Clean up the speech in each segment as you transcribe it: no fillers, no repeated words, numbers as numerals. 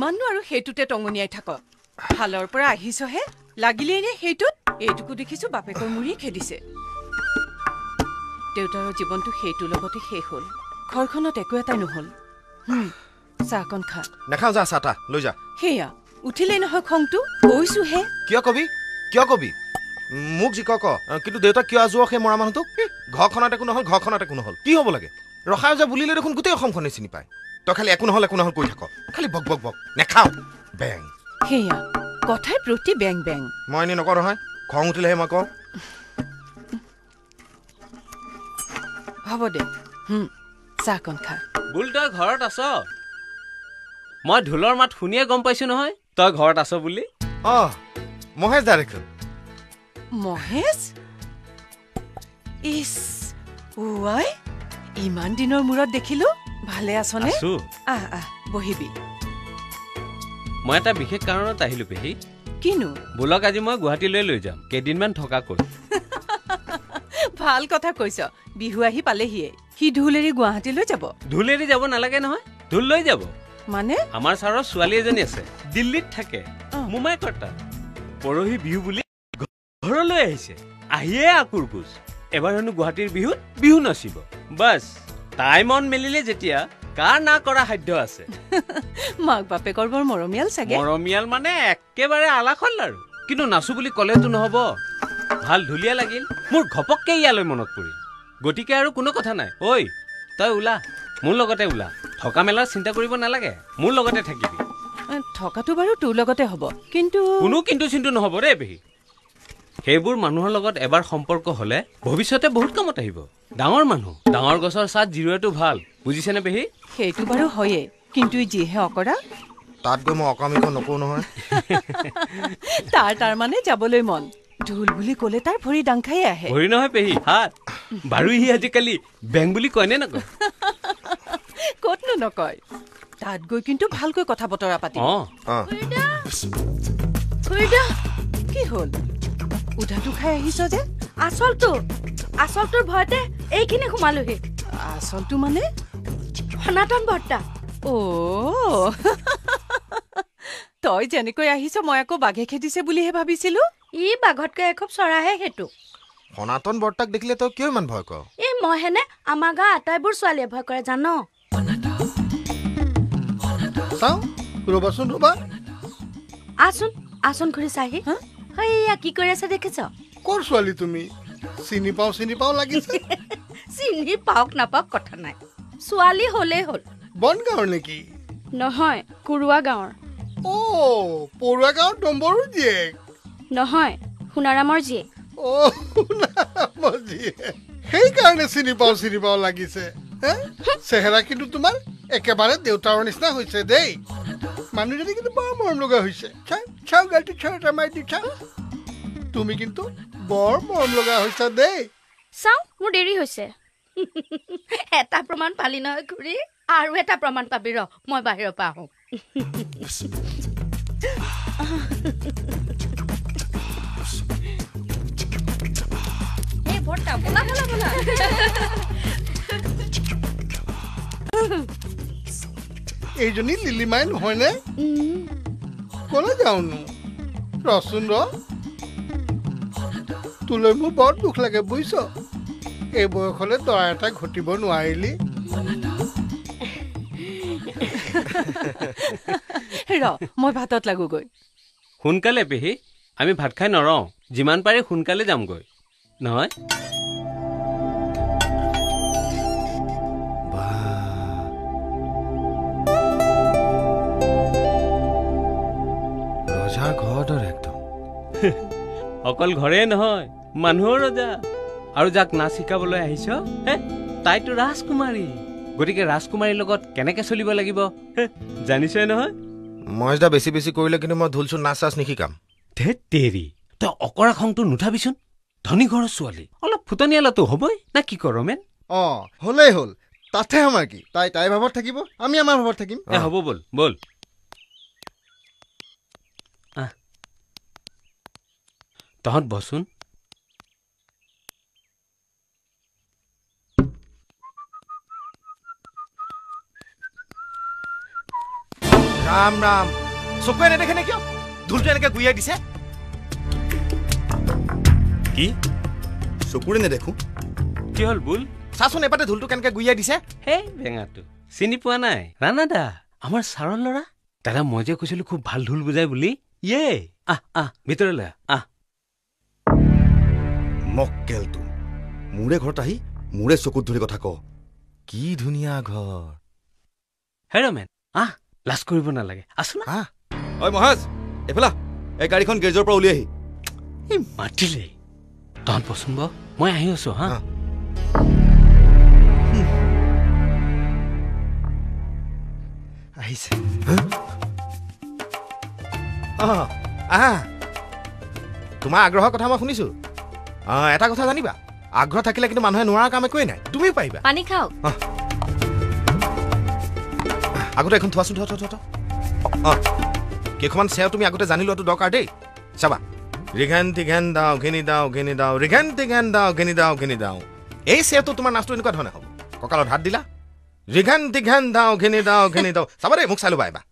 কিমাননো আৰু সেইটোতে টঙনিয়াই থাক হালৰ পৰা আহিছহে লাগিলেই নে সেইটোত এইটুকু দেখিছো বাপেকৰ মুৰিয়ে খেদিছে দেউতাৰৰ জীৱনটো সেইটোৰ লগতে শেষ হ'ল ঘৰখনত একো এটাই নহ'ল চাহকণ খা নাখাওঁ যা চাহ লৈ যা সেয়া উঠিলেই নহয় খংটো কৈছোহে কিয় কবি মোক যি ক কিন্তু দেউতা কিয় আজোৱা সেই মৰা মানুহটোক ঘৰখনত একো নহ'ল কি হ'ব লাগে ৰখাই যে বুলিলে দেখোন গোটেই অসমখনে চিনি পায় তই খালি একো নহ'ল কৈ থাক খালি বক নেখাওঁ বেং সেয়া কথাই প্ৰতি বেং মই এনেই নকওঁ নহয় খং উঠিলেহে মই কওঁ হ'ব দে চাহকণ খা বুল তই ঘৰত আছ মই ঢোলৰ মাত শুনিয়ে গম পাইছো নহয় তই ঘৰত আছ বুলি মহেশ দা দেখোন মহেশ ইছ ওৱাই ইমান দিনৰ মূৰত দেখিলো ভালে আছনে আহ বহিবি মই এটা বিশেষ কাৰণত আহিলো পেহী কিনো বুলক আজি মই গুৱাহাটীলৈ লৈ যাম কেইদিনমান থকাকৈ ভাল কথা কৈছ বিহু আহি পালেহিয়ে সি ঢোলেৰি গুৱাহাটীলৈ যাব ঢোলেৰি যাব নালাগে নহয় ঢোল লৈ যাব মানে আমাৰ ছাৰৰ ছোৱালী এজনী আছে দিল্লীত থাকে মুমাই কৰ্তা পৰহি বিহু বুলি ঘৰলৈ আহিছে আহিয়ে আকুৰকুচ এবাৰ হেনো গুৱাহাটীৰ বিহুত বিহু নাচিব বাছ তাই মন মেলিলে যেতিয়া কাৰ না কৰা সাধ্য আছে মাক বাপেকৰ বৰ মৰমীয়াল চাগে মৰমীয়াল মানে একেবাৰে আলাখল আৰু কিন্তু নাচো বুলি ক'লেতো নহ'ব ভাল ঢুলীয়া লাগিল মোৰ ঘপককে ইয়ালৈ মনত পৰিল গতিকে আৰু কোনো কথা নাই ঐ তই ওলা মোৰ লগতে ওলা থকা মেলাৰ চিন্তা কৰিব নালাগে মোৰ লগতে থাকিবি থকাটো বাৰু তোৰ লগতে হ'ব কিন্তু কোনো কিন্তু চিন্তু নহ'ব দেই পেহী সেইবোৰ মানুহৰ লগত এবাৰ সম্পৰ্ক হ'লে ভৱিষ্যতে বহুত কামত আহিব ডাঙৰ মানুহ ডাঙৰ গছৰ ছাট জিৰোৱাটো ভাল বুজিছেনে পেহী সেইটো বাৰু হয়ে কিন্তু যিহে অকৰা তাত গৈ মই অকামিক নকওঁ নহয় তাৰ মানে যাবলৈ মন ঢোল বুলি ক'লে তাৰ ভৰি ডাং খাই আহে ভৰি নহয় পেহী হাত বাৰু হি আজিকালি বেং বুলি কয়নে নকয় ক'তনো নকয় তাত গৈ কিন্তু ভালকৈ কথা বতৰা পাতি কি হ'ল উধাটো খাই আহিছ যে আচলটোৰ ভয়তে এইখিনি সোমালোহি আচলটো মানে সনাতন বৰ্তা তই যেনেকৈ আহিছ মই আকৌ বাঘে খেদিছে বুলিহে ভাবিছিলো ই বাঘতকৈ খুব চৰাহে সেইটো সনাতন বৰ্তাক দেখিলে তই কিয় ইমান ভয় কৰ মই হেনে আমাৰ গা আটাইবোৰ ছোৱালীয়ে ভয় কৰে জান ৰ'বাচোন আচোন ঘূৰি চাহি হেয়া কি কৰি আছে দেখিছ ক'ৰ ছোৱালী তুমি চিনি পাওঁ লাগিছে চিনি পাওক নাপাওক কথা নাই ছোৱালী হ'লেই হ'ল বনগাঁৱৰ নেকি নহয় কুৰুৱা গাঁৱৰ পৰুৱা গাঁৱৰ ডম্বৰু জীয়েক নহয় সোণাৰামৰ জীয়েক সোণাৰামৰ জীয়েক সেইকাৰণে চিনি পাওঁ লাগিছে চেহেৰা কিন্তু তোমাৰ একেবাৰে দেউতাৰ নিচিনা হৈছে দেই মানুহজনী কিন্তু বৰ মৰম লগা হৈছে চাও গালটো এটা মাৰি দি চাও তুমি কিন্তু বৰ মৰম লগা হৈছা দেই চাও মোৰ দেৰি হৈছে এটা প্ৰমাণ পালি নহয় খুৰী আৰু এটা প্ৰমাণ পাবি ৰ মই বাহিৰৰ পৰা আহোঁ এইজনী লিলিমাই নহয়নে কলে যাওঁনো ৰচোন তোলৈ মোৰ বৰ দুখ লাগে বুজিছ এই বয়সলৈ দৰা এটা ঘটিব নোৱাৰিলি মই ভাতত লাগোগৈ সোনকালে পেহী আমি ভাত খাই নৰওঁ যিমান পাৰি সোনকালে যামগৈ নহয় ৰজাৰ ঘৰটোৰ একদম অকল ঘৰে নহয় মানুহৰ ৰজা আৰু যাক নাচ শিকাবলৈ আহিছ তাইতো ৰাজকুমাৰী গতিকে ৰাজকুমাৰীৰ লগত কেনেকে চলিব লাগিব জানিছই নহয় মহেশ দা বেছি কৰিলে কিন্তু মই ঢোল চোল নাচ চাচ নিশিকাম ধেত তেৰি তই অকৰা খংটো নুঠাবিচোন ধনী ঘৰৰ ছোৱালী অলপ ফুটনিয়ালাতো হ'বই না কি কৰ মেন হ'লেই হ'ল তাতে আমাৰ কি তাই ভাৱত থাকিব আমি আমাৰ ভাৱত থাকিম হ'ব বল তহঁত বচোন ৰা ৰাম ৰাম চকুৱে নেদেখে নে কিয় ঢোলটো এনেকে গুৰিয়াই দিছে কি চকুৰে নেদেখো কি হ'ল বুল চাচোন এপাতে ঢোলটো কেনেকে গুৰিয়াই দিছে হে বেঙাটো চিনি পোৱা নাই ৰাণা দা আমাৰ ছাৰৰ ল'ৰা দাদা মই যে কৈছিলো খুব ভাল ঢোল বুজাই বুলি ইয়ে আহ ভিতৰলৈ আহ মক্কেলটো মোৰে ঘৰত আহি মোৰে চকুত ধৰি কথা ক কি ধুনীয়া ঘৰ হেৰমেন লাজ কৰিব নালাগে আছো না ঐ মহাজ এইফালে এই গাড়ীখন গেৰেজৰ পৰা উলিয়াই এই মাতিলে তহঁত পচন্দ মই আহি আছো হা আহিছে তোমাৰ আগ্ৰহৰ কথা মই শুনিছো এটা কথা জানিবা আগ্ৰহ থাকিলে কিন্তু মানুহে নোৱাৰা কাম একোৱেই নাই তুমিও পাৰিবা পানী খাওক আগতে এখন থোৱাচোন কেইখনমান চেও তুমি আগতে জানি লোৱাটো দৰকাৰ দেই চাবা ৰিঘেন টিঘেন দাও ঘেনি দাও ৰিঘেন টিঘেন দাও ঘেনি দাও এই চেওটো তোমাৰ নাচটো এনেকুৱা ধৰণে হ'ব কঁকালত হাত দিলা ৰিঘেন টিঘেন দাও ঘেনি দাও চাবা দেই মোক চাই ল'বা এবাৰ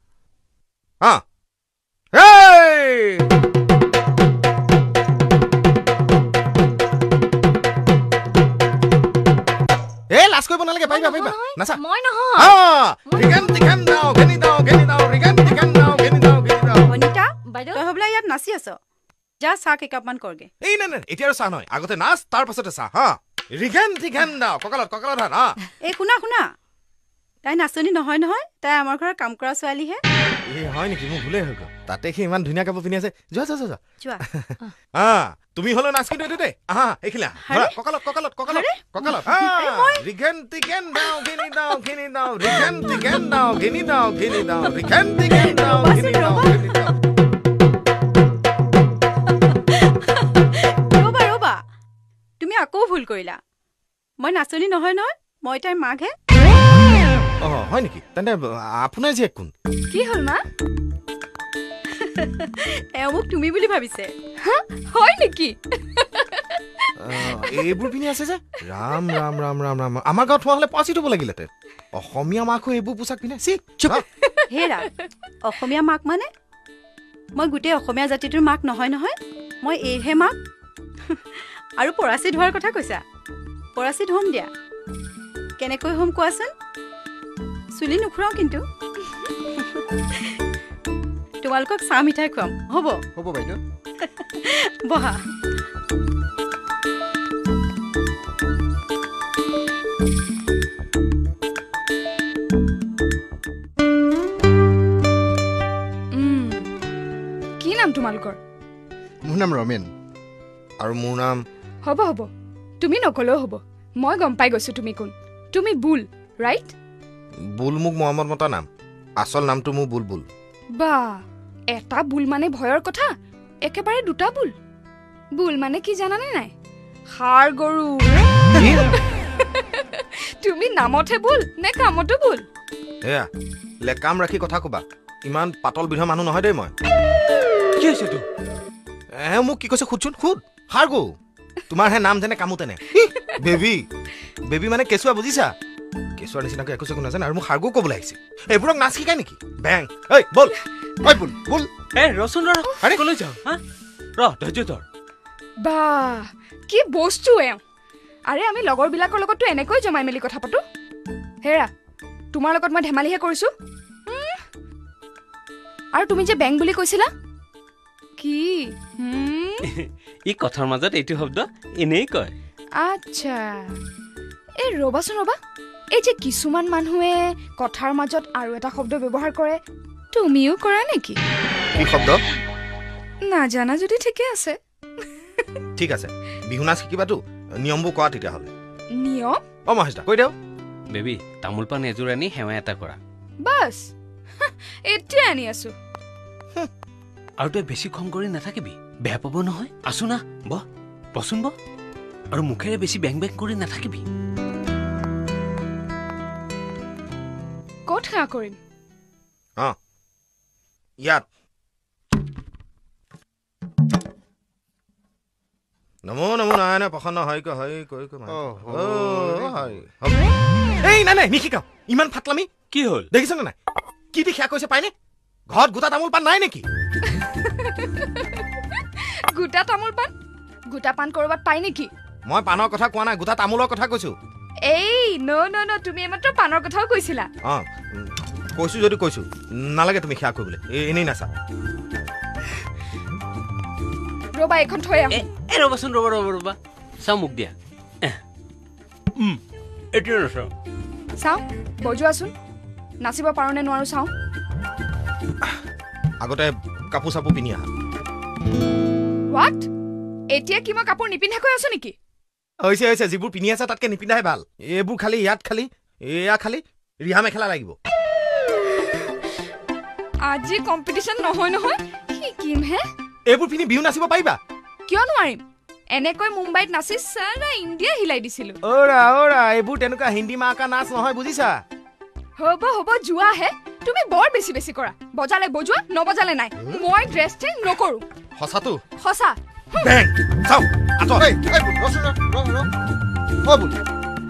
লাজ কৰিব নালাগে পাৰিবা নাচা মই নহয় ৰিঘেন টিঘেন দাও ঘেনি দাও ৰিঘেন টিঘেন দাও ঘেনি দাও অনিতা বাইদেউ তই হ'বলা ইয়াত নাচি আছ যা চাহ একাপমান কৰগে এই নাই এতিয়া আৰু চাহ নহয় আগতে নাচ তাৰ পাছতে চাহ ৰিঘেন টিঘেন দাও কঁকালত হাত এই শুনা তাই নাচনি নহয় তাই আমাৰ ঘৰৰ কাম কৰা ছোৱালীহে এই হয় নেকি মোৰ ভুলেই হৈ গ'ল তাতে সি ইমান ধুনীয়া কাপোৰ পিন্ধি আছে যোৱা যোৱা তুমি হ'লেও নাচ কিন্তু এইটো দেই এইখিলা কঁকালত ৰিঘেন টিঘেন দাও ঘেনি দাও ৰিঘেন টিঘেন দাও ঘেনি দাও ৰিঘেন টিঘেন দাও ঘেনি দাও ৰ'বা তুমি আকৌ ভুল কৰিলা মই নাচনি নহয় মই তাইৰ মাকহে হয় নেকি তেন্তে আপোনাৰ জীয়েক কোন কি হ'ল মা মোক তুমি বুলি ভাবিছে হয় নেকি এইবোৰ পিন্ধি আছে যে ৰাম ৰাম ৰাম ৰাম ৰাম আমাৰ গাঁৱত হোৱা হ'লে পাচি থ'ব লাগিলেতে অসমীয়া মাকো এইবোৰ পোচাক পিন্ধে হেৰা অসমীয়া মাক মানে মই গোটেই অসমীয়া জাতিটোৰ মাক নহয় মই এইহে মাক আৰু পৰাচিত হোৱাৰ কথা কৈছা পৰাচিত হ'ম দিয়া কেনেকৈ হ'ম কোৱাচোন চুলি নুখুৰাও কিন্তু তোমালোকক চাহ মিঠাই খুৱাম হ'ব বাইদেউ বহা কি নাম তোমালোকৰ মোৰ নাম ৰমেন আৰু মোৰ নাম হ'ব তুমি নকলেও হ'ব মই গম পাই গৈছো তুমি কোন তুমি বুল ৰাইট বুল মোক মহম্মদ মতা নাম আচল নামটো মোৰ বুলবুল বা এটা বুল মানে ভয়ৰ কথা একেবাৰে দুটা বুল মানে কি জানানে নাই হাড় গৰু তুমি নামতহে বুল নে কামতো বুল এয়া লেকাম ৰাখি কথা ক'বা ইমান পাতল বিধৰ মানুহ নহয় দেই মই কি হৈছে তো মোক কি কৈছে সুধচোন সুধ হাৰ গো তোমাৰ হে নাম যেনে কামো তেনে বেবী মানে কেঁচুৱা বুজিছা কেঁচুৱাৰ নিচিনাকৈ একো চকু নাজানে আৰু মোক সাৰগো ক'বলৈ আহিছে এইবোৰক নাচ শিকাই নেকি বেং বল ৰচোন কলৈ যাওঁ ধৈৰ্য ধৰ বা কি বস্তু আৰে আমি লগৰবিলাকৰ লগততো এনেকৈ জমাই মেলি কথা পাতো হেৰা তোমাৰ লগত মই ধেমালিহে কৰিছো আৰু তুমি যে বেং বুলি কৈছিলা কি ই কথাৰ মাজত এইটো শব্দ এনেই কয় আচ্ছা এই ৰ'বাচোন এই যে কিছুমান মানুহে কথাৰ মাজত আৰু এটা শব্দ ব্যৱহাৰ কৰে তুমিও কৰা নেকি কি শব্দ নাজানা যদি ঠিকে আছে ঠিক আছে বিহু নাচ শিকিবাতো নিয়মবোৰ কোৱা তেতিয়াহ'লে নিয়ম মহেশ দা কৈ দিওঁ বেবী তামোল পাণ এযোৰ আনি সেৱা এটা কৰা বাছ এতিয়া আনি আছো আৰু তই বেছি খং কৰি নাথাকিবি বেয়া পাব নহয় আছো না বচোন আৰু মুখেৰে বেছি বেং কৰি নাথাকিবি ক'ত সেৱা কৰিম ইয়াত নমো নাৰায়ণ প্ৰসন্ন হয় এই নাই নিশিকাও ইমান ফাটলামি কি হ'ল দেখিছ নে নাই কি দি সেয়া কৈছে পাইনে ঘৰত গোটা তামোল পাণ নাই নেকি? গোটা তামোল পাণ গোটা পাণ কৰবাত পাই নেকি? মই পাণৰ কথা কোৱা নাই, গোটা তামোলৰ কথা কৈছো। এই ন তুমি এইমাত্ৰ পাণৰ কথাও কৈছিলা। কৈছো যদি কৈছো, নালাগে তুমি সেয়া কৰিবলৈ, এনেই নাচা। ৰবা এখন থৈ আহো। ৰ'বাচোন, ৰ'বা চাওঁ, মোক দিয়া। এতিয়া নাচাওঁ। চাওঁ, বজোৱাচোন, নাচিব পাৰো নে নোৱাৰো চাওঁ। আগতে কাপোৰ চাপোৰ পিন্ধি আহা। হোৱাট? এতিয়া কি মই কাপোৰ নিপিন্ধাকৈ আছো নেকি? হৈছে, যিবোৰ পিন্ধি আছে তাতকে নিপিন্ধাই ভাল। এইবোৰ খালি ইয়াত খালি, এয়া খালি ৰিহা মেখেলা লাগিব। আজি কম্পিটিশ্যন নহয় শিকিমহে। এইবোৰ পিন্ধি বিহু নাচিব পাৰিবা? কিয় নোৱাৰিম? এনেকৈ মুম্বাইত নাচি সাৰা ইণ্ডিয়া হিলাই দিছিলো। অৰা এইবোৰ তেনেকুৱা হিন্দী মাকা নাচ নহয়, বুজিছা? হ'ব যোৱাহে। তুমি বৰ বেছি কৰা। বজালে বজোৱা, নবজালে নাই। মই ড্ৰেছ চেঞ্জ নকৰো। সঁচাটো? সঁচা। বেং চাও আতল।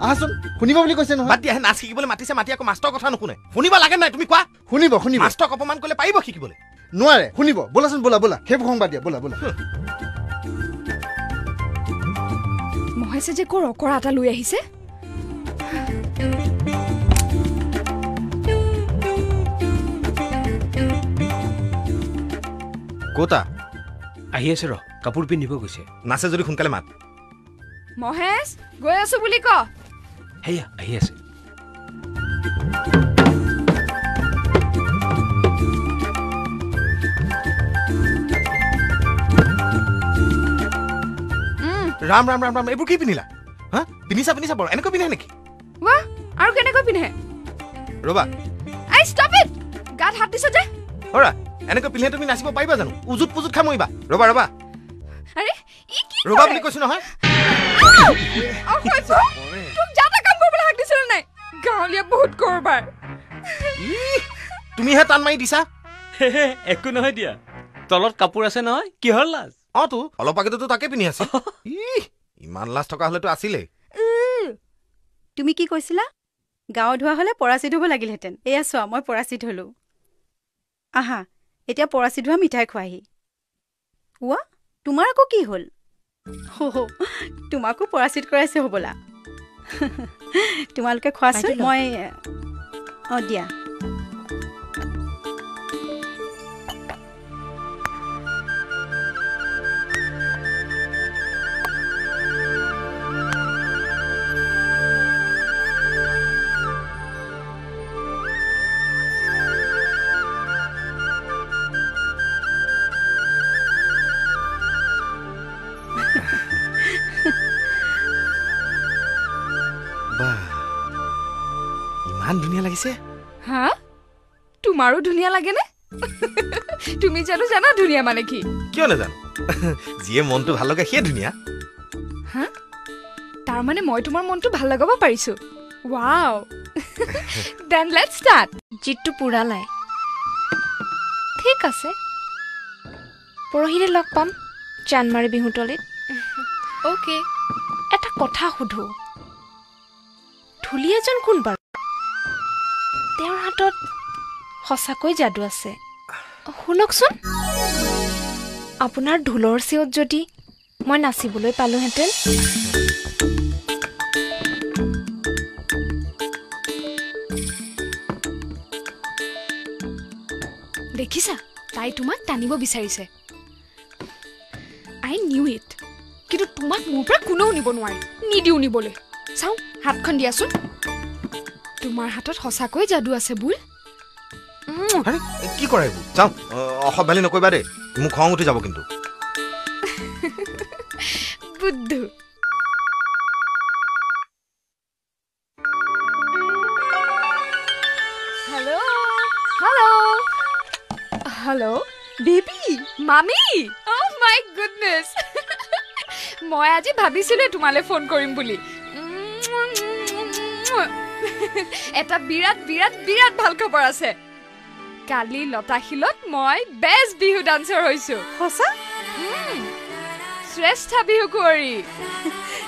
আহাচোন, শুনিব বুলি কৈছে নহয়। বাদ দিয়া, নাচ শিকিবলৈ মাতিছে, মাতি আকৌ মাষ্টৰ কথা নুশুনে। শুনিব লাগে নাই তুমি কোৱা? শুনিব মাষ্টৰক অপমান কৰিলে পাৰিব শিকিবলৈ? নোৱাৰে, শুনিব। ব'লাচোন, ব'লা সেইবোৰ সংবাদ দিয়া, ব'লা। মহেশে যে কৰ অকৰা এটা লৈ আহিছে। ক'তা? আহি আছে ৰ, কাপোৰ পিন্ধিব গৈছে। নাচে যদি সোনকালে মাত। মহেশ, গৈ আছো বুলি ক। সেয়া আহি আছে। ৰাম এইবোৰ কি পিন্ধিলা? হা, পিন্ধিছা বৰ এনেকৈ পিন্ধে নেকি? ৱাহ, আৰু কেনেকৈ পিন্ধে? ৰবা, এই ষ্টপ ইট। গাত হাত দিছ যে। অৰা, এনেকৈ পিন্ধে তুমি নাচিব পাৰিবা জানো? উজুত পুজুত খাই মৰিবা। ৰবা আৰে ই কি ৰবা বুলি কৈছো নহয়। তোক যাতা কাম কৰিবলৈ হাক দিছিল নাই? গাঁৱলীয়া বহুত কৰবাৰ। তুমিহে টান মাৰি দিছা। একো নহয় দিয়া, তলত কাপোৰ আছে নহয়, কিহৰ লাজ? তো অলপ আগতেতো তাকে পিন্ধি আছে। ইমান লাজ থকা হলেতো আছিলেই। তুমি কি কৈছিলা? গাঁও ধোৱা হলে পৰাচিত হ'ব লাগিলহেঁতেন। এয়া চোৱা, মই পৰাচিত হলো। আহা, এতিয়া পৰাচিত হোৱা মিঠাই খোৱাহি। ৱা, তোমাৰ আকৌ কি হ'ল? তোমাকো পৰাচিত কৰাইছে হ'বলা। তোমালোকে খোৱাচোন, মই দিয়া। ইমান ধুনীয়া লাগিছে। হা, তোমাৰো ধুনীয়া লাগেনে? তুমি জানো জানা ধুনীয়া মানে কি? কিয় নাজানো, যিয়ে মনটো ভাল লগা সিয়ে ধুনীয়া। হা, তাৰ মানে মই তোমাৰ মনটো ভাল লগাব পাৰিছো। Wow, then let's start. জিতটো পুৰালাই। ঠিক আছে, পৰহিলে লগ পাম চানমাৰী বিহুতলীত। অ'কে। এটা কথা সুধো, ঢুলি এজন কোন বাৰু? তেওঁৰ হাতত সঁচাকৈ যাদু আছে। শুনকচোন, আপোনাৰ ঢোলৰ চেৱত যদি মই নাচিবলৈ পালোহেঁতেন। দেখিছা, তাই তোমাক টানিব বিচাৰিছে। I knew it. কিন্তু তোমাক মোৰ পৰা কোনেও নিব নোৱাৰে, নিদিও নিবলৈ। চাওঁ, হাতখন দিয়াচোন। তোমাৰ হাতত সঁচাকৈ যাদু আছে বুল। কি কৰে এইবোৰ? যাওঁ, অসভ্যালি নকৰিবা দেই, মোক খং উঠি যাব কিন্তু। বুদ্ধু। হেল্ল' বেবি, মামি। অ' মাই গুডনেছ। মই আজি ভাবিছিলো তোমালৈ ফোন কৰিম বুলি। এটা বিৰাট ভাল খবৰ আছে। কালি লতাশিলত মই বেষ্ট বিহু ডান্সাৰ হৈছো। সঁচা? শ্ৰেষ্ঠ বিহু কুঁৱৰী।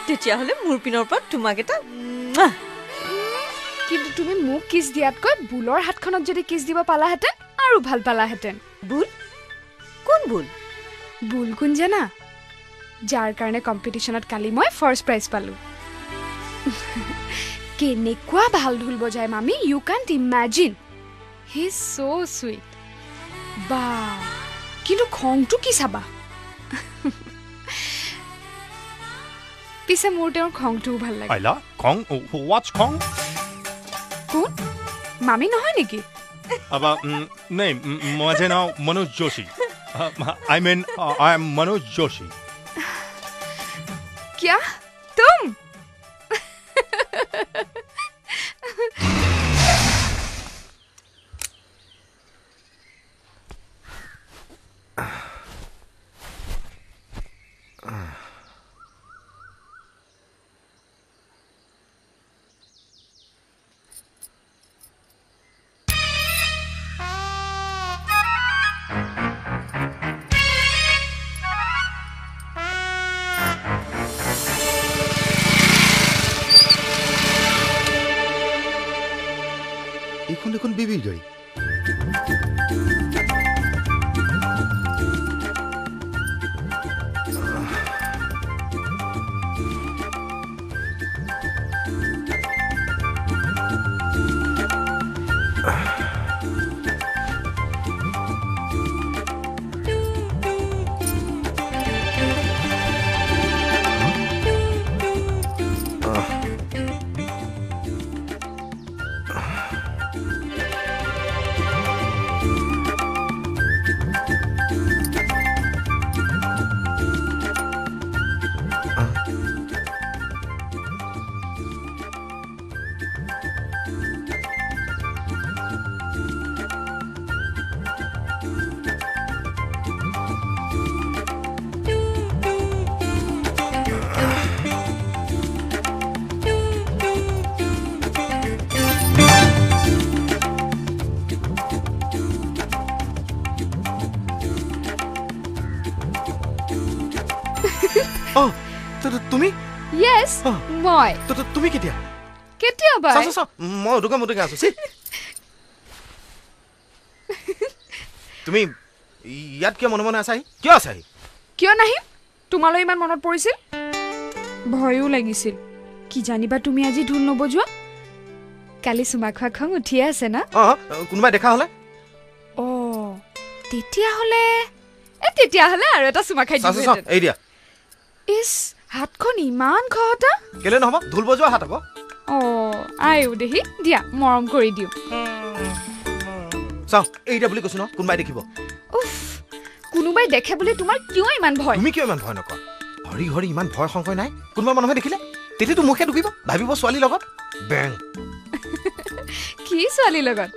তেতিয়াহ'লে মোৰ পিনৰ পৰা তোমাক এটা কিন্তু তুমি মোক কিছ দিয়াতকৈ বুলৰ হাতখনত যদি কিছ দিব পালাহেঁতেন আৰু ভাল পালাহেঁতেন বুল কোন বুল বুল কোন জানা যাৰ কাৰণে কম্পিটিশ্যনত কালি মই ফাৰ্ষ্ট প্ৰাইজ পালোঁ কেনেকুৱা ভাল ঢোল বজায় মামি you can't imagine he is so' sweet বা কিন্তু খংটো কি চাবা পিছে মোৰ তেওঁৰ খংটোও ভাল লাগে আইলা খং হোৱাটছ খং কোন মামি নহয় নেকি aber nee mein Name Manoj Joshi I mean I am Manoj Joshi क्या तुम এইখন দেখোন বেবীৰ গাড়ী তুমি Yes, মই তুমি কেতিয়া কেতিয়াবা মই উদুকা আছো তুমি ইয়াত কিয় মনে মনে আছাহি কিয় আছাহি কিয় নাহিম তোমালৈ ইমান মনত পৰিছিল ভয়ো লাগিছিল কি জানিবা তুমি আজি ঢোল নবজোৱা কালি চুমা খোৱা খং উঠিয়ে আছে না কোনোবাই দেখা হলে তেতিয়াহ'লে আৰু এটা চুমা খাই দিছো এই দিয়া ইস হাতখন ইমান খহটা কেলে নহব ঢোল বজোৱা হাত আকৌ আইও দেহি দিয়া মৰম কৰি দিও চাও এইটা বুলি কৈছো ন কোনোবাই দেখিব উফ কোনোবাই দেখে বুলি তোমাৰ কিয় ইমান ভয় তুমি কিয় ইমান ভয় নকৰা হৰি হৰি ইমান ভয় সংশয় নাই কোনোবা মানুহে দেখিলে তেতিয়াতো মুখে ডুবিব ভাবিব ছোৱালীৰ লগত বেং কি ছোৱালীৰ লগত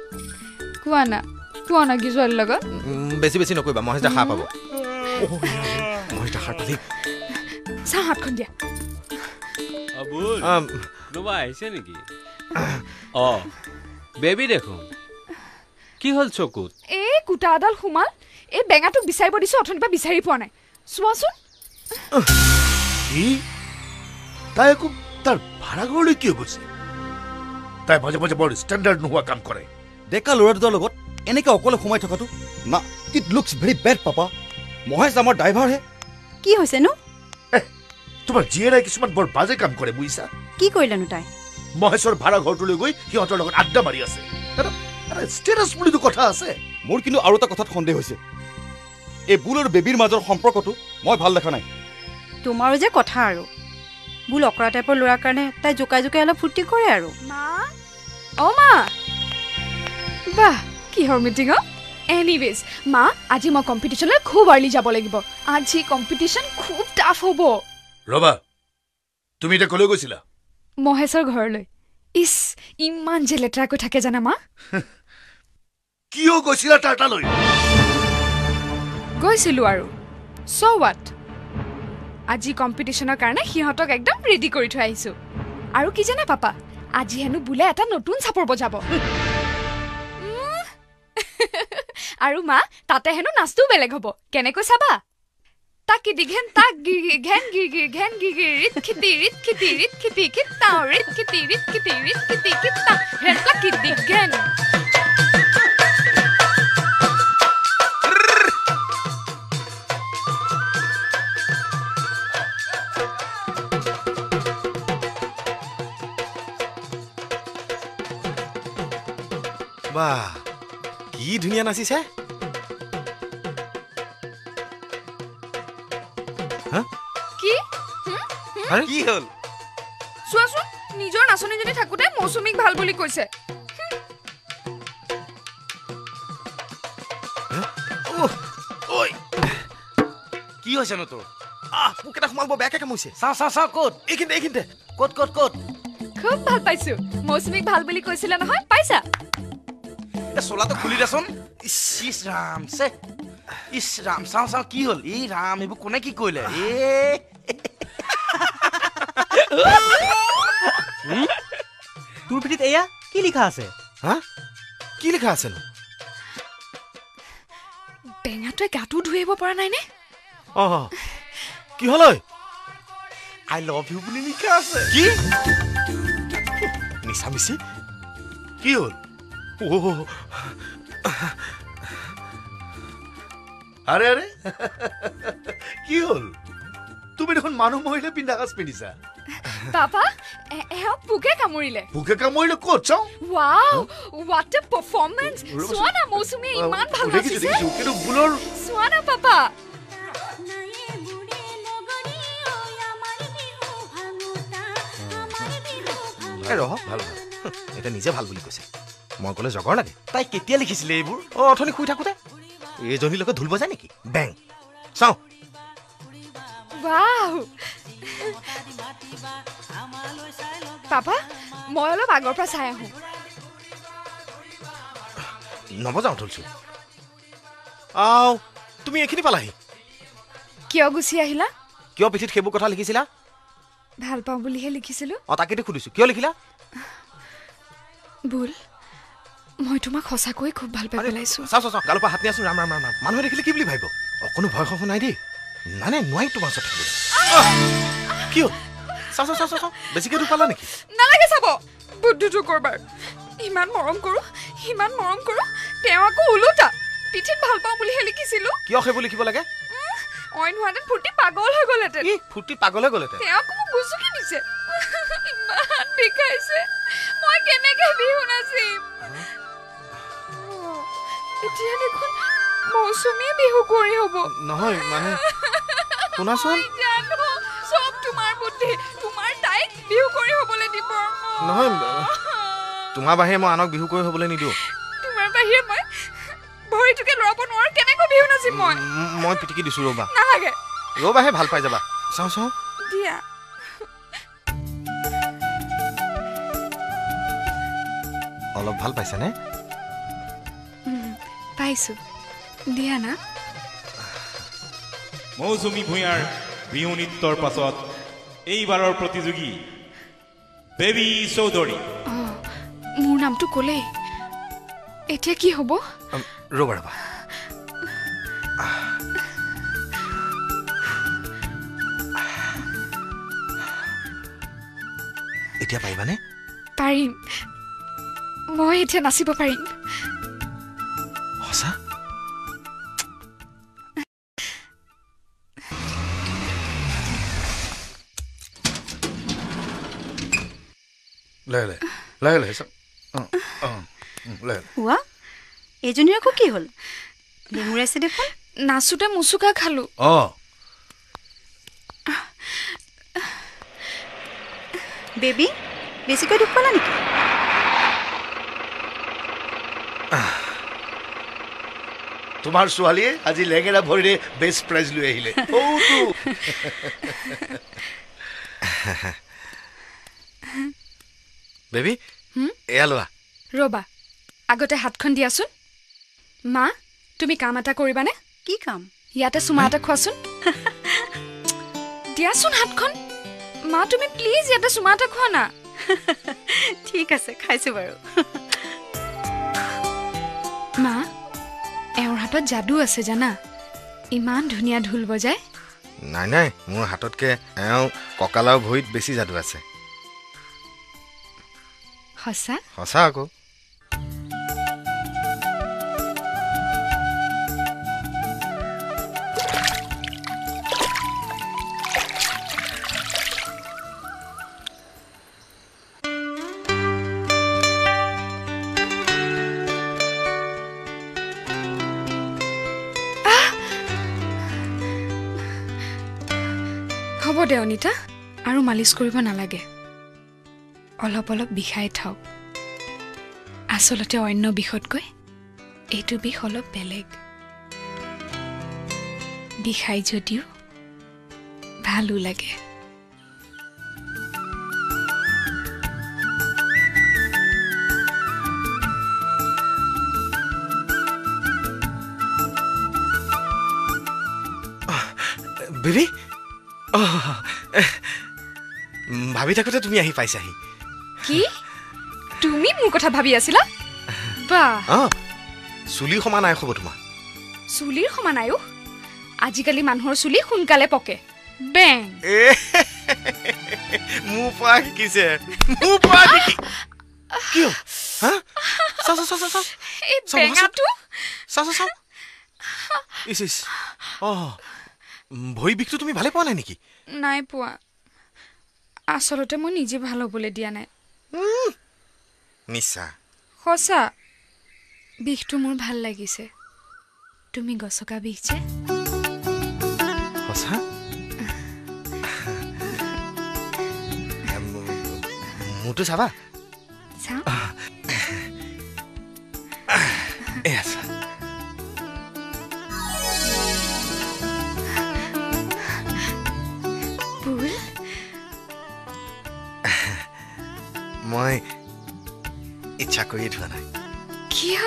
কোৱা না কি ছোৱালীৰ লগত বেছি নকৰিবা মহেশ দা খা পাব মহেশ দা খা পালি চা হাতখন দিয়া আবুল কোনোবা আহিছে নেকি বেবী দেখোন কি হ'ল চকুত এই কুটা এডাল সোমাল এই বেঙাটোক বিচাৰিব দিছো অথনিৰ পৰা বিচাৰি পোৱা নাই চোৱাচোন তাই আকৌ তাৰ ভাড়াঘৰলৈ কিয় গৈছে তাই মাজে মাজে বৰ ষ্টেণ্ডাৰ্ড নোহোৱা কাম কৰে ডেকা ল'ৰা দুটাৰ লগত এনেকৈ অকলে সোমাই থকাটো না it looks very bed papa Mahesh আমাৰ ড্ৰাইভাৰহে কি হৈছেনো তোমাৰ জীয়েৰাই কিছুমান বৰ বাজে কাম কৰে বুজিছা কি কৰিলেনো তাই মহেশৰ ভাড়া ঘৰটোলৈ গৈ সিহঁতৰ লগত আড্ডা মাৰি আছে ষ্টেটাছ বুলিতো কথা আছে মোৰ কিন্তু আৰু এটা কথাত সন্দেহ হৈছে এই বুল আৰু বেবীৰ মাজৰ সম্পৰ্কটো মই ভাল দেখা নাই তোমাৰো যে কথা আৰু বুল অকৰা টাইপৰ ল'ৰাৰ কাৰণে তাই জোকাই অলপ ফূৰ্তি কৰে আৰু মা বাহ কিহৰ মিটিং এনিৱেজ মা আজি মই কম্পিটিশ্যনলৈ খুব আৰ্লি যাব লাগিব আজি কম্পিটিশ্যন খুব টাফ হ'ব ৰবা তুমি এতিয়া কলৈ গৈছিলা মহেশৰ ঘৰলৈ ইস ইমান যে লেতেৰাকৈ থাকে জানা মা কিয় গৈছিলা তাৰ তালৈ গৈছিলো আৰু সো হোৱাট আজি কম্পিটিশ্যনৰ কাৰণে সিহঁতক একদম ৰেডি কৰি থৈ আহিছো আৰু কি জানা পাপা আজি হেনো বুলে এটা নতুন চাপৰ বজাব আৰু মা তাতে হেনো নাচটো বেলেগ হ'ব কেনেকৈ চাবা তাকিদি ঘেন তাক গিৰি ঘেন গিৰি ঘেন গিৰি ৰিত খিতি খিতা ৰিত খিতি খিতা হেন তাকিদি ঘেন বাহ কি ধুনীয়া নাচিছে কি আৰে কি হ'ল চোৱাচোন নিজৰ নাচনীজনী থাকোঁতে মৌচুমীক ভাল বুলি কৈছে ঐ কি হৈছে ন তোৰ পোক এটা সোমাব বেয়াকে কামুৰিছে চাওঁ ক'ত এইখিনিতে ক'ত খুব ভাল পাইছো মৌচুমীক ভাল বুলি কৈছিলে নহয় পাইছা চোলাটো খুলি দেচোন ইছ ৰাম চে ইছ ৰাম চাওঁ কি হ'ল এই ৰাম এইবোৰ কোনে কি কৰিলে তোৰ পিঠিত এয়া কি লিখা আছে হা কি লিখা আছে নো টেঙাটোৱে গাটো ধুই আহিব পৰা নাই নে কি হ'ল আই লাভ ইউ বুলি লিখা আছে কি মিছামিছি কি হ'ল আৰে আৰে কি হ'ল তুমি দেখোন মানুহ মহিলা পিন্ধা সাজ পিন্ধিছা পাপা এয়া পোকে কামুৰিলে ক'ত চাওঁ ৱাও হোৱাট এ পাৰফৰ্মেন্স চোৱা না মৌচুমী ইমান ভাল নাচিছে কিন্তু ভুলৰ চোৱা না পাপা ৰহ ভাল এতিয়া নিজে ভাল বুলি কৈছে মই ক'লে জগৰ লাগে তাই কেতিয়া লিখিছিলে এইবোৰ অথনি শুই থাকোঁতে এইজনীৰ লগত ঢোল বজায় নেকি বেং চাওঁ ৱাও পাপা মই অলপ আগৰ পৰা চাই আহোঁ নবজাওঁ ঢোলচোন তুমি এইখিনি পালাহি কিয় গুচি আহিলা কিয় পিঠিত সেইবোৰ কথা লিখিছিলা ভাল পাওঁ বুলিহে লিখিছিলো তাকেতো সুধিছো কিয় লিখিলা ভুল মই তোমাক সঁচাকৈ খুব ভাল পাই পেলাইছো চাওঁ গালৰ পৰা হাত নিয়াচোন ৰাম ৰাম ৰাম ৰাম মানুহে দেখিলে কি বুলি ভাবিব অকণো ভয় খং নাই দেই নাই নোৱাৰি তোমাৰ ওচৰত থাকিবলৈ কি হ'ল চাওঁ বেছিকৈ দুখ পালা নেকি নালাগে চাব বুদ্ধটো কৰবাৰ ইমান মৰম কৰো তেওঁ আকৌ ওলোটা পিঠিত ভাল পাওঁ বুলিহে লিখিছিলো কিয় সেইবোৰ লিখিব লাগে অইন হোৱাহেঁতেন ফুৰ্তি পাগল হৈ গ'লহেঁতেন ফুৰ্তি পাগল হৈ গ'লহেঁতেন তেওঁ আকৌ মোক গুচুকি দিছে ইমান বিষাইছে মই কেনেকে বিহু নাচিম এতিয়া দেখোন মৌচুমী বিহু কৰি হ'ব নহয় মানে শুনাচোন চব তোমাৰ বুদ্ধি তোমাৰ তাইক বিহু কৰি হ'বলৈ দিব নহয় তোমাৰ বাহিৰে মই আনক বিহু কৰি হ'বলৈ নিদিওঁ তোমাৰ বাহিৰে মই ভৰিটোকে লৰাব নোৱাৰো কেনেকৈ বিহু নাচিম মই পিটিকি দিছো ৰ'বা নালাগে ৰ'বাহে ভাল পাই যাবা চাওঁ দিয়া অলপ ভাল পাইছানে পাইছো দিয়া না মৌচুমী ভূঞাৰ বিহু নৃত্যৰ পাছত এইবাৰৰ প্ৰতিযোগী বেবী চৌধুৰী মোৰ নামটো ক'লেই এতিয়া কি হ'ব ৰ'বা এতিয়া পাৰিবানে পাৰিম মই এতিয়া নাচিব পাৰিম সঁচা লাহে এইজনীৰ আকৌ কি হ'ল লেঙুৰাইছে দেখোন নাচোতে মুচুকা খালো বেবী বেছিকৈ দুখ পালা নেকি তোমাৰ ছোৱালীয়ে আজি লেঙেৰা ভৰিৰে বেষ্ট প্ৰাইজ লৈ আহিলে বেবী এয়া লোৱা ৰবা আগতে হাতখন দিয়াচোন মা তুমি কাম এটা কৰিবানে কি কাম ইয়াতে চুমা এটা খোৱাচোন দিয়াচোন হাতখন মা তুমি প্লিজ ইয়াতে চুমা এটা খোৱা না ঠিক আছে খাইছো বাৰু মা এওঁৰ হাতত যাদু আছে জানা ইমান ধুনীয়া ঢোল বজায় নাই নাই মোৰ হাততকে এওঁ কঁকালৰ ভৰিত বেছি যাদু আছে সঁচা সঁচা আকৌ হ'ব দে অনিতা আৰু মালিচ কৰিব নালাগে অলপ অলপ বিষাই থাওক আচলতে অন্য বিষতকৈ এইটো বিষ অলপ বেলেগ বিষাই যদিও ভালো লাগে বেবি ভাবি থাকোঁতে তুমি আহি পাইছাহি কি তুমি মোৰ কথা ভাবি আছিলা বাহ চুলি সমান আই হ'ব তোমাৰ চুলিৰ সমান আয়ো আজিকালি মানুহৰ চুলি সোনকালে পকে বেং মোৰ পৰা শিকিছে মোৰ পৰা শিকি কি হা চাও চাও চাও চাও এই বেঙাটো চাও চাও চাও ইস ইস ভৰি বিষটো তুমি ভালে পোৱা নাই নেকি নাই পোৱা আচলতে মই নিজে ভাল হ'বলৈ দিয়া নাই নিশ্চা সঁচা বিষটো মোৰ ভাল লাগিছে তুমি গছকা বিষ যে সঁচা মোৰটো চাবা চাওঁ এয়া চা মই ইচ্ছা কৰিয়ে ধোৱা নাই কিয়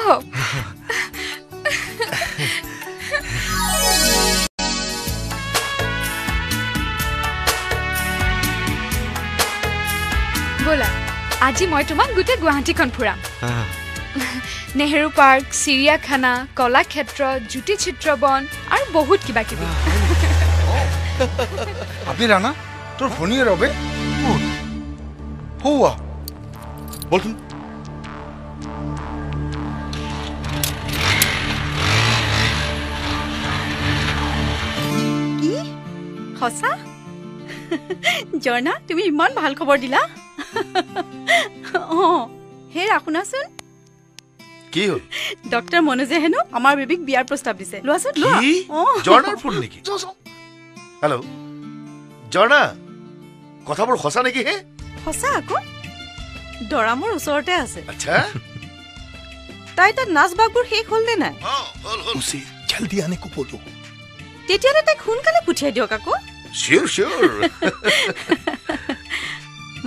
ব'লা আজি মই তোমাক গোটেই গুৱাহাটীখন ফুৰাম নেহেৰু পাৰ্ক চিৰিয়াখানা কলাক্ষেত্ৰ জ্যোতি চিত্ৰবন আৰু বহুত কিবা কিবি আপনি ৰানা তোৰ ফোনিয়ে ৰবে হৌয়া বলুন কি সঁচা জৰ্ণা তুমি ইমান ভাল খবৰ দিলা হেৰা শুনাচোন কি হ'ল ডক্টৰ মনোজে হেনো আমাৰ বেবিক বিয়াৰ প্ৰস্তাৱ দিছে লোৱাচোন লোৱা জৰ্ণাৰ ফোন নেকি হেল্ল' জৰ্ণা কথাবোৰ সঁচা নেকি হে সঁচা আকৌ দৰা মোৰ ওচৰতে আছে আচ্ছা তাই তাত নাচ বাগবোৰ শেষ হ'ল নে নাই উচি জলদি আনে কো বলো তেতিয়ালে তাইক সোনকালে পঠিয়াই দিয়ক আকৌ চিয়ৰ চিয়ৰ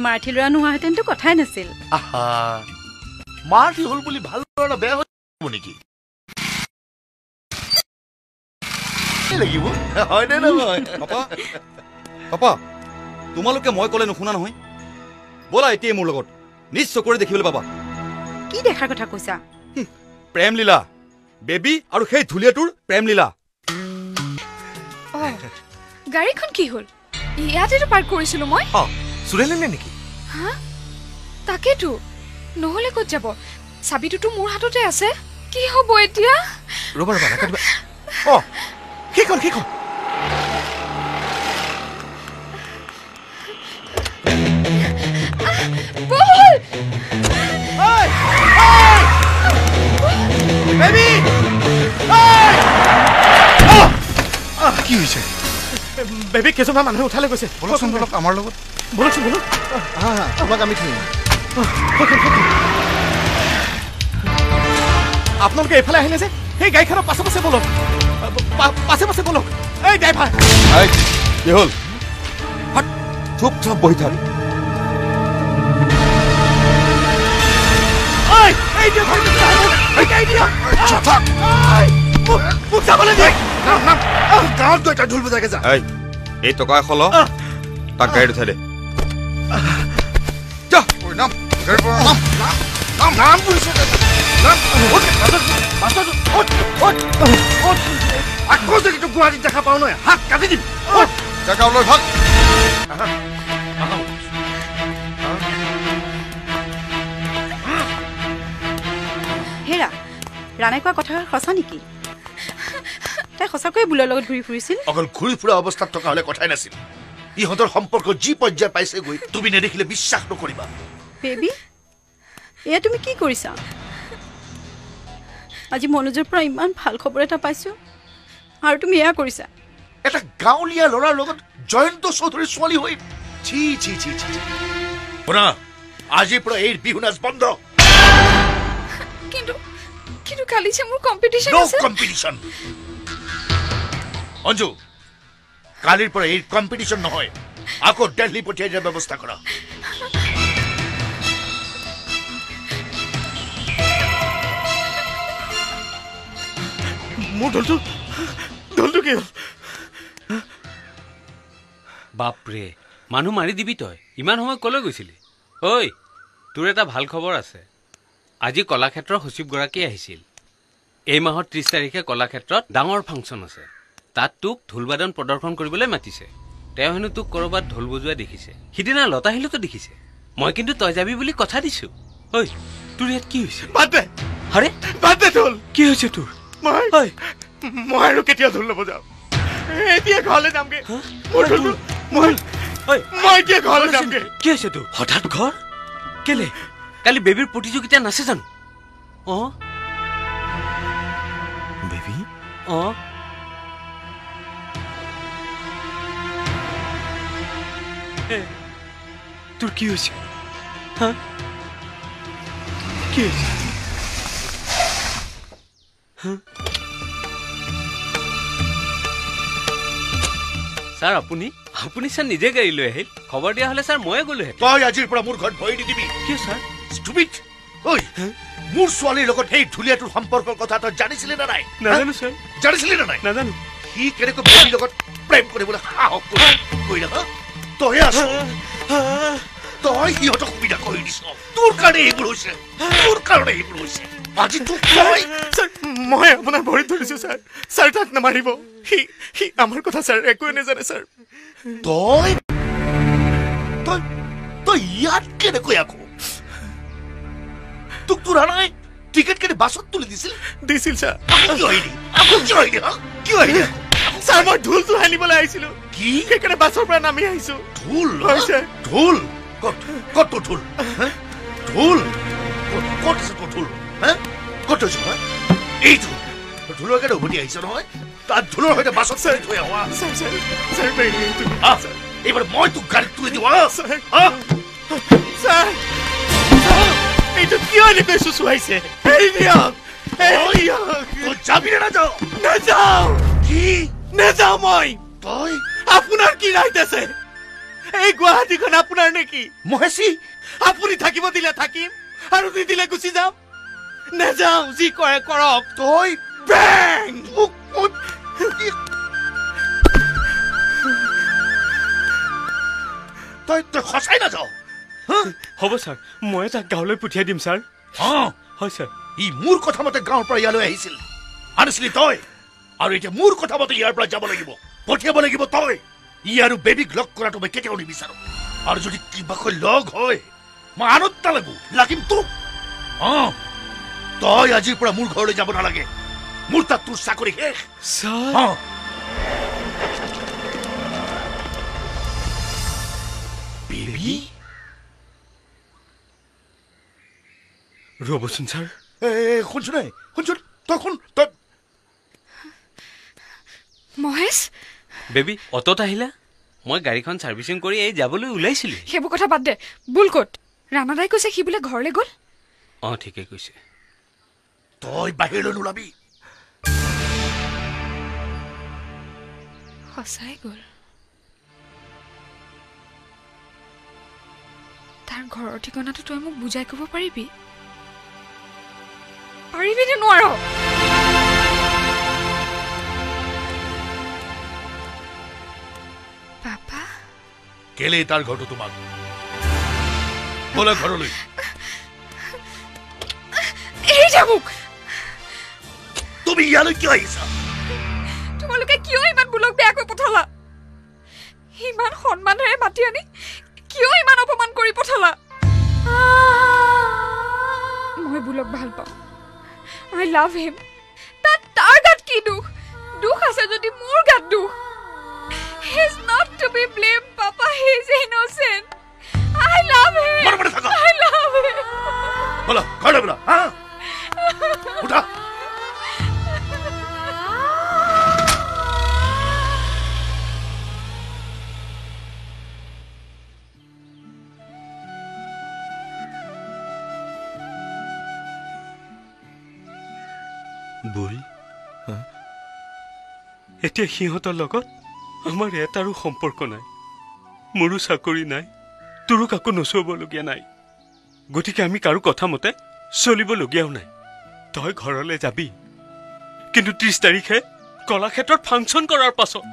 মাৰ্থি ল'ৰা নোহোৱাহেঁতেনতো কথাই নাছিল আহা মাৰ্থি হ'ল বুলি ভাল ল'ৰা বেয়া হৈ যাব নেকি লাগিব হয়নে নহয় পাপা তোমালোকে মই ক'লে নুশুনা নহয় ব'লা এতিয়াই মোৰ লগত নিজ চকুৰে দেখিবলৈ পাবা কি দেখাৰ কথা কৈছা প্ৰেম লীলা বেবী আৰু সেই ধুলীয়াটোৰ প্ৰেম লীলা গাড়ীখন কি হ'ল ইয়াতেতো পাৰ্ক কৰিছিলো মই চুৰেলে নেকি হা তাকেতো নহ'লে ক'ত যাব চাবিটোতো মোৰ হাততে আছে কি হ'ব এতিয়া ৰ'বা ৰ'বা নাকাটিবা সেইখন কি হৈছে বেবী কেইজনমান মানুহে উঠালে গৈছে বলকচোন বলক আমাৰ লগত বলকচোন বলক তোমাক আমি থৈ আপোনালোকে এইফালে আহিলে যে সেই গাড়ীখনৰ পাছে পাছে বলক পাছে পাছে বলক এই ড্ৰাইভাৰ কি হ'ল চুপচাপ বহি থাক গাঁৱত গৈ তাত ঢোল বজাইকে যা এই টকা এশ ল তাক গাড়ীত উঠাই দে আকৌ যদি তোক গুৱাহাটীত দেখা পাওঁ নহয় হাত কাটি দিম গাঁৱলৈ ভাগ হেৰা ৰাণাই কোৱা কথা সঁচা নেকি তাই সঁচাকৈয়ে বুলৰ লগত ঘূৰি ফুৰিছিল অকল ঘূৰি ফুৰা অৱস্থাত থকা হলে কথাই নাছিল ইহঁতৰ সম্পৰ্ক যি পৰ্যায় পাইছেগৈ তুমি নেদেখিলে বিশ্বাস নকৰিবা বেবী এয়া তুমি কি কৰিছা আজি মনোজৰ পৰা ইমান ভাল খবৰ এটা পাইছো আৰু তুমি এয়া কৰিছা এটা গাঁৱলীয়া ল'ৰাৰ লগত জয়ন্ত চৌধুৰীৰ ছোৱালী হৈ ছি ছি ছি ছি শুনা আজিৰ পৰা এই বিহু নাচ বন্ধ কিন্তু কালি যে মোৰ কম্পিটিশ্যন নো আছে কম্পিটিশ্যন অঞ্জু কালিৰ পৰা এই কম্পিটিশ্যন নহয় আকৌ দিল্লী পঠিয়াই দিয়াৰ ব্যৱস্থা কৰা মোৰ ঢোলটো কি হ'ল বাপৰে মানুহ মাৰি দিবি তই ইমান সময় কলৈ গৈছিলি ঐ তোৰ এটা ভাল খবৰ আছে আজি কলাক্ষেত্ৰৰ সচিবগৰাকী আহিছিল এই মাহৰ 30 তাৰিখে কলাক্ষেত্ৰত ডাঙৰ ফাংচন আছে তাত তোক ঢোলবাদন প্ৰদৰ্শন কৰিবলৈ মাতিছে তেওঁ হেনো তোক কৰবাত ঢোল বজোৱা দেখিছে সিদিনা লতাহিলতো দেখিছে মই কিন্তু তই যাবি বুলি কথা দিছো ঐ তোৰ ইয়াত কি হৈছে বাদ দে ঢোল কি হৈছে তোৰ মই আৰু কেতিয়া ঢোল নবজাও এতিয়া ঘৰলৈ যামগে মই এতিয়া ঘৰলৈ যামগে কি হৈছে তোৰ হঠাৎ ঘৰ কেলে কালি বেবীৰ প্ৰতিযোগিতা নাছে জানো বেবী তোৰ কি হৈছে কি হৈছে ছাৰ আপুনি ছাৰ নিজে গাড়ী লৈ আহিল খবৰ দিয়া হলে ছাৰ ময়ে গলো তই আজিৰ পৰা মোৰ ঘৰত ভৰি নিদিবি কিয় ছাৰ ষ্টুপিড ঐ মোৰ ছোৱালীৰ লগত সেই ঢুলীয়াটোৰ সম্পৰ্কৰ কথা তই জানিছিলি নে নাই নাজানো ছাৰ জানিছিলি নে নাই নাজানো সি কেনেকৈ বেবীৰ লগত প্ৰেম কৰিবলৈ সাহস কৰিলে তই আছ তই সিহঁতক সুবিধা কৰি দিছ তোৰ কাৰণে এইবোৰ হৈছে আজি তোক মই আপোনাৰ ভৰিত ধৰিছো ছাৰ তাক নামাৰিব সি আমাৰ কথা ছাৰ একোৱে নাজানে ছাৰ তই ইয়াত কেনেকৈ আকৌ তোক তোৰ নাই টিকেট কেনে বাছত তুলি দিছিল ছাৰ কিয় আহিলি ছাৰ মই ঢোলটো আনিবলৈ আহিছিলো কি সেইকাৰণে বাছৰ পৰা নামি আহিছো ঢোল কত ঢোল ঢোল কত আছে তোৰ ঢোল কত হৈছে এইটো ঢোলৰ কাৰণে উভতি আহিছ নহয় তাত ঢোলৰ সৈতে বাছত চাৰি থৈ আহা এইবাৰ মই তোক গাড়ীত তুলি দিওঁ এইটো কিয় এনেকৈ চুচুৱাইছে যাবি নে নাযাওঁ কি নাযাওঁ মই তই আপোনাৰ কি ৰাইট আছে এই গুৱাহাটীখন আপোনাৰ নেকি মহেশী আপুনি থাকিব দিলে থাকিম আৰু নিদিলে গুচি যাম নাযাওঁ যি কৰে কৰক তই বেং তই সঁচাই নাযাওঁ হ'ব ছাৰ মই তাক গাঁৱলৈ পঠিয়াই দিম ছাৰ হয় ছাৰ ই মোৰ কথা মতে গাঁৱৰ পৰা ইয়ালৈ আহিছিল আনিছিলি তই আৰু এতিয়া মোৰ কথা মতে ইয়াৰ পৰা যাব লাগিব পঠিয়াব লাগিব তই ই আৰু বেবীক লগ কৰাটো মই কেতিয়াও নিবিচাৰো আৰু যদি কিবাকৈ লগ হয় মই আনন্দ লাগিম তোক তই আজিৰ পৰা মোৰ ঘৰলৈ যাব নালাগে মোৰ তাত তোৰ চাকৰি শেষ বেবী ৰ'বচোন ছাৰ শুনছোন তই শুন তই মহেশ বেবী অটত আহিলা মই গাড়ীখন ছাৰ্ভিচিং কৰি এই যাবলৈ ওলাইছিলো সেইবোৰ কথা বাদ দে বুল ক'ত ৰাণাদাই কৈছে সি বোলে ঘৰলৈ গ'ল ঠিকে কৈছে তই বাহিৰলৈ নোলাবি সঁচাই গ'ল তাৰ ঘৰৰ ঠিকনাটো তই মোক বুজাই ক'ব পাৰিবি নে নোৱাৰ পাপা কেলে তাৰ ঘৰটো তোমাক বলা ঘৰলৈ তুমি ইয়ালৈ কিয় আহিছা তোমালোকে কিয় ইমান বুলক বেয়াকৈ পঠালা ইমান সন্মানেৰে মাতি আনি কিয় ইমান অপমান কৰি পঠালা মই বুলক ভাল পাওঁ আই লাভ হিম তাৰ গাত কি দুখ আছে যদি মোৰ গাত দুখ he is not to be blame papa he is innocent I love him I love him বলো ঘরে বলো হ্যাঁ উঠা বুল এতিয়া সিহঁতৰ লগত আমাৰ এটাৰো সম্পৰ্ক নাই মোৰো চাকৰি নাই তোৰো কাকো নচুৱাবলগীয়া নাই গতিকে আমি কাৰো কথা মতে চলিবলগীয়াও নাই তই ঘৰলৈ যাবি কিন্তু 30 তাৰিখে কলাক্ষেত্ৰত ফাংচন কৰাৰ পাছত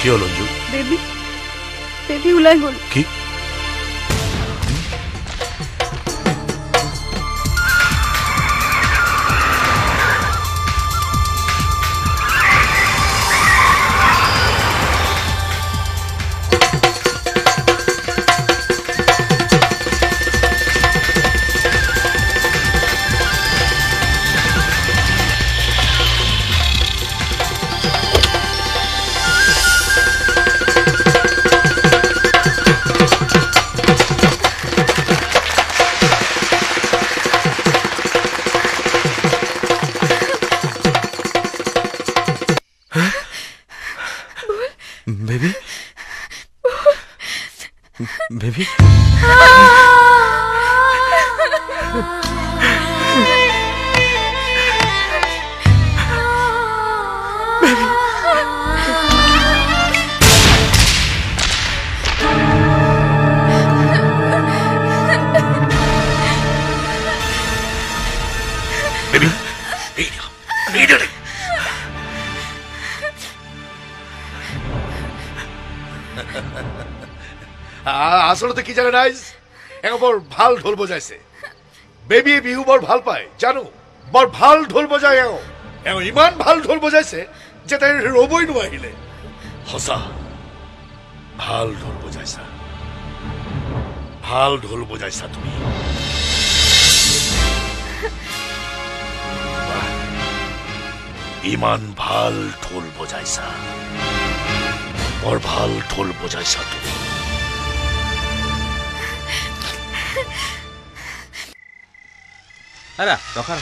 কি হল অঞ্জু বেবি ওলাই গ'ল কি বেবি আসলতে কি জানে রাইজ বৰ ভাল ঢোল বজাইছে বেবীয়ে বিহু বৰ ভাল পায় জানো বৰ ভাল ঢোল বজায় ইমান ভাল ঢোল বজাইছে যে তাই ৰবই নোৱাৰিলে সঁচা ভাল ঢোল বজাইছা তুমি ইমান ভাল ঢোল বজাইছা বৰ ভাল ঢোল বজাইছা তুমি আরে রখা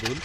বুল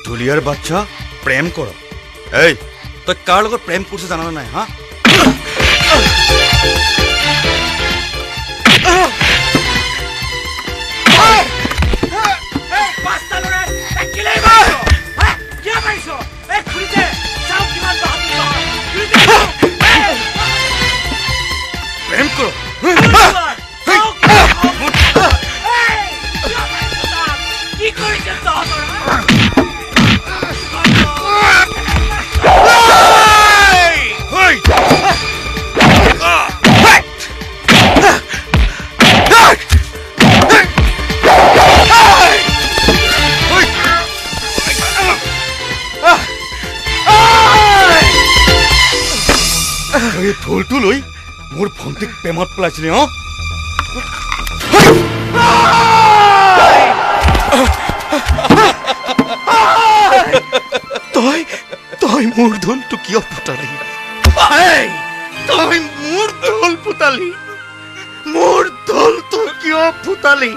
ধুলিয়ার বাচ্চা প্রেম করো এই তুই কার লগত প্রেম করছে জানা নাই হ্যাঁ ভক্তিক প্ৰেমত পেলাইছিলি অ তই মোৰ ঢোলটো কিয় ফুটালি তই মোৰ ঢোল ফুটালি মোৰ ঢোলটো কিয় ফুটালি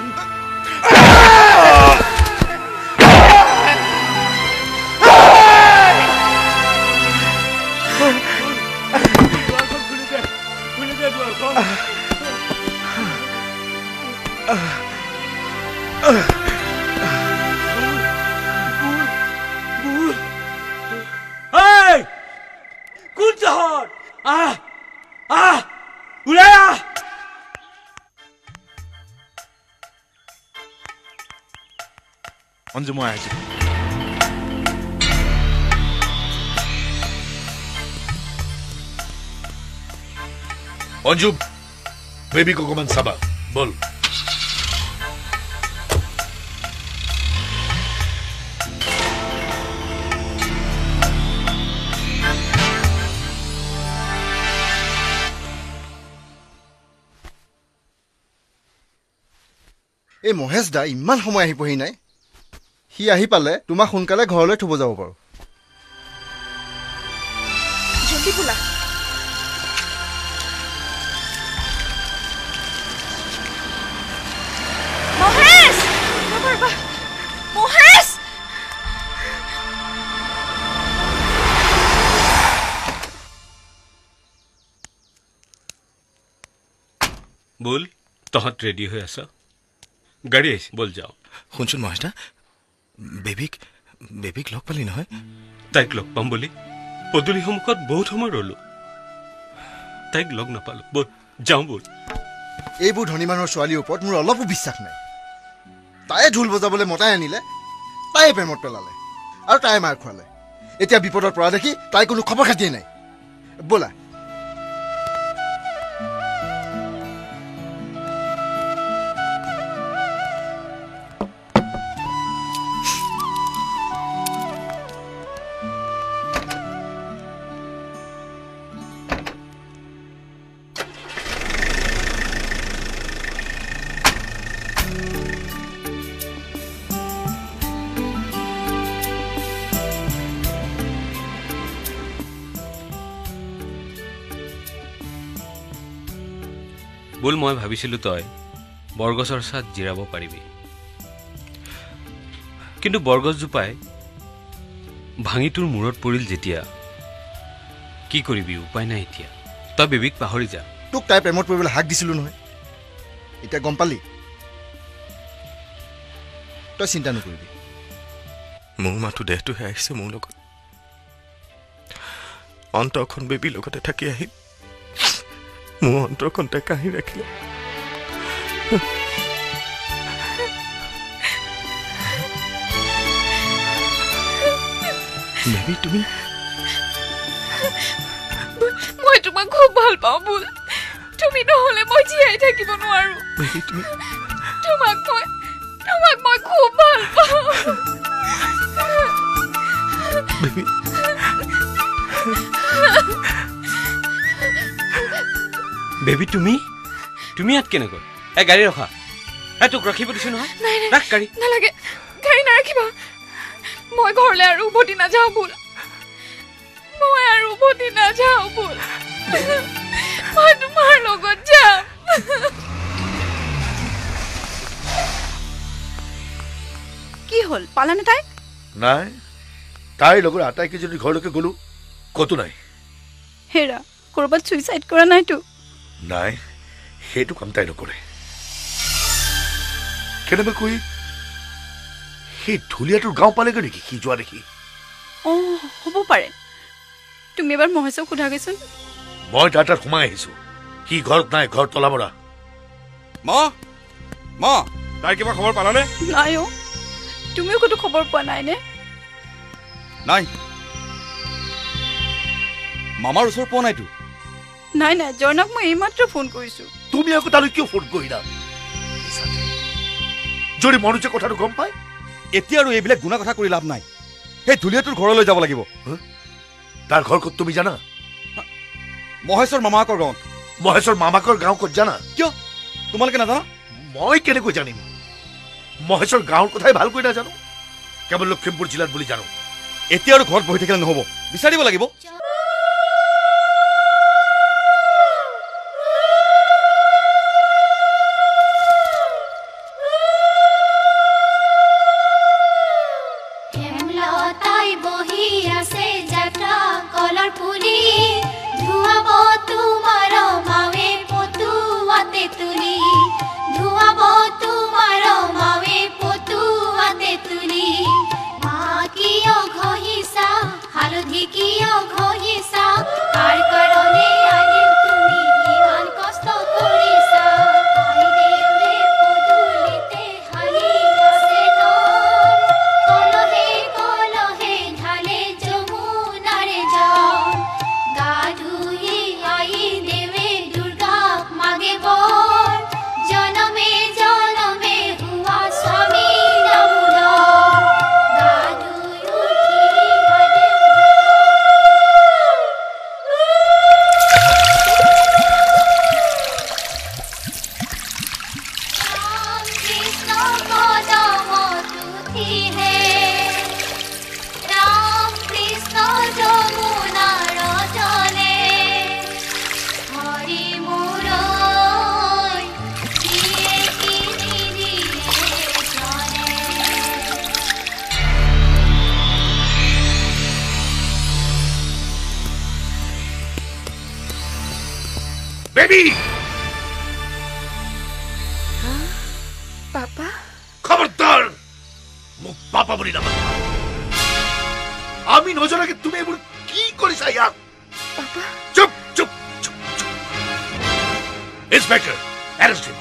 কোন চহৰ ওলাই আহ অঞ্জু মই আহিছো অঞ্জু বেবিক অকমান চাবা বল এই মহেশ দা ইমান সময় আহি পহি নাই সি আহি পালে তোমাক সোনকালে ঘৰলৈ থব যাব পাৰো জলদি বোলা মহেশ মহেশ বল তহঁত ৰেডি হৈ আছ গাড়ী আহিছে বল যাওঁ শুনচোন মহেশ দা বেবিক লগ পালি নহয় তাইক লগ পাম বুলি পদূলি সন্মুখত বহুত সময় ৰলো তাইক লগ নাপালো বল যাওঁ বল এইবোৰ ধনী মানুহৰ ছোৱালীৰ ওপৰত মোৰ অলপো বিশ্বাস নাই তাই ঢোল বজাবলৈ মতাই আনিলে তাই প্ৰেমত পেলালে আৰু তাই মাৰ খোৱালে এতিয়া বিপদত পৰা দেখি তাই কোনো খবৰ খাতিয়ে নাই ব'লা বল মই ভাবিছিলো তই বৰগছৰ ছাত জিৰাব পাৰিবি কিন্তু বৰগছজোপাই ভাঙি তোৰ মূৰত পৰিল যেতিয়া কি কৰিবি উপায় নাই এতিয়া তই বেবিক পাহৰি যা তোক তাই প্ৰেমত পৰিবলৈ হাক দিছিলো নহয় এতিয়া গম পালি তই চিন্তা নকৰিবি মোৰ মাথো দেহটোহে আহিছে মোৰ লগত অন্তৰখন বেবীৰ লগতে থাকি আহিম মোৰ অন্তৰখন তাই কাহি ৰাখিলে বেবী তুমি মই তোমাক খুব ভাল পাওঁ বুল তুমি নহলে মই জীয়াই থাকিব নোৱাৰো বেবী তুমি তোমাক মই খুব ভাল পাওঁ বেবী বেবী তুমি ইয়াত কেনেকৈ গাড়ী ৰখা তোক ৰাখিব দিছো নহয় ৰাখ গাড়ী নালাগে গাড়ী নাৰাখিবা মই ঘৰলৈ আৰু উভতি নাযাওঁ বুল মই তোমাৰ লগত যাম কি হ'ল পালানে তাই নাই তাইৰ লগত আটাইকে যদি ঘৰলৈকে গলো কতো নাই হেৰা কৰবাত সুইচাইড কৰা নাইতো নাই সেইটো কাম তাই নকৰে কেনেবাকৈ সেই ঢুলীয়াটোৰ গাঁও পালেগৈ নেকি সি যোৱা দেখি হ'ব পাৰে তুমি এবাৰ মহেশক সোধাগৈচোন মই তাৰ তাত সোমাই আহিছো সি ঘৰত নাই ঘৰ তলা মৰা তাই কিবা খবৰ পালানে নাই তুমিও কতো খবৰ পোৱা নাইনে নাই মামাৰ ওচৰ পোৱা নাইতো নাই জৰ্ণক মই এইমাত্ৰ ফোন কৰিছো তুমি আকৌ তালৈ কিয় ফোন কৰিলা যদি মনোজে কথাটো গম পায় এতিয়া আৰু এইবিলাক গুণা কথা কৰি লাভ নাই সেই ধুলীয়াটোৰ ঘৰলৈ যাব লাগিব তাৰ ঘৰ ক'ত তুমি জানা মহেশৰ মামাকৰ গাঁৱত মহেশৰ মামাকৰ গাঁও ক'ত জানা? কিয় তোমালোকে নাজানা? মই কেনেকৈ জানিম? মহেশৰ গাঁৱৰ কথাই ভালকৈ নাজানো, কেৱল লখিমপুৰ জিলাত বুলি জানো। এতিয়া আৰু ঘৰত বহি থাকিলে নহ'ব, বিচাৰিব লাগিব। বেবি পাপা খবৰদাৰ মোক পাপা বুলি নামাতিবা। আমি নজনাকে তুমি এইবোৰ কি কৰিছা ইয়াত? পাপা চুপ চুপ চুপ চুপ। ইন্সপেক্টৰ এৰেষ্ট হিম।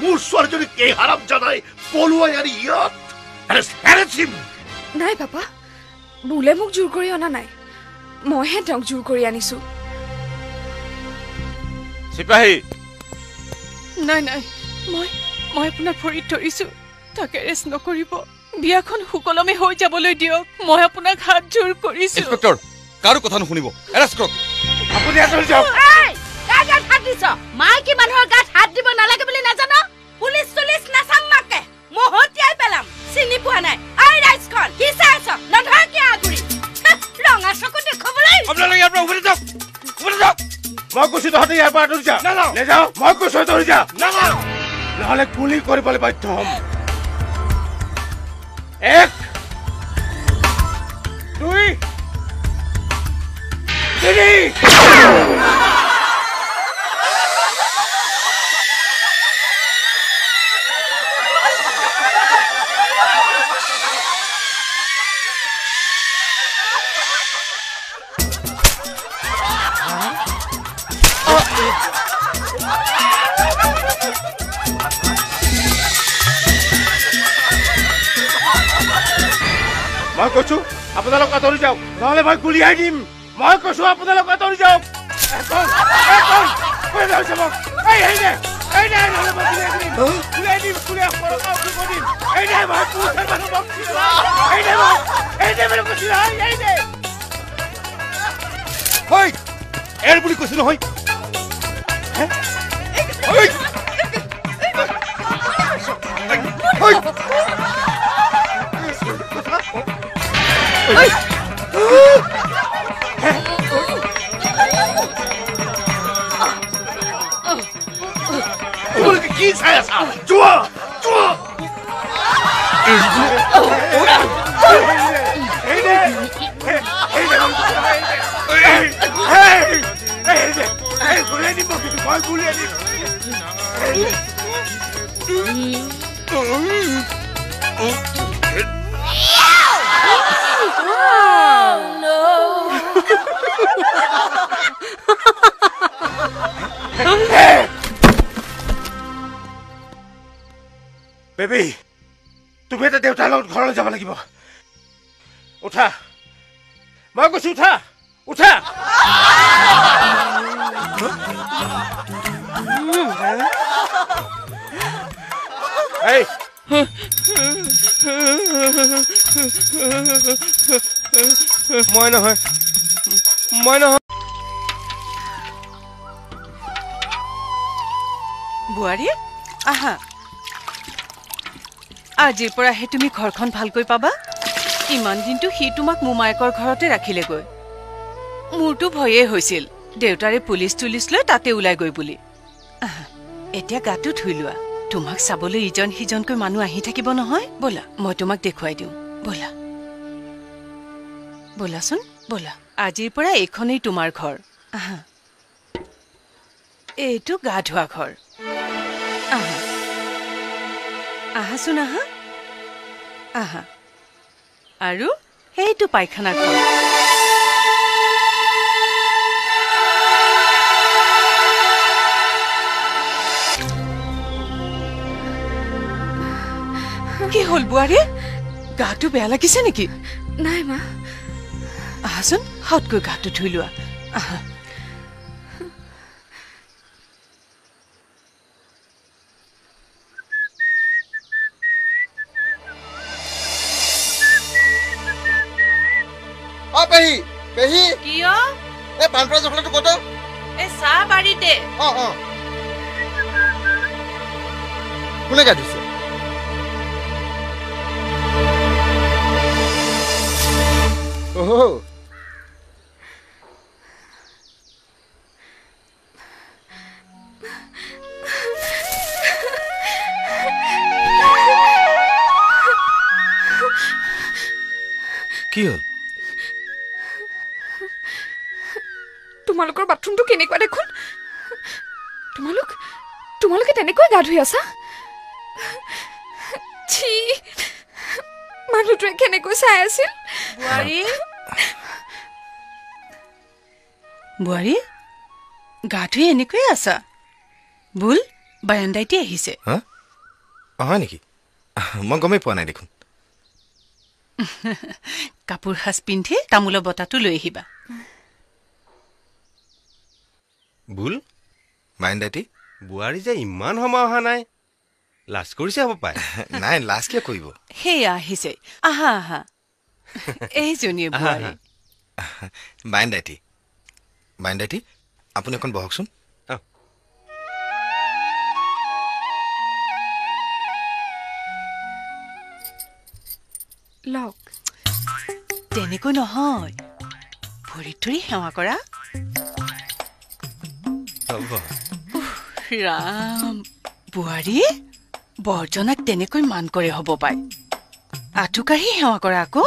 মোৰ ছোৱালীজনীক এই হাৰাম জানাই পলুৱাই আনি ইয়াত এৰেষ্ট হিম। নাই পাপা, বুলে মোক জোৰ কৰি অনা নাই, মইহে তেওঁক জোৰ কৰি আনিছো। চিপাহী নাই নাই, মই আপোনাক ভৰিত ধৰিছো, তাক এৰেষ্ট নকৰিব। বিয়াখন সুকলমে হৈ যাবলৈ দিয়ক, মই আপোনাক হাত জোৰ কৰিছো। ইন্সপেক্টৰ কাৰো কথা নুশুনিব, এৰেষ্ট কৰক। আপুনি আচল যাওক। কাৰ গাত হাত দিছ? মাইকী মানুহৰ গাত হাত দিব নালাগে বুলি নাজানো? পুলিচ চুলিচ নাচাম মাকে, মহতিয়াই পেলাম। চিনি পোৱা নাই আই ৰাইজখন কি চাই আছ? নধৰ কিয় আগুৰি ৰঙা চকু দেখুৱাবলৈ? আপোনালোকে ইয়াৰ পৰা উভতি যাওক, উভতি যাওক। মই কৈছো তহঁতে ইয়াৰ পৰা আঁতৰি যা। নেযাও, মই কৈছো আঁতৰি যা, নহ'লে গুলি কৰিবলৈ বাধ্য হ'ম। 1 2 3 মই কৈছো আপোনালোক আঁতৰি যাওক, নহ'লে মই গুলিয়াই দিম। মই কৈছো আপোনালোক আঁতৰি যাওক। এৰ বুলি কৈছো নহয়। কি চাই আছা? যোৱা যোৱা। গুলিয়াই দিম, মই গুলিয়াই দিম। বেবী, তুমি এটা দেউতাৰ লগত ঘৰলৈ যাব লাগিব। উঠা, মই কৈছো উঠা, উঠা। এই মই নহয়, বোৱাৰী আহা আজিৰ পৰাহে তুমি ঘৰখন ভালকৈ পাবা ইমান দিনটো সি তোমাক মোমায়েকৰ ঘৰতে ৰাখিলেগৈ মোৰতো ভয়ে হৈছিল দেউতাৰে পুলিচ লৈ তাতে ওলাই গৈ বুলি এতিয়া গাটো ধুই লোৱা তোমাক চাবলৈ ইজন সিজনকৈ মানুহ আহি থাকিব নহয় ব'লা মই তোমাক দেখুৱাই দিওঁ ব'লা ব'লাচোন ব'লা আজিৰ পৰা এইখনেই তোমাৰ ঘৰ আহা এইটো গা ধোৱা ঘৰ আহা আহাচোন আহা আহা আৰু সেইটো পায়খানা ঘৰ কি হ'ল বোৱাৰী গাটো বেয়া লাগিছে নেকি নাই মা আহাচোন হাতকৈ গাটো ধুই লোৱা আহা পেহী পেহী কিয় এই পানপৰা জখলাটো কত এই চাহ বাৰীতে কোনে গা ধুইছে কি হ'ল তোমালোকৰ বাথৰুমটো কেনেকুৱা দেখোন তোমালোকে তেনেকৈ গা ধুই আছা ছি মানুহটোৱে কেনেকৈ চাই আছিল বোৱাৰী গা ধুই এনেকৈয়ে আছা ভুল বাৰান্দাইতে আহিছে হয় নেকি মই গমেই পোৱা নাই দেখোন কাপোৰ সাজ পিন্ধি তামোলৰ বটাটো লৈ আহিবা ভুল বাৰান্দাইতে বোৱাৰী যে ইমান সময় অহা নাই লাজ কৰিছে হ'ব পায় নাই লাজ কিয় কৰিব সেয়া আহিছে আহা আহা এইজনীয়ে বোৱাৰী বাৰান্দাইতে আপুনি অকণ বহকচোন লওক তেনেকৈ নহয় ভৰিত ধৰি সেৱা কৰা ৰাম বোৱাৰী বৰজনাক তেনেকৈ মান কৰে হ'ব পাই আঁঠুকাঢ়ি সেৱা কৰা আকৌ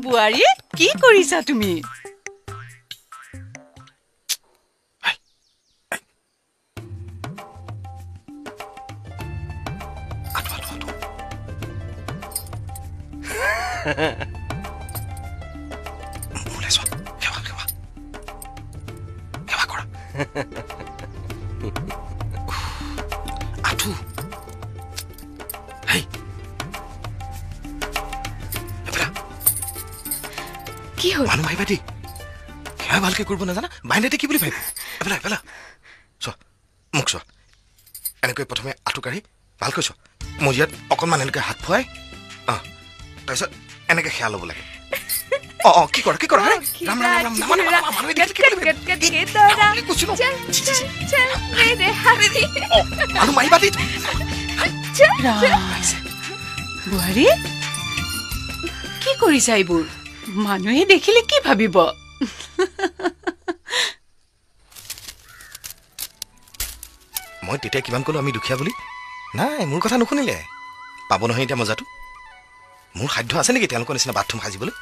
বোৱাৰী কি কৰিছা তুমি কি হ'ল মানুহ ভাবিবা দেই সেয়া ভালকে কৰিব নাজানা বাৰান্দাইতে কি বুলি ভাবিব এবেলা মোক চোৱা এনেকৈ প্ৰথমে আঁঠুকাঢ়ি ভালকৈ চোৱা মজিয়াত অকণমান এনেকৈ হাত ফুৱাই তাৰপিছত এনেকৈ সেয়া ল'ব লাগে কি কৰা ৰাম ৰাম মানুহ মাৰিবা দেই বোৱাৰী কি কৰিছা এইবোৰ মানুহে দেখিলে কি ভাবিব মই তেতিয়া কিমান ক'লো আমি দুখীয়া বুলি নাই মোৰ কথা নুশুনিলে পাব নহয় এতিয়া মজাটো মোৰ সাধ্য আছে নেকি তেওঁলোকৰ নিচিনা বাথৰুম সাজিবলৈ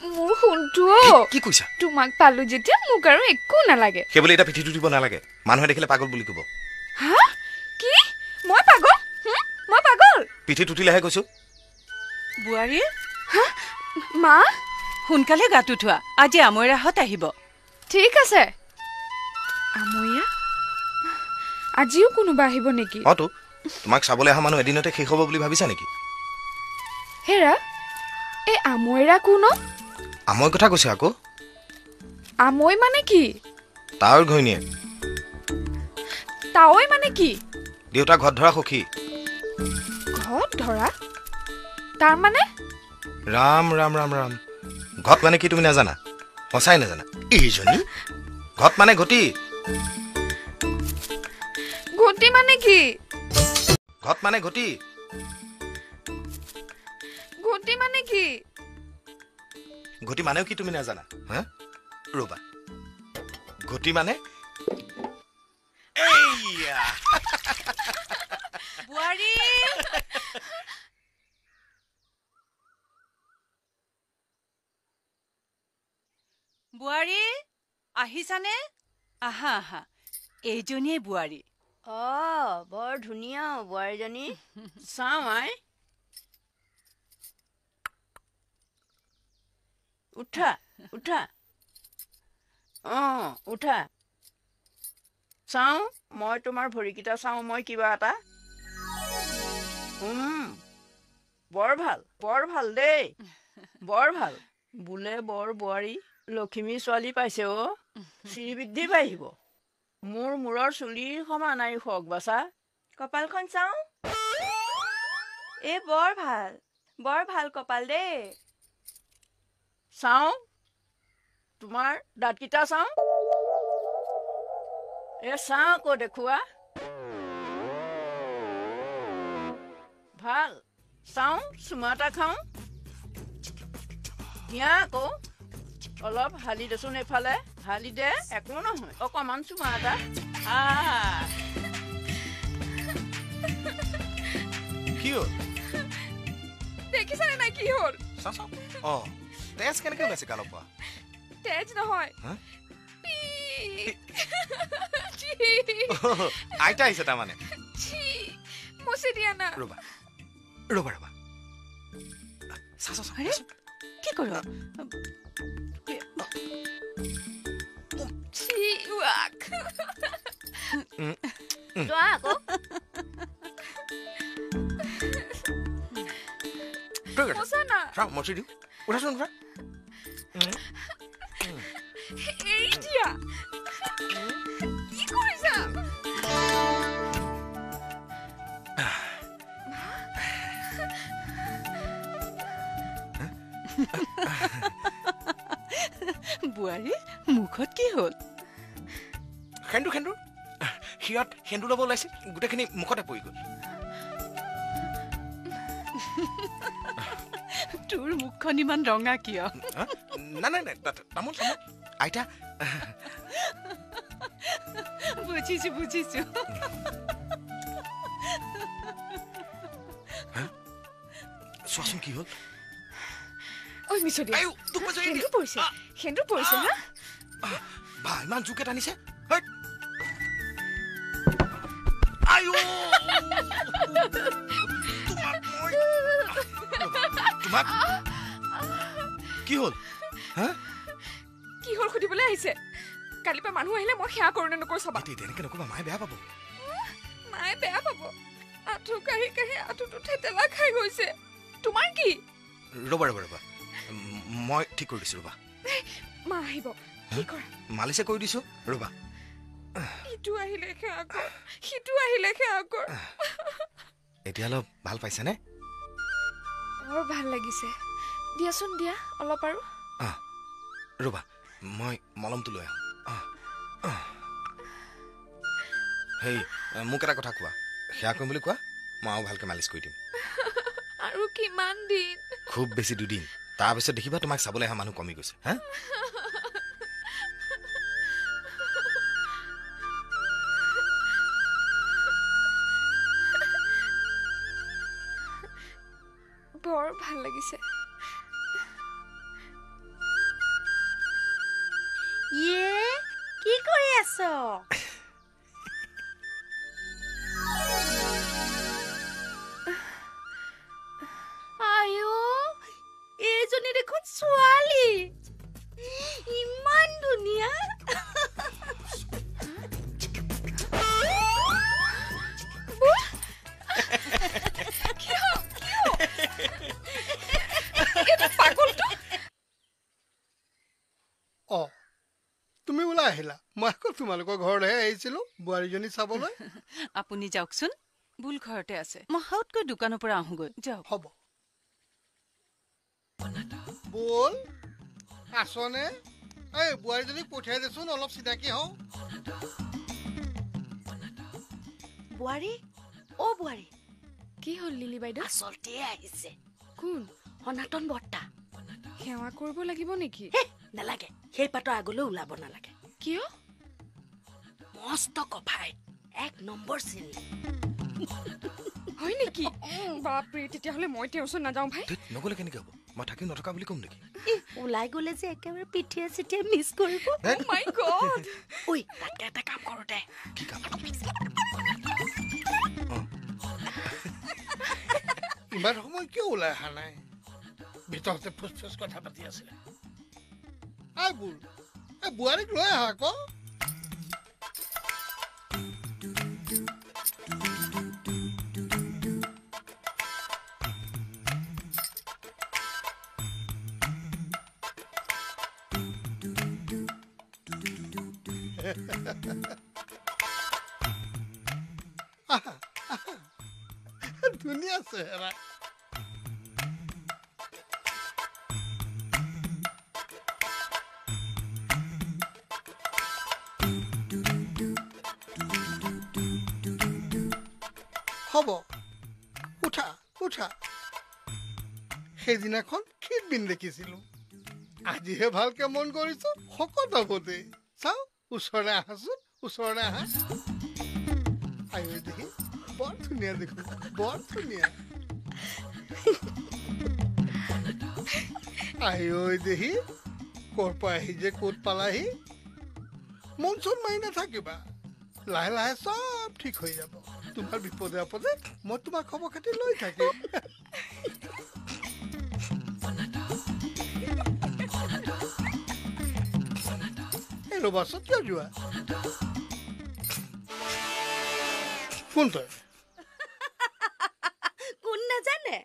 মোৰ শুনটো কি কৈছা তোমাক পালো যেতিয়া মোক আৰু একো নালাগে সেইবুলি এটা পিঠিটো দিব নালাগে মানুহে দেখিলে পাগল বুলি ক'ব কি মই পাগল পিঠি টুটিলেহে কৈছো বোৱাৰী মা সোনকালে গাটো ধোৱা আজি আমৈৰাহঁত আহিব ঠিক আছে আমৈয়া আজিও কোনোবা আহিব নেকি তো তোমাক চাবলৈ অহা মানুহ এদিনতে শেষ হ'ব বুলি ভাবিছা নেকি হেৰা এই আমৈৰা কোন আমৈ কথা কৈছে আকৌ আমৈ মানে কি তাৰ ঘৈণীয়েক তাৱৈ মানে কি দেউতা ঘৰত ধৰা সখী ভূত ধৰা তাৰ মানে ৰাম ৰাম ৰাম ৰাম ঘট মানে কি তুমি নাজানা সঁচাই নাজানা এইজনী ঘট মানে ঘটি ঘটি মানে কি ঘট মানে ঘটি ঘটি মানে কি ঘটি মানেও কি তুমি নাজানা হা ৰবা ঘটি মানে এইয়া বুঢ়ী বুঢ়ী আহিছানে আহা আহা এইজনীয়ে বুঢ়ী বৰ ধুনীয়া বোৱাৰীজনী চাওঁ আই উঠা উঠা উঠা চাওঁ মই তোমাৰ ভৰিকেইটা চাওঁ মই কিবা এটা বৰ ভাল দেই বৰ ভাল বোলে বৰ বোৱাৰী লখিমী ছোৱালী পাইছে শ্ৰীবৃদ্ধি বাঢ়িব মোৰ মূৰৰ চুলিৰ সমান আয়ুস হওক বাচা কপালখন চাওঁ এই বৰ ভাল কপাল দেই চাওঁ তোমাৰ দাঁতকেইটা চাওঁ চাওঁ আকৌ দেখুওৱা ভাল চাওঁ চুমা এটা খাওঁ দিয়া আকৌ অলপ হালি দেচোন এইফালে হালি দে একো নহয় অকণমান চুমা এটা কি হ'ল দেখিছানে নাই কি হ'ল তেজ কেনেকৈ ওলাইছে গালৰ পৰা তেজ নহয় আইতা আহিছে তাৰমানে মচি দিয়া না ৰবা ৰবা ৰবা কি কৰ মচি দিওঁ উঠাচোন উঠা এৰি দিয়া কি কৰিছা বুঢ়ী মুখত কি হ'ল সেন্দুৰ সিহঁত সেন্দুৰ ল'ব ওলাইছিল গোটেইখিনি মুখতে পৰি গ'ল তোৰ মুখখন ইমান ৰঙা কিয় নাই তামোল আইতা বুজিছো চোৱাচোন কি হ'ল ঐ মিছদি সেন্দুৰ পৰিছে না বা ইমান জোকে টানিছে তোমাক কি হ'ল কি হ'ল সুধিবলৈ আহিছে কালিৰ পৰা মানুহ আহিলে মই সেয়া কৰোঁ নে নকৰোঁ চাবা তেনেকে নকবা মায়ে বেয়া পাব মায়ে বেয়া পাব আঁঠু কাঢ়ি আঁঠুটো থেতেলা খাই গৈছে তোমাৰ কি ৰবা মই ঠিক কৰি দিছো ৰবা মা আহিব কি কৰা মালিচে কৰি দিছো ৰবা ইটো আহিলে সেয়া কৰ সিটো আহিলে সেয়া কৰ এতিয়া অলপ ভাল পাইছেনে বৰ ভাল লাগিছে দিয়াচোন দিয়া অলপ আৰু ৰবা মই মলমটো লৈ আহোঁ হেই মোক এটা কথা কোৱা সেয়া কৰিম বুলি কোৱা মই আৰু ভালকৈ মালিচ কৰি দিম আৰু কিমান দিন খুব বেছি 2 দিন তাৰপিছত দেখিবা তোমাক চাবলৈ অহা মানুহ কমি গৈছে হা বৰ ভাল লাগিছে কি কৰি আছ এইজনী দেখোন ছোৱালী ইমান ধুনীয়া তুমি ওলাই আহিলা মই আকৌ তোমালোকৰ ঘৰলৈহে আহিছিলো বোৱাৰীজনী চাবলৈ আপুনি যাওকচোন বুল ঘৰতে আছে মই হাউতকৈ দোকানৰ পৰা আহোগৈ যাওক হ'ব বুল আছনে এই বোৱাৰীজনীক পঠিয়াই দেচোন অলপ চিনাকি হওঁ বোৱাৰী অ বোৱাৰী কি হ'ল লিলি বাইদেউ আচলতে আহিছে কোন সনাতন বৰ্তা সেৱা কৰিব লাগিব নেকি নালাগে সেই পাতৰ আগলৈ ওলাব নালাগে কিয় মস্ত কফাই 1 নম্বৰ চিনি হয় নেকি বাপৰে তেতিয়াহ'লে মই তেওঁৰ ওচৰত নাযাওঁ ভাই নগলে কেনেকৈ হ'ব মই থাকি নথকা বুলি ক'ম নেকি ওলাই গ'লে যে একেবাৰে পিঠিয়ে চিঠিয়ে মিছ কৰিব ও মাই গড ঐ তাতে এটা কাম কৰো দে কি কাম ইমান সময় কিয় ওলাই অহা নাই ভিতৰতে ফুচ কথা পাতি আছিলে বুল এই বোৱাৰীক লৈ আহা আকৌ ধুনীয়া চেহেৰা হ'ব উঠা উঠা সেইদিনাখন খিতবিন দেখিছিলো আজিহে ভালকে মন কৰিছো শকত হবতে চাও ওচৰলৈ আহাচোন ওচৰলৈ আহা আয়ো দেখি বৰ ধুনীয়া দেখোন বৰ ধুনীয়া আয়ো দেখি ক'ৰ পৰা আহি যে ক'ত পালাহি মন চন মাৰি নাথাকিবা লাহে লাহে চব ঠিক হৈ যাব তোমাৰ বিপদে আপদে মই তোমাৰ খবৰ খাতি লৈ থাকিম ৰবাচোন কিয় যোৱা কোন তই কোন নাজানে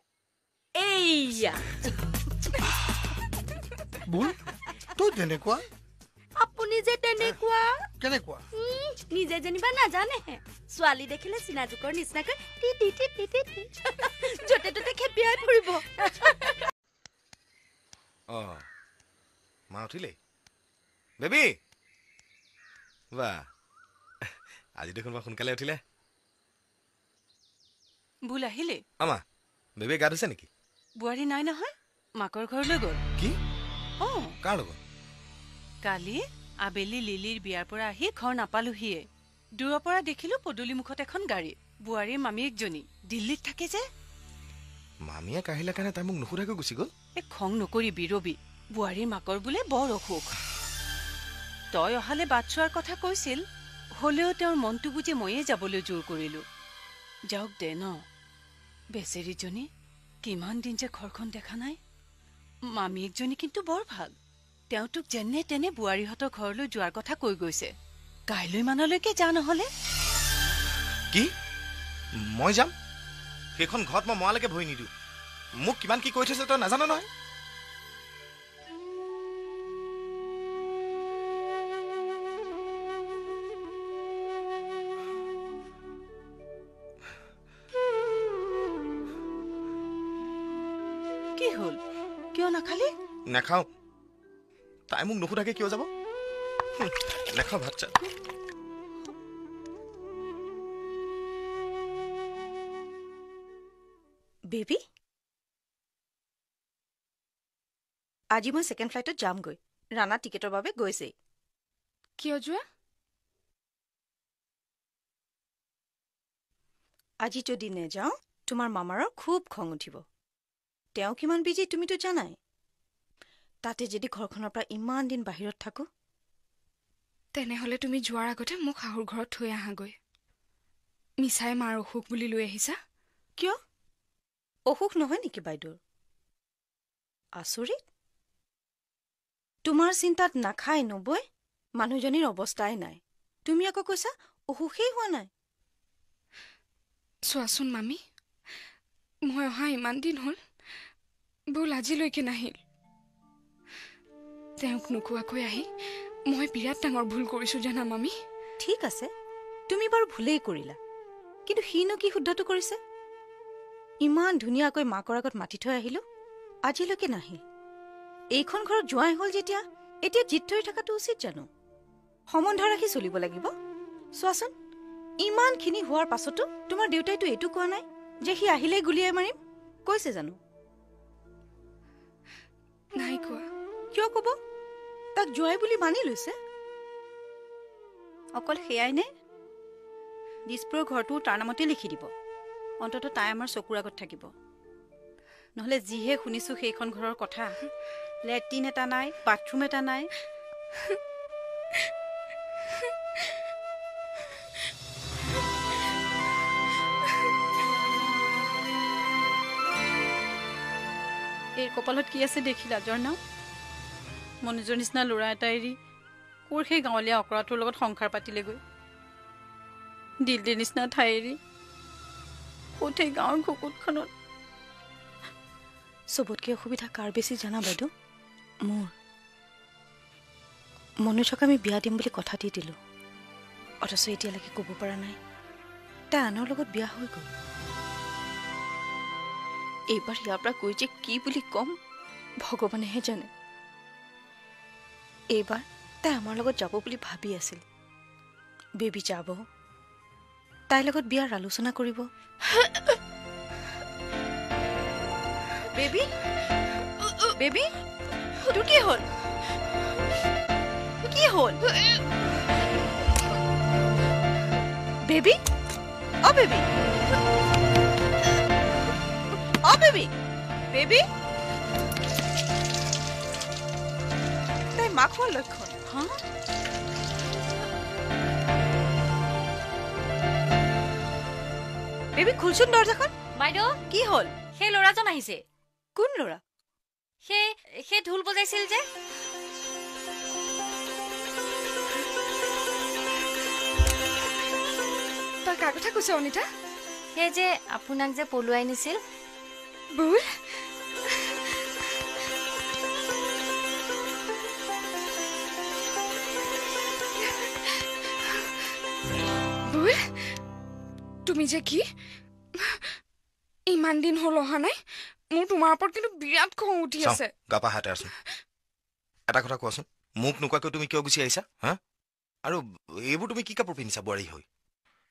এইয়া বুল তই তেনেকুৱা আপুনি যে তেনেকুৱা কেনেকুৱা নিজে যেনিবা নাজানেহে ছোৱালী দেখিলে চিনাজুকৰ নিচিনাকৈ য'তে ত'তে খেপিয়াই ফুৰিব মা উঠিলে বেবী বাহ আজি দেখোন বা সোনকালে উঠিলে বুল আহিলে আমা বেবী গা ধুইছে নেকি বোৱাৰী নাই নহয় মাকৰ ঘৰলৈ গ'ল কি কাৰ লগত কালি আবেলি লিলিৰ বিয়াৰ পৰা আহি ঘৰ নাপালোহিয়ে দূৰৰ পৰা দেখিলো পদূলি মুখত এখন গাড়ী বোৱাৰীৰ মামীয়েকজনী দিল্লীত থাকে যে মামীয়ে কাহিলে কাৰণে তাই মোক নুসুধাকৈ গুচি গ'ল খং নকৰিবি ৰবি বোৱাৰীৰ মাকৰ বোলে বৰ অসুখ তই অহালে বাট চোৱাৰ কথা কৈছিল হলেও তেওঁৰ মনটো বুজি ময়ে যাবলৈ জোৰ কৰিলো যাওক দে ন বেচেৰীজনী কিমান দিন যে ঘৰখন দেখা নাই মামীয়েকজনী কিন্তু বৰ ভাল তেওঁ তোক যেনে তেনে বোৱাৰীহঁতৰ ঘৰলৈ যোৱাৰ কথা কৈ গৈছে কাইলৈ মানলৈকে যা নহলে কি মই যাম সেইখন ঘৰত মই মৰালৈকে ভৰি নিদিওঁ মোক কিমান কি কৈ থৈছে তই নাজানো নহয় কি হল কিয় নাখালি নাখাওঁ তাই মোক নুসুধাকে কিয় যাব নাখাওঁ ভাত চা বেবী আজি মই ছেকেণ্ড ফ্লাইটত যামগৈ ৰাণা টিকেটৰ বাবে গৈছে কিয় যোৱা আজি যদি নেযাওঁ তোমাৰ মামাৰৰ খুব খং উঠিব তেওঁ কিমান বিজি তুমিতো জানাই তাতে যদি ঘৰখনৰ পৰা ইমান দিন বাহিৰত থাকো তেনেহ'লে তুমি যোৱাৰ আগতে মোক শাহুৰ ঘৰত থৈ আহাগৈ মিছাই মাৰ অসুখ বুলি লৈ আহিছা কিয় অসুখ নহয় নেকি বাইদেউৰ আচৰিত তোমাৰ চিন্তাত নাখায় নবৈ মানুহজনীৰ অৱস্থাই নাই তুমি আকৌ কৈছা অসুখেই হোৱা নাই চোৱাচোন মামী মই অহা ইমান দিন হ'ল বুল আজিলৈকে নাহিল তেওঁক নোকোৱাকৈ আহি মই বিৰাট ডাঙৰ ভুল কৰিছো জানা মামী ঠিক আছে তুমি বাৰু ভুলেই কৰিলা কিন্তু সিনো কি শুদ্ধটো কৰিছে? ইমান ধুনীয়াকৈ মাকৰ আগত মাতি থৈ আহিলো, আজিলৈকে নাহিল। এইখন ঘৰত জোৱাই হ'ল যেতিয়া এতিয়া জিত ধৰি থকাটো উচিত জানো? সম্বন্ধ ৰাখি চলিব লাগিব। চোৱাচোন, ইমানখিনি হোৱাৰ পাছতো তোমাৰ দেউতাইতো এইটো কোৱা নাই যে সি আহিলেই গুলিয়াই মাৰিম, কৈছে জানো? নাই কোৱা। কিয় কব? তাক জোৱাই বুলি মানি লৈছে। অকল সেয়াই নে? দিছপুৰৰ ঘৰটো তাৰ নামতে লিখি দিব। অন্ততঃ তাই আমাৰ চকুৰ আগত থাকিব। নহ'লে যিহে শুনিছো সেইখন ঘৰৰ কথা, লেট্ৰিন এটা নাই, বাথৰুম এটা নাই। এই কপালত কি আছে দেখিলা জৰ্ণাও? মনোজৰ নিচিনা ল'ৰা এটা এৰি কোৰ সেই গাঁৱলীয়া অকৰাটোৰ লগত সংসাৰ পাতিলেগৈ। দিল্লীৰ নিচিনা ঠাই এৰি ক'ত সেই গাঁৱৰ ঘুকুটখনত। চবতকৈ অসুবিধা কাৰ বেছি জানা বাইদেউ? মোৰ। মনোজক আমি বিয়া দিম বুলি কথা দি দিলোঁ, অথচ এতিয়ালৈকে ক'ব পৰা নাই তাই আনৰ লগত বিয়া হৈ গ'ল। এইবাৰ ইয়াৰ পৰা কৈ যে কি বুলি ক'ম ভগৱানেহে জানে। এইবাৰ তাই আমাৰ লগত যাব বুলি ভাবি আছিল। বেবী যাব, তাইৰ লগত বিয়াৰ আলোচনা কৰিব। বেবী, বেবী, তোৰ কি হ'ল? কি হ'ল? বেবী, অ বেবী, অ বেবী, বেবী। তাই মাক হোৱাৰ লক্ষণ। হা? বেবী খুলচোন দৰজাখন। বাইদেউ কি হ'ল? সেই ল'ৰাজন আহিছে। কোন ল'ৰা? সেই ঢোল বজাইছিল যে। তই কাৰ কথা কৈছ অনিতা? সেই যে আপোনাক যে পলুৱাই নিছিল। বুল, বুল, তুমি যে কি ইমান দিন হ'ল অহা নাই? মোৰ তোমাৰ ওপৰত কিন্তু বিৰাট খং উঠি আছে। গাপা হাতে আছোন। এটা কথা কোৱাচোন, মোক নোকোৱাকৈ তুমি কিয় গুচি আহিছা? হা? আৰু এইবোৰ তুমি কি কাপোৰ পিন্ধিছা বোৱাৰী হৈ?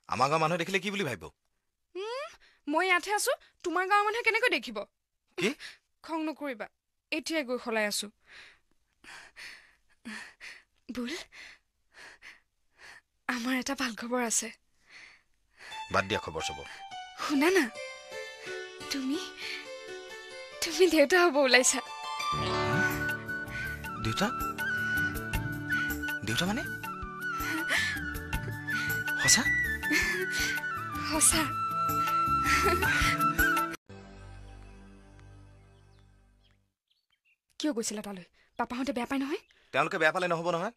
আমাৰ গাঁৱৰ মানুহে দেখিলে কি বুলি ভাবিব? মই ইয়াতহে আছো, তোমাৰ গাঁৱৰ মানুহে কেনেকৈ দেখিব? কি? খং নকৰিবা, এতিয়াই গৈ সলাই আছো। বুল, আমাৰ এটা ভাল খবৰ আছে। বাদ দিয়া খবৰ চবৰ। শুনা না, তুমি দেউতা হ'ব ওলাইছা। দেউতা? দেউতা মানে? সঁচা? সঁচা। কিয় গৈছিলা তালৈ? পাপাহঁতে বেয়া পায় নহয়? তেওঁলোকে বেয়া পালে নহ'ব নহয়,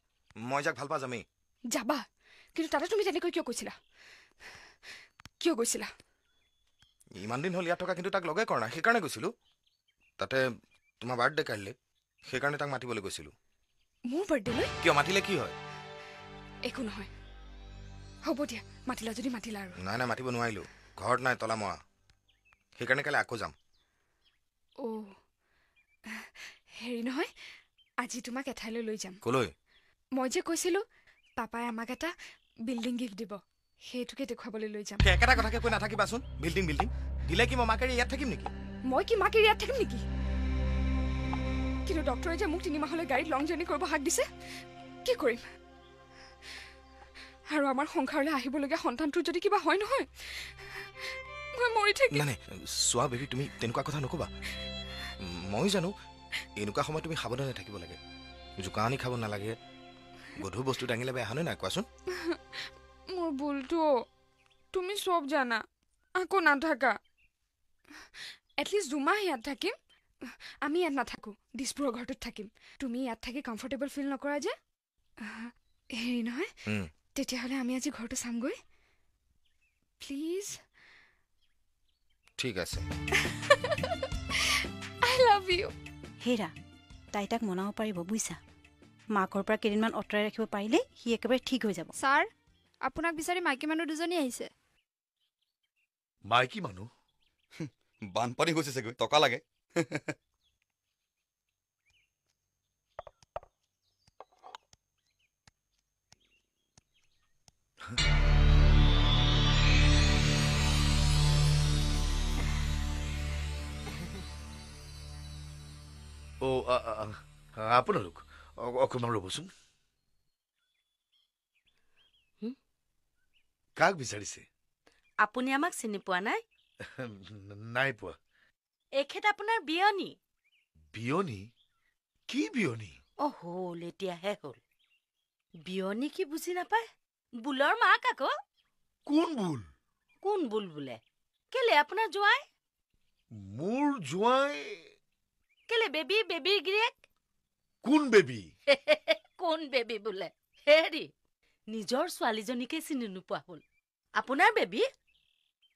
মই যাক ভাল পা যামেই। যাবা, কিন্তু তাতে তুমি তেনেকৈ কিয় কৈছিলা? কিয় গৈছিলা? ইমান দিন হ'ল ইয়াত থকা, কিন্তু তাক লগে কৰা নাই, সেইকাৰণে গৈছিলোঁ। তাতে তোমাৰ বাৰ্থডে কাইলৈ, সেইকাৰণে তাক মাতিবলৈ গৈছিলোঁ। মোৰ বাৰ্থডেলৈ? কিয় মাতিলে কি হয়? একো নহয়, হ'ব দিয়া, মাতিলা যদি মাতিলা আৰু। নাই নাই, মাতিব নোৱাৰিলোঁ, ঘৰত নাই, তলা মৰা। সেইকাৰণে কাইলৈ আকৌ যাম। অ' হেৰি নহয়, আজি তোমাক এঠাইলৈ লৈ যাম। ক'লৈ? মই যে কৈছিলোঁ পাপাই আমাক এটা বিল্ডিং গিফ্ট দিব, সেইটোকে দেখুৱাবলৈ লৈ যাম। একেটা কথাকে কৈ নাথাকিবাচোন। বিল্ডিং দিলে কি মই মাকেৰি ইয়াত থাকিম নেকি? মই কি মাকে ইয়াত থাকিম নেকি? কিন্তু ডক্টৰে যে মোক 3 মাহলৈ গাড়ীত লং জাৰ্ণি কৰিব হাক দিছে, কি কৰিম? আৰু আমাৰ সংসাৰলৈ আহিবলগীয়া সন্তানটোৰ যদি কিবা হয় নহয়, মই মৰি থাকিম। নাই চোৱা বেবী, তুমি তেনেকুৱা কথা নকবা। মই জানো এনেকুৱা সময়ত তুমি সাৱধানে থাকিব লাগে, জোকানি খাব নালাগে, গধুৰ বস্তু দাঙিলে বেয়া হয় নাই কোৱাচোন? মোৰ ভুলটো তুমি চব জানা, আকৌ নাথাকা। এটলিষ্ট 2 মাহ ইয়াত থাকিম, আমি ইয়াত নাথাকো, দিছপুৰৰ ঘৰটোত থাকিম। তুমি ইয়াত থাকি কমফৰ্টেবল ফিল নকৰা যে। হেৰি নহয়, তেতিয়াহ'লে আমি আজি ঘৰটো চামগৈ প্লিজ। ঠিক আছে। I love you. হেৰা, তাই তাক মনাব পাৰিব বুইছা। মাকৰ পৰা কেইদিনমান অঁতৰাই ৰাখিব পাৰিলে সি একেবাৰে ঠিক হৈ যাব। ছাৰ, আপোনাক বিচাৰি মাইকী মানুহ 2জনী আহিছে। মাইকী মানুহ বানপানী হৈছে চাগৈ টকা লাগে আপোনালোক অকণমান ৰ'বচোন কাক বিচাৰিছে আপুনি আমাক চিনি পোৱা নাই নাই পোৱা এখেত আপোনাৰ বিয়নী বিয়নী কি বিয়নী হ'ল এতিয়াহে হ'ল বিয়নী কি বুজি নাপায় বুলৰ মাক আকৌ কোন বুল বোলে কেলে আপোনাৰ জোঁৱাই মোৰ জোঁৱাই কেলে বেবীৰ গিৰিয়েক কোন বেবী কোন বেবী বোলে হেৰি নিজৰ ছোৱালীজনীকে চিনি নোপোৱা হ'ল আপোনাৰ বেবী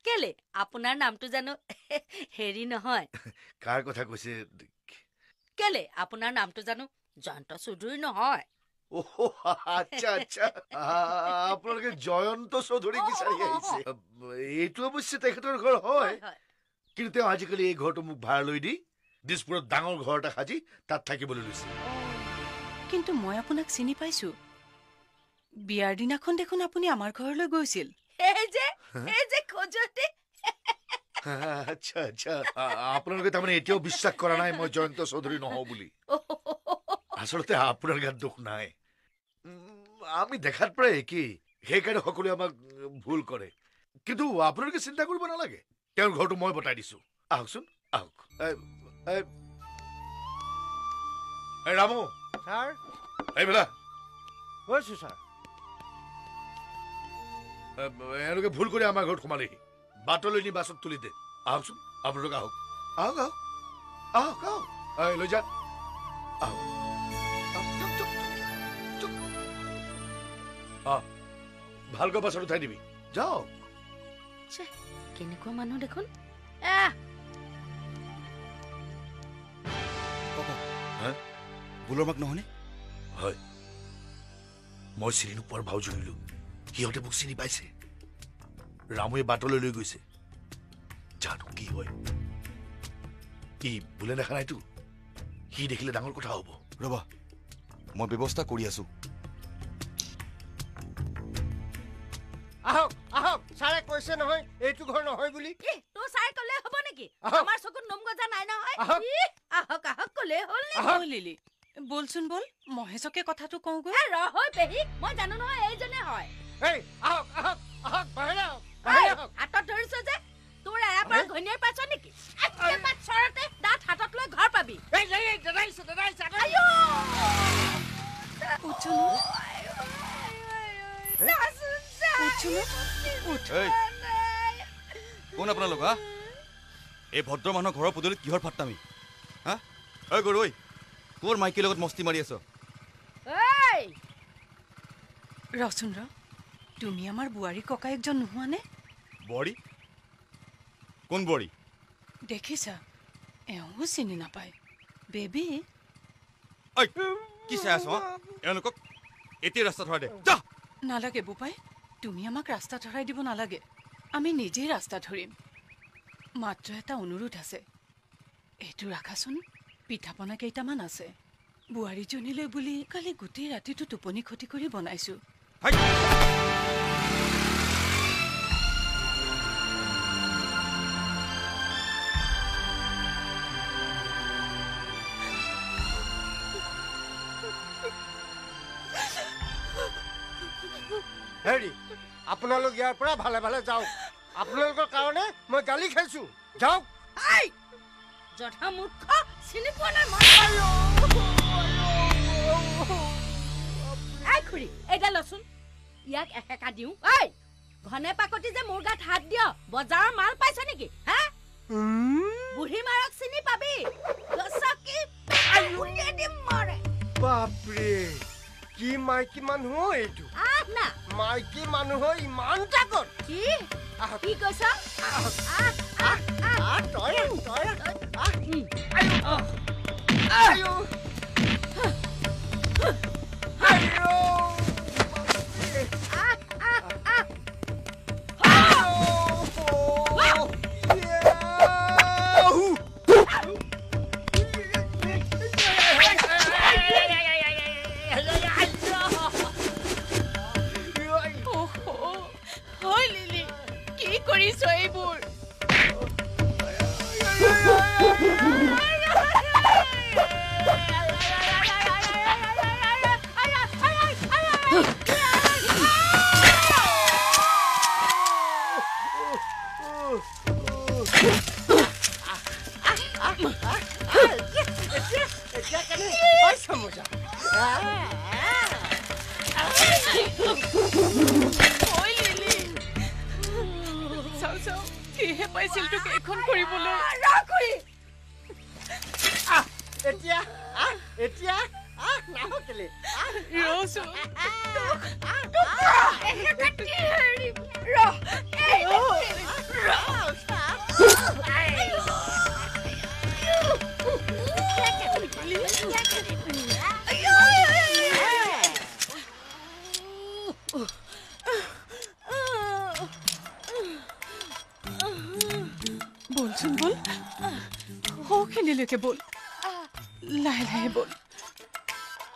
কেলে আপোনাৰ নামটো জানো হেৰি নহয় কাৰ কথা কৈছে কেলে আপোনাৰ নামটো জানো জয়ন্ত চৌধুৰী নহয় আচ্ছা আচ্ছা আপোনালোকে জয়ন্ত চৌধুৰী বিচাৰি আহিছে এইটো অৱশ্যে তেখেতৰ ঘৰ হয় কিন্তু তেওঁ আজিকালি এই ঘৰটো মোক ভাড়ালৈ দি দিছপুৰত ডাঙৰ ঘৰ এটা সাজি তাত থাকিবলৈ লৈছে কিন্তু মই আপোনাক চিনি পাইছো বিয়াৰ দিনাখন দেখোন আপুনি আমাৰ ঘৰলৈ গৈছিল এই যে খোজতে আচ্ছা আচ্ছা আপোনালোকে তাৰমানে এতিয়াও বিশ্বাস কৰা নাই মই জয়ন্ত চৌধুৰী নহওঁ বুলি আচলতে আপোনাৰ গাত দুখ নাই আমি দেখাত প্ৰায় একেই সেইকাৰণে সকলোৱে আমাক ভুল কৰে কিন্তু আপোনালোকে চিন্তা কৰিব নালাগে তেওঁৰ ঘৰটো মই বতাই দিছো আহকচোন আহক ৰামু ছাৰ এইবেলা গৈছো ছাৰ এওঁলোকে ভুল কৰি আমাৰ ঘৰত সোমালেহি বাটলৈ নি বাছত তুলি দে আহকচোন আপোনালোক আহক আহক আহক আহক আহক লৈ যা আহক ভালকৈ বাছত উঠাই দিবি যাওক কেনেকুৱা মানুহ দেখোন বুলৰ মাক নহয়নে হয় মই চিনি নোপোৱাৰ ভাও জুৰিলো সিহঁতে মোক চিনি পাইছে ৰামুৱে বাটলৈ লৈ গৈছে জানো কি হয় কি বোলে দেখা নাইতো সি দেখিলে ডাঙৰ কথা হ'ব ৰবা মই ব্যৱস্থা কৰি আছো আহক আহক ছাৰে কৈছে নহয় এইটো ঘৰ নহয় বুলি তোৰ ছাৰে ক'লে হ'ব নেকি আমাৰ চকুত নোম গজা নাই নহয় আহক আহক ক'লে হ'ল লিলি বলচোন বল মহেশকে কথাটো কওঁগৈ ৰহৈ পেহী মই জানো নহয় এইজনে হয় আহক আহক আহক বাহিৰ আহক হাতত ধৰিছ যে তোৰ এৰা পৰা ঘৈণীয়েৰ পাইছ নেকি একেবাৰে চৰতে দাঁত হাতত লৈ ঘৰ পাবি কোন আপোনালোক হা এই ভদ্ৰ মানুহৰ ঘৰৰ পদূলিত কিহৰ ফাট্টামি হা ঐ গৰু ঐ তোৰ মাইকীৰ লগত মস্তি মাৰি আছ ৰচোন তুমি আমাৰ বোৱাৰী ককায়েকজন নোহোৱানে বোৱাৰী কোন বোৱাৰী দেখিছা এওঁ চিনি নাপায় বেবী কি চাই আছ এওঁলোকক এতিয়া ৰাস্তা ধৰাই দে যা নালাগে বোপাই তুমি আমাক ৰাস্তা ধৰাই দিব নালাগে আমি নিজেই ৰাস্তা ধৰিম মাত্ৰ এটা অনুৰোধ আছে এইটো ৰাখাচোন পিঠা পনা কেইটামান আছে বোৱাৰীজনীলৈ বুলি কালি গোটেই ৰাতিটো টোপনি ক্ষতি কৰি বনাইছো হেৰি আপোনালোক ইয়াৰ পৰা ভালে ভালে যাওক আপোনালোকৰ কাৰণে মই গালি খাইছো যাওক জধা মূৰ্খ চিনি পোৱা নাই মই খুৰী এইডাল লচোন ইয়াক একেকা দিওঁ ঘনে পাকতি যে মোৰ গাত হাত দিয় বজাৰৰ মাল পাইছ নেকি হা বুঢ়ী মাৰক চিনি পাবি বাপৰে কি মাইকী মানুহ এইটো মাইকী মানুহৰ ইমান তাকত কি কৈছ এতিয়া কেনে পাইছা মজা ঐ লিলি চাও চাও কিহে পাইছিল তোক এইখন কৰিবলৈ ৰাখুই এতিয়া এতিয়া নাহকেলে ৰচো বলচোন বল সৌখিনিলৈকে বল লাহে লাহে বল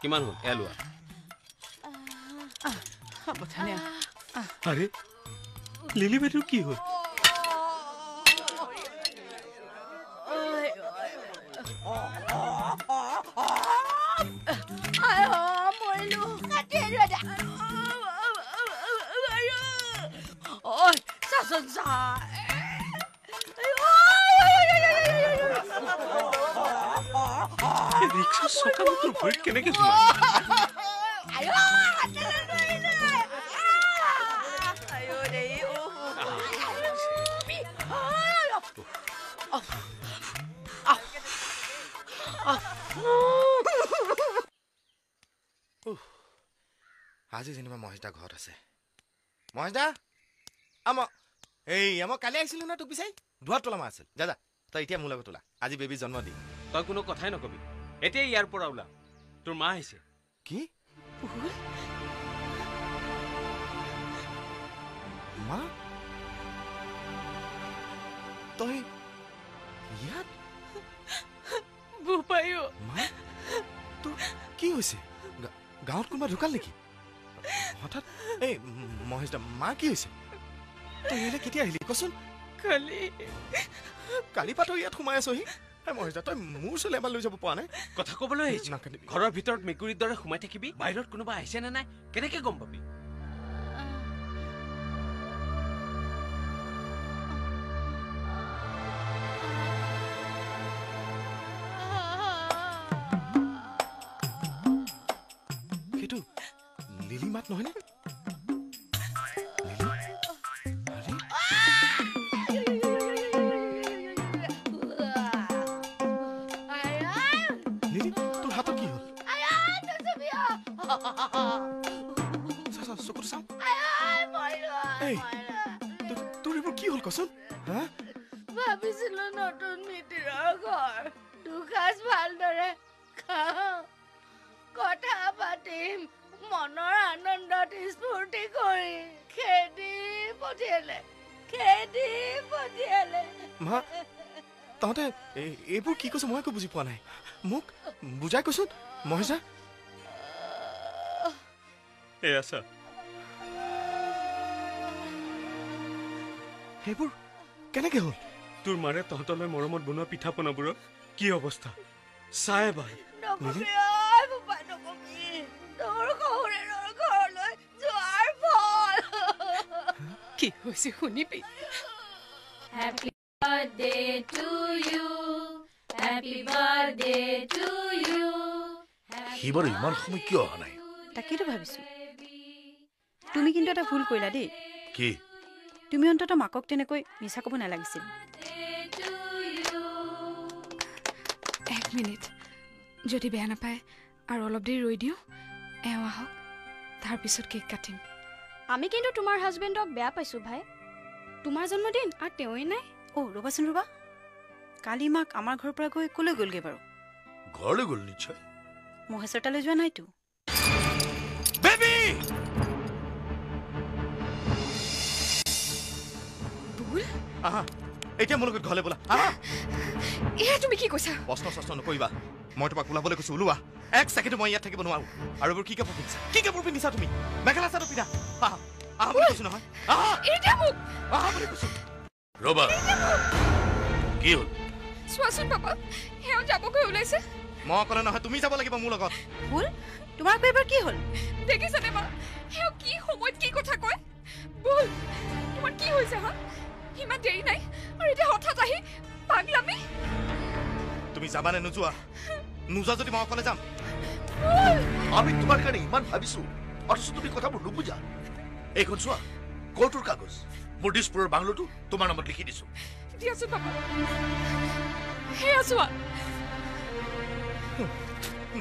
কিমান হ'ল এয়া লোৱা সাৱধানে আৰে লিলি বাইদেউৰ কি হ'ল ৰিক্সা চকা তোৰ ভৰিত কেনেকে সোমাই আজি যেনিবা মহেশদা ঘৰত আছে মহেশদা আমাৰ কালি আহিছিলো না তোক বিচাৰি ধোৱাত তোলা মা আছিল যা তই এতিয়া মোৰ লগত তোলা আজি বেবী জন্মদিন তই কোনো কথাই নকবি এতিয়া ইয়াৰ পৰা ওলা তোৰ মা আহিছে কি মা তই ইয়াত বোপাইও মা তোৰ কি হৈছে গাঁৱত কোনোবা ঢুকাল নেকি হঠাৎ এই মহেশদা মা কি হৈছে তই ইয়ালৈ কেতিয়া আহিলি কচোন কালি পৰা তই ইয়াত সোমাই আছহি মহেশদা তই মোৰ ওচৰলৈ এবাৰ লৈ যাব পৰা নাই কথা ক'বলৈ আহিছো ঘৰৰ ভিতৰত মেকুৰীৰ দৰে সোমাই থাকিবি বাহিৰত কোনোবা আহিছে নে নাই কেনেকে গম পাবি সেইটো লিলি মাত নহয়নে ভাবিছিলো নতুন মিতিৰৰ ঘৰ দুসাজ ভালদৰে খাওঁ কথা পাতিম মনৰ আনন্দত স্ফূৰ্তি কৰি খেদি পঠিয়ালে মা তহঁতে এইবোৰ কি কৈছ মই একো বুজি পোৱা নাই মোক বুজাই কচোন মহেশদা আছা সেইবোৰ কেনেকে হ'ল তোৰ মাৰে তহঁতলৈ মৰমত বনোৱা পিঠা পনাবোৰৰ কি অৱস্থা চাই বাই কি হৈছে শুনিবি Happy birthday to you Happy birthday to you সি বাৰু ইমান সময় কিয় অহা নাই তাকেইতো ভাবিছো তুমি কিন্তু এটা ভুল কৰিলা দেই কি তুমি অন্তত মাকক তেনেকৈ মিছা ক'ব নালাগিছিল এক মিনিট যদি বেয়া নাপায় আৰু অলপ দেৰি ৰৈ দিওঁ এওঁ আহক তাৰপিছত কেক কাটিম আমি কিন্তু তোমাৰ হাজবেণ্ডক বেয়া পাইছো ভাই তোমাৰ জন্মদিন আৰু তেওঁই নাই ৰ'বাচোন ৰ'বা কালি মাক আমাৰ ঘৰৰ পৰা গৈ ক'লৈ গ'লগে বাৰু ঘৰলৈ গ'ল নিশ্চয় মহেশৰ তালৈ যোৱা নাইতো বেবী এতিয়া মোৰ লগত ঘৰলৈ বোলা এয়া তুমি কি কৈছা প্ৰশ্ন নকৰিবা মই তোমাক ওলাবলৈ কৈছো ওলোৱা এক ছেকেণ্ডো মই ইয়াত থাকিব নোৱাৰো আৰু এইবোৰ কি কাপোৰ পিন্ধিছা তুমি মেখেলা চাদৰ পিন্ধা আহা বুলি কৈছো নহয় আহা বুলি কৈছো ৰবা কি হ'ল চোৱাচোন পাপা সেও যাবগৈ ওলাইছে মই অকলে নহয় তুমি যাব লাগিব মোৰ লগত ভুল তোমাৰ এবাৰ কি হ'ল দেখিছানে মা সেও কি সময়ত কি কথা কয় বল তোমাৰ কি হৈছে হা ইমান দেৰি নাই আৰু এতিয়া হঠাৎ আহি পাগলামি তুমি যাবানে নোযোৱা নোযোৱা যদি মই অকলে যাম আমি তোমাৰ কাৰণে ইমান ভাবিছো অথচ তুমি কথাবোৰ নুবুজা এইখন চোৱা কোৰ্টৰ কাগজ মোৰ দিছপুৰৰ বাংলোটো তোমাৰ নামত লিখি দিছো দিয়াচোন বাবা সেয়া চোৱা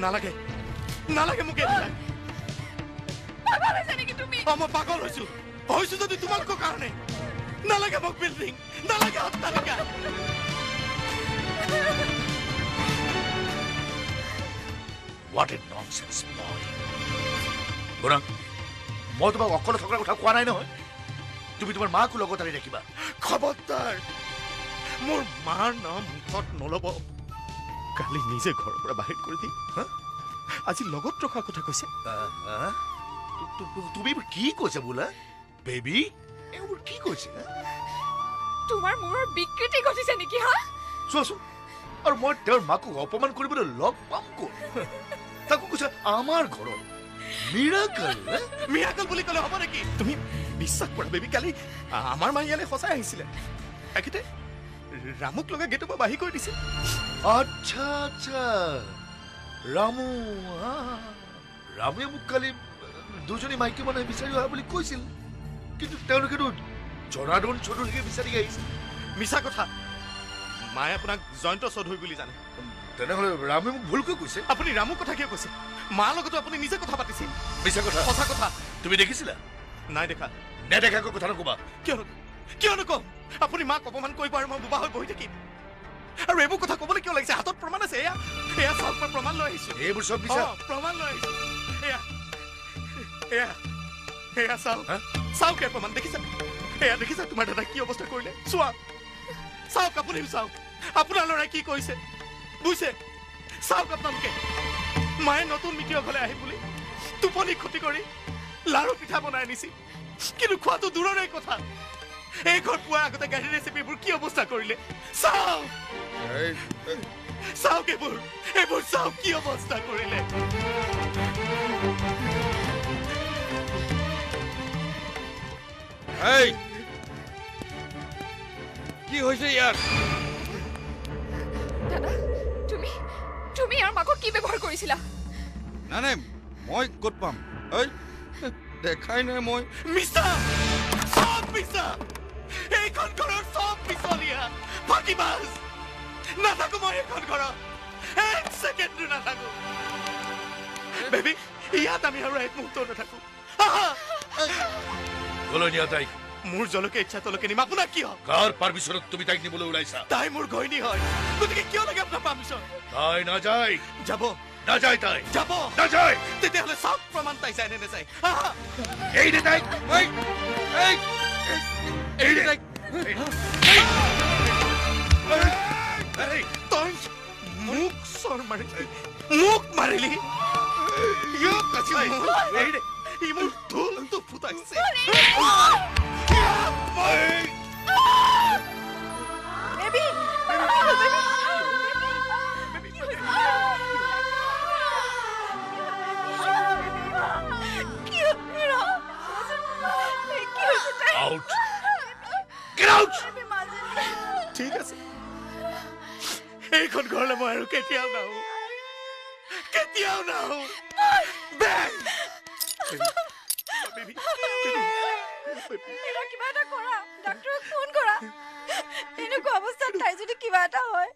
নালাগে নালাগে মোক পাগল হৈছে নেকি তুমি মই পাগল হৈছো যদি তোমালোকৰ কাৰণে নালাগে মোক বিল্ডিং নালাগে অট্টালিকা What a nonsense boy. Burang, মই তোমাক অকলে থকাৰ কথা কোৱা নাই নহয় তুমি তোমাৰ মাকো লগত আনি ৰাখিবা খবৰদাৰ মোৰ মাৰ নাম মুখত নলব কালি নিজে ঘৰৰ পৰা বাহিৰ কৰি দি আজি লগত ৰখাৰ কথা কৈছে তুমি কি কৈছে বোলা বেবী এইবোৰ কি কৈছে তোমাৰ মূৰৰ বিকৃতি ঘটিছে নেকি হা চোৱাচোন আৰু মই তেওঁৰ মাকো অপমান কৰিবলৈ লগ পাম ক'ত তাকো কৈছে আমাৰ ঘৰত মিৰাকল বুলি ক'লে হ'ব নেকি তুমি বিশ্বাস কৰা বেবী কালি আমাৰ মা ইয়ালৈ সঁচাই আহিছিলে একেতে ৰামুক লগা গেটৰ পৰা বাহিৰ কৰি দিছে আচ্ছা আচ্ছা ৰামুৱে মোক কালি দুজনী মাইকী মানুহে বিচাৰি অহা বুলি কৈছিল কিন্তু তেওঁলোকেতো জনাৰ্দন চৌধুৰীকে বিচাৰি আহিছিল মিছা কথা মায়ে আপোনাক জয়ন্ত চৌধুৰী বুলি জানে তেনেহ'লে ৰামে মোক ভুলকৈ কৈছে আপুনি ৰামুৰ কথা কিয় কৈছে মাৰ লগতো আপুনি নিজে কথা পাতিছিল মিছা কথা সঁচা কথা তুমি দেখিছিলা নাই দেখা নেদেখাকৈ কথা নকবা কিয় নকম আপুনি মাক অপমান কৰিব আৰু মই বোবা হৈ বহি থাকিম আৰু এইবোৰ কথা ক'বলৈ কিয় লাগিছে হাতত প্ৰমাণ আছে এয়া চাওক মই প্ৰমাণ লৈ আহিছো এইবোৰ চব মিছা প্ৰমাণ লৈ আহিছো এয়া চাওক এয়া প্ৰমাণ দেখিছা দেখিছা তোমাৰ দাদা কি অৱস্থা কৰিলে চোৱা চাওক আপুনিও চাওক আপোনাৰ ল'ৰাই কি কৰিছে বুজিছে চাওক আপোনালোকে মায়ে নতুন মিতিৰ ঘৰলৈ আহি বুলি টোপনি ক্ষতি কৰি লাৰু পিঠা বনাই আনিছিল কিন্তু খোৱাটো দূৰৰে কথা এই ঘৰ পোৱাৰ আগতে গাড়ী ৰেচিপিবোৰ কি অৱস্থা কৰিলে চাওক চাওক এইবোৰ চাওক কি অৱস্থা কৰিলে কি হৈছে ইয়াৰ দাদা তুমি ইয়াৰ মাকক কি ব্যৱহাৰ কৰিছিলা নাই মই ক'ত পাম দেখাই নাই মই মিছা সব মিছা এইখন ঘৰৰ সব মিছলীয়া ফাঁকিবাজ নাথাকো মই এইখন ঘৰত এক ছেকেণ্ডো নাথাকো বেবী ইয়াত আমি আৰু এক মুহূৰ্ত নাথাকো কলৈ নিয়া তাইক মোৰ জলকে ইচ্ছা তলকে নিম আপোনাক কিয় কাৰ পাৰমিশ্যনত তুমি তাইক নিবলৈ ওলাইছা তাই মোৰ ঘৈণী হয় গতিকে কিয় লাগে আপোনাৰ পাৰমিশ্যন তাই নাযায় যাব নাযায় তাই যাব নাযায় তেতিয়াহ'লে চাওক প্ৰমাণ তাই যায় নে নাযায় এই দে তাইক তই মোক চৰ মাৰিলি মোক মাৰিলি ই মোৰ ঢোলটো ফুটাইছে ঠিক আছে এইখন ঘৰলৈ মই আৰু কেতিয়াও নাহো কিবা এটা কৰা ডাক্তৰক ফোন কৰা এনেকুৱা অৱস্থাত তাই যদি কিবা এটা হয়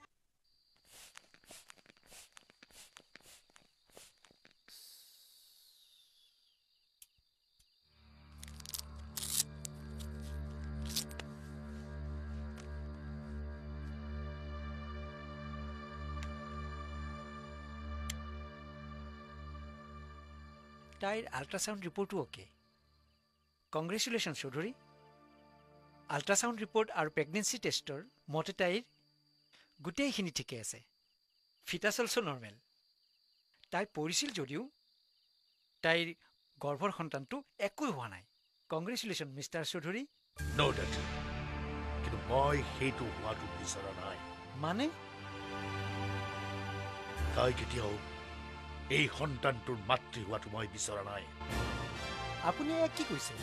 তাইৰ আল্ট্ৰাছাউণ্ড ৰিপৰ্টো okay congratulation Chowdhury ultrasound report আৰু প্ৰেগনেঞ্চি টেষ্টৰ মতে তাইৰ গোটেইখিনি ঠিকে আছে ফিটাছ অলছ' নৰ্মেল তাই পৰিছিল যদিও তাইৰ গৰ্ভৰ সন্তানটো একো হোৱা নাই কংগ্ৰেচুলেশ্যন মিষ্টাৰ চৌধুৰী কিন্তু মই সেইটো হোৱাটো বিচৰা নাই মানে তাই কেতিয়াও এই সন্তানটোৰ মাতৃ হোৱাটো মই বিচৰা নাই আপুনি এয়া কি কৈছে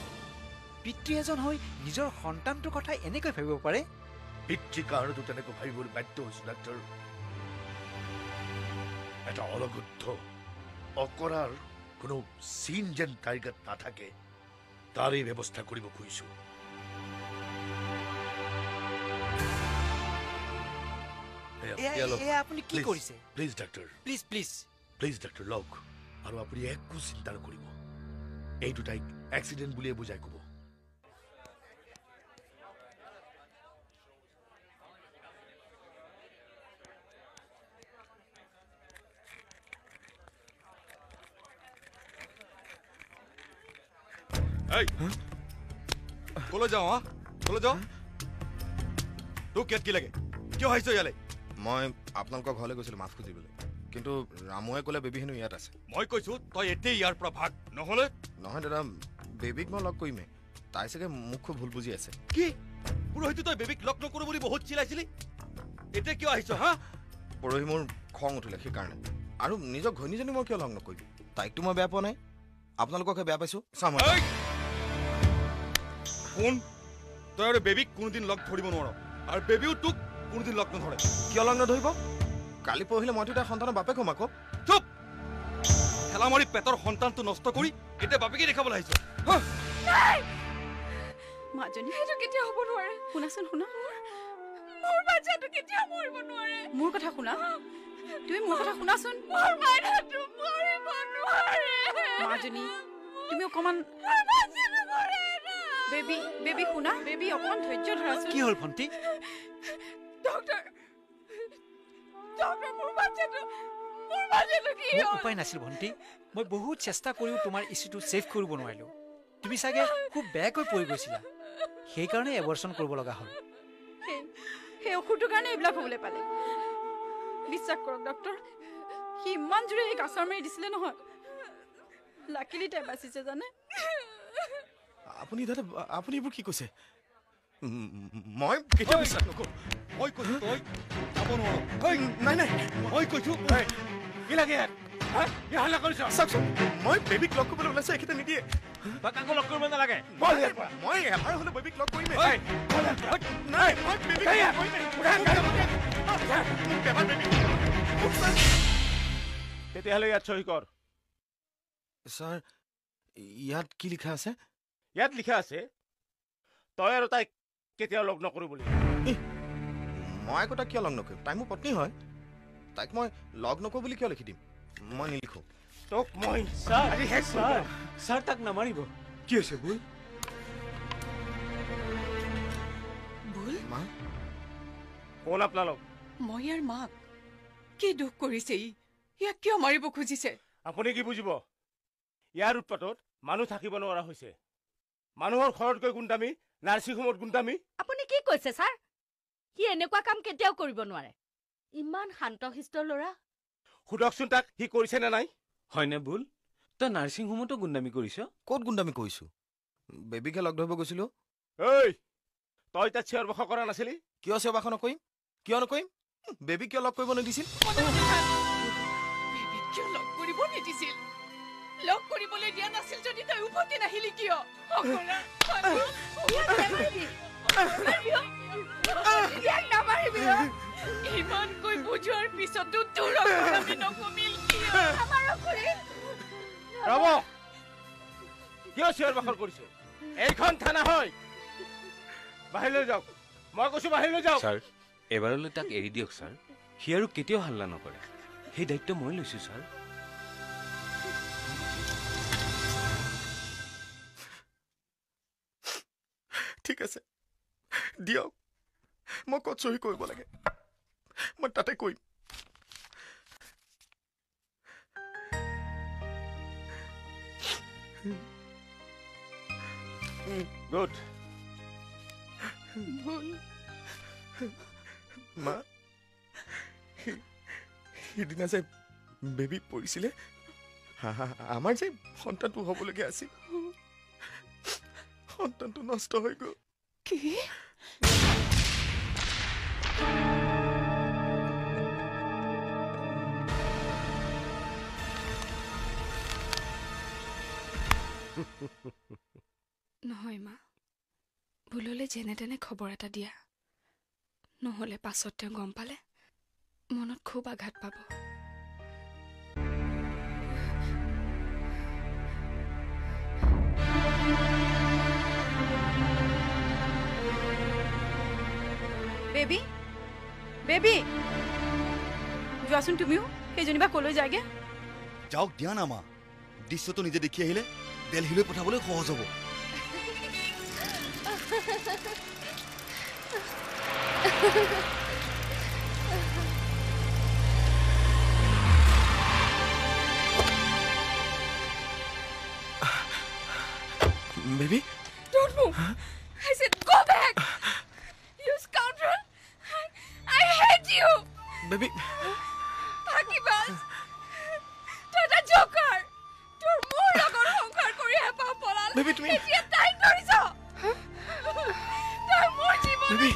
পিতৃ এজন হৈ নিজৰ সন্তানটোৰ কথা এনেকৈ ভাবিব পাৰে পিতৃ কাৰণেতো তেনেকৈ ভাবিবলৈ বাধ্য হৈছো ডাক্তৰ অলগদ্ধ অকৰাৰ কোনো চিন যেন তাইৰ গাত নাথাকে তাৰে ব্যৱস্থা কৰিব খুজিছো আপুনি কি কৰিছে please doctor please please please doctor লওক আৰু আপুনি একো চিন্তা নকৰিব এইটো তাইক এক্সিডেণ্ট বুলিয়ে বুজাই ক'ব এই কলৈ যাওঁ হা কলৈ যাওঁ তোক ইয়াত কি লাগে কিয় আহিছ ইয়ালৈ মই আপোনালোকৰ ঘৰলৈ গৈছিলোঁ মাছ খুজিবলৈ কিন্তু ৰামুৱে ক'লে বেবী হেনো ইয়াত আছে মই কৈছোঁ তই এতিয়াই ইয়াৰ পৰা ভাগ নহ'লে নহয় দাদা বেবীক মই লগ কৰিমেই তাই চাগে মোক খুব ভুল বুজি আছে কি পুৰোহিতে তই বেবীক লগ নকৰোঁ বুলি বহুত চিলাইছিলি এতিয়া কিয় আহিছ হা পৰহি মোৰ খং উঠিলে সেইকাৰণে আৰু নিজৰ ঘৈণীজনী মই কিয় লগ নকৰিবি তাইকতো মই বেয়া পোৱা নাই আপোনালোককহে বেয়া পাইছোঁ চাম কোন তই আৰু বেবীক কোনোদিন লগ ধৰিব নোৱাৰ আৰু বেবীও তোক কোনোদিন লগ নধৰে কিয় লগ নধৰিব কালি পৰহিলে মইতো তাইৰ সন্তানৰ বাপেক হ'ম আকৌ চুপ ঠেলা মাৰি পেটৰ সন্তানটো নষ্ট কৰি এতিয়া বাপেকে দেখাবলৈ আহিছ মাজনী সেইটো কেতিয়া হ'ব নোৱাৰে শুনাচোন শুনা মোৰ বাচ্চাটো কেতিয়া মৰিব নোৱাৰে মোৰ কথা শুনা তুমি মোৰ কথা শুনাচোন মোৰ মাইনাটো মৰিব নোৱাৰে মাজনী তুমি অকমান বেবী বেবী শুনা বেবী অকমান ধৈৰ্য ধৰাচোন কি হ'ল ভণ্টি ডক্টৰ মোৰ বাচ্চাটো কি মোৰ উপায় নাছিল ভণ্টি মই বহুত চেষ্টা কৰিও তোমাৰ ইছ্যুটো ছেভ কৰিব নোৱাৰিলোঁ তুমি চাগে খুব বেয়াকৈ পৰি গৈছিলা সেইকাৰণে এবৰ্চন কৰিব লগা হ'ল সেই ঔষধটোৰ কাৰণে এইবিলাক হ'বলৈ পালে বিশ্বাস কৰক ডক্টৰ সি ইমান জোৰে সেই কাছৰ মাৰি দিছিলে নহয় লাকিলি তাই বাচিছে জানে আপুনি দাদা আপুনি এইবোৰ কি কৈছে মই কেতিয়াও বিশ্বাস নকৰোঁ মই কৈছোঁ তই যাব নোৱাৰ নাই নাই মই কৈছোঁ কি লাগে কি হাল্লা কৰিছ চাওকচোন মই বেবীক লগ কৰিবলৈ ওলাইছোঁ এখেতে নিদিয়ে তই কাকো লগ কৰিব নালাগে মই এবাৰ হ'লে বেবীক লগ কৰিমেই নাই মই বেবীক তেতিয়াহ'লে ইয়াত চহী কৰ ছাৰ ইয়াত কি লিখা আছে ইয়াত লিখা আছে তই আৰু তাইক কেতিয়াও লগ নকৰোঁ বুলি মই আকৌ তাক কিয় লগ নকৰিম তাই মোৰ পত্নী হয় তাইক মই লগ নকৰোঁ বুলি কিয় লিখি দিম মই নিলিখোঁ তোক মই ছাৰ তাক নামাৰিব কি হৈছে ভুল ভুল মা কোন আপোনালোক মই ইয়াৰ মাক কি দুখ কৰিছে ইয়াক কিয় মাৰিব খুজিছে আপুনি কি বুজিব ইয়াৰ উৎপাতত মানুহ থাকিব নোৱাৰা হৈছে মানুহৰ ঘৰতকৈ গুণ্ডামী নাৰ্ছিং হোমত গুণ্ডামী আপুনি কি কৈছে ছাৰ সি এনেকুৱা কাম কেতিয়াও কৰিব নোৱাৰে ইমান শান্তশিষ্ট ল'ৰা সুধকচোন তাক সি কৰিছে নে নাই হয়নে ভুল তই নাৰ্ছিং হোমতো গুণ্ডামী কৰিছ ক'ত গুণ্ডামী কৰিছোঁ বেবীকে লগ ধৰিব গৈছিলোঁ ঐ তই তাত চিঞৰ বাখৰ কৰা নাছিলি কিয় চিঞৰ বাখৰ নকৰিম কিয় নকৰিম বেবীক কিয় লগ কৰিব নিদিছিল বেবীক কিয় লগ কৰিব নিদিছিল লগ কৰিবলৈ দিয়া নাছিল যদি তই উভতি নাহিলি কিয় ইমানকৈ বুজোৱাৰ পিছতো তোৰ নকমিল ৰব কিয় চিঞৰ বাখৰ কৰিছো এইখন থানা হয় বাহিৰলৈ যাওক মই কৈছো বাহিৰলৈ যাওক ছাৰ এবাৰলৈ তাক এৰি দিয়ক ছাৰ সি আৰু কেতিয়াও হাল্লা নকৰে সেই দায়িত্ব মই লৈছো ছাৰ ঠিক আছে দিয়ক মই ক'ত চহী কৰিব লাগে মই তাতে কৰিম গুড ভুল মা সিদিনা যে বেবী পৰিছিলে আমাৰ যে সন্তানটো হ'বলগীয়া আছিল সন্তানটো নষ্ট হৈ গ'ল কি নহয় মা ভুললে যেনে তেনে খবৰ এটা দিয়া নহ'লে পাছত তেওঁ গম পালে মনত খুব আঘাত পাব বেবী বেবী যোৱাচোন তুমিও সেইজনী বা কলৈ যায়গে যাওক দিয়া না মা দৃশ্যটো নিজে দেখি আহিলে দিল্লীলৈ পঠাবলৈ সহজ হ'ব Baby? Don't move. I said go back. You scoundrel. I hate you. Baby. Pakibas. Tata joker. Tor mor lagor honkar kori hepa polal. Baby, tumi. Etia tai koriso. Tor mor jibon. Baby.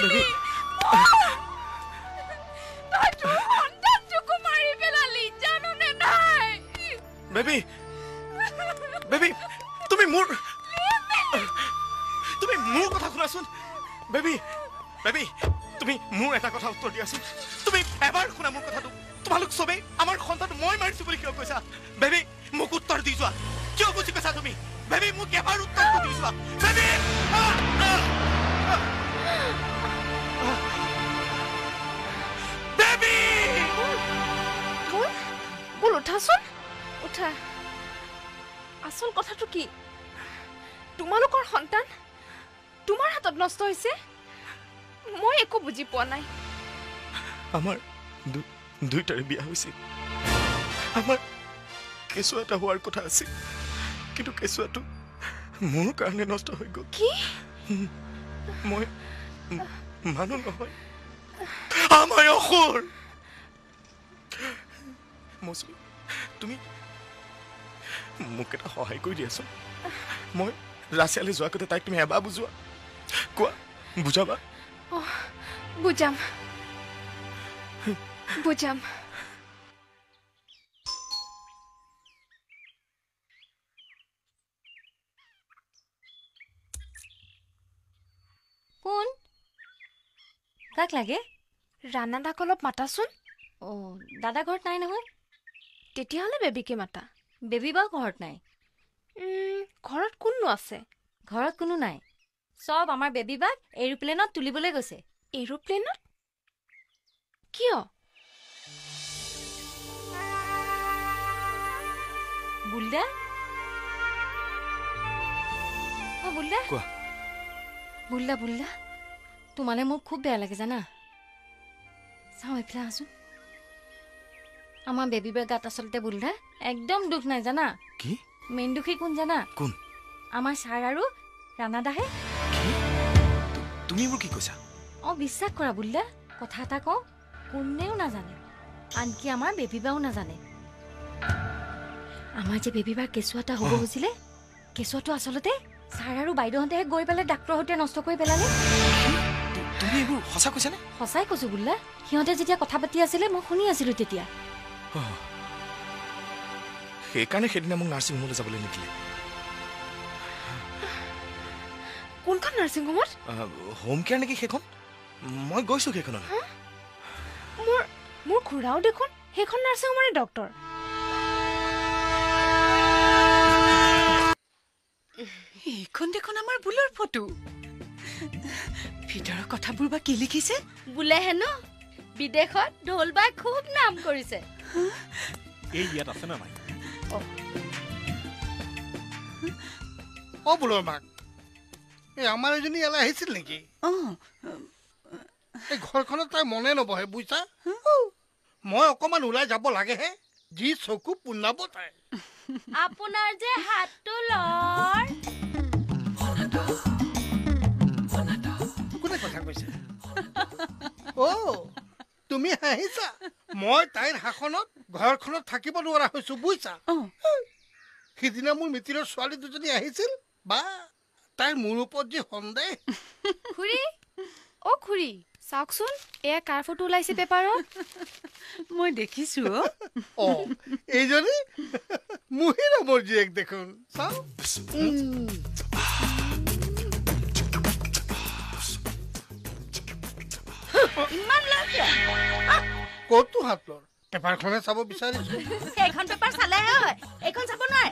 Baby. Tai tor hontan chuku mari pelali jano ne nai. Baby. Baby. তুমি মোৰ কথা শুনাচোন baby baby তুমি মোৰ এটা কথা উত্তৰ দিয়াচোন তুমি এবাৰ শুনা মোৰ কথাটো তোমালোক চবেই আমাৰ সন্তান মই মাৰিছো বুলি কিয় কৈছা বেবী মোক উত্তৰ দি যোৱা কিয় বুজি কৈছা তুমি বেবী মোক এবাৰ উত্তৰটো দি যোৱা বেবী বেবী বল উঠাচোন উঠা আসল কথাটো কি তোমালোকৰ সন্তান তোমাৰ হাতত নষ্ট হৈছে মই একো বুজি পোৱা নাই আমাৰ দুইটাৰে বিয়া হৈছিল আমাৰ কেঁচুৱা এটা হোৱাৰ কথা আছিল কিন্তু কেঁচুৱাটো মোৰ কাৰণে নষ্ট হৈ গ'ল কি মই মানুহ নহয় আমাৰ অসুৰ মৌচুমী তুমি মোক এটা সহায় কৰি দিয়াচোন মই ৰাছিয়ালৈ যোৱা কথা তাইক তুমি এবাৰ বুজোৱা কোৱা বুজাবা বুজাম বুজাম কোন কাক লাগে ৰাণা দাক অলপ মাতাচোন দাদা ঘৰত নাই নহয় তেতিয়াহ'লে বেবীকে মাতা বেবী বা ঘৰত নাই ঘৰত কোননো আছে ঘৰত কোনো নাই সব আমাৰ বেবী বাক এৰোপ্লেনত তুলিবলৈ গৈছে এৰোপ্লেনত কিয় বুলদা বুলদা কোৱা বুলদা বুলদা তোমালে মোৰ খুব বেয়া লাগে জানা চাওঁ এইফালে আছোন আমাৰ বেবী বাৰ গাত আচলতে বুলদা একদম দুখ নাই জানা কি মেইন দুখী কোন জানা কোন আমাৰ ছাৰ আৰু ৰাণাদাহে তুমি মোৰ কি কৈছা বিশ্বাস কৰা বুলদা কথা এটা কওঁ কোনেও নাজানে আনকি আমাৰ বেবী বাও নাজানে আমাৰ যে বেবী বাৰ কেঁচুৱা এটা হ'ব হৈছিলে কেঁচুৱাটো আচলতে ছাৰ আৰু বাইদেউহঁতেহে গৈ পেলাই ডাক্তৰৰ সৈতে নষ্ট কৰি পেলালে তুমি এইবোৰ সঁচা কৈছানে সঁচাই কৈছো বুলদা সিহঁতে যেতিয়া কথা পাতি আছিলে মই শুনি আছিলো তেতিয়া সেইকাৰণে সেইদিনা মোক নাৰ্ছিং হোমলৈ যাবলৈ নিদিলে কোনখন নাৰ্ছিং হোমত হোম কেয়াৰ নেকি সেইখন মই গৈছো সেইখনলৈ মোৰ খুৰাও দেখোন সেইখন নাৰ্ছিং হোমৰে ডক্তৰ এইখন দেখোন আমাৰ বুলৰ ফটো ভিতৰৰ কথাবোৰ বা কি লিখিছে বুলে হেনো বিদেশত ঢোল বাই খুব নাম কৰিছে এই ইয়াত আছে না নাই বুলৰ মাক এই আমাৰ এজনী ইয়ালৈ আহিছিল নেকি এই ঘৰখনত তাই মনে নবহে বুজিছা মই অকমান ওলাই যাব লাগেহে যি চকু পুনাব তাই আপোনাৰ যে হাতটো লৰ কোনে কথা কৈছে তুমি হাঁহিছা মই তাইৰ শাসনত ঘৰখনত থাকিব নোৱাৰা হৈছো বুজিছা সিদিনা মোৰ মিতিৰৰ ছোৱালী দুজনী আহিছিল বা তাইৰ মোৰ ওপৰত যি সন্দেহ খুৰী খুৰী চাওকচোন এয়া কাৰ ফটো ওলাইছে পেপাৰত মই দেখিছো এইজনী মুহিৰা মোৰ জীয়েক দেখোন চাও ইমান লাগে ক'তো হাত লৰ পেপাৰখনে চাব বিচাৰিছো এইখন পেপাৰ চালেহে হয় এইখন চাব নোৱাৰে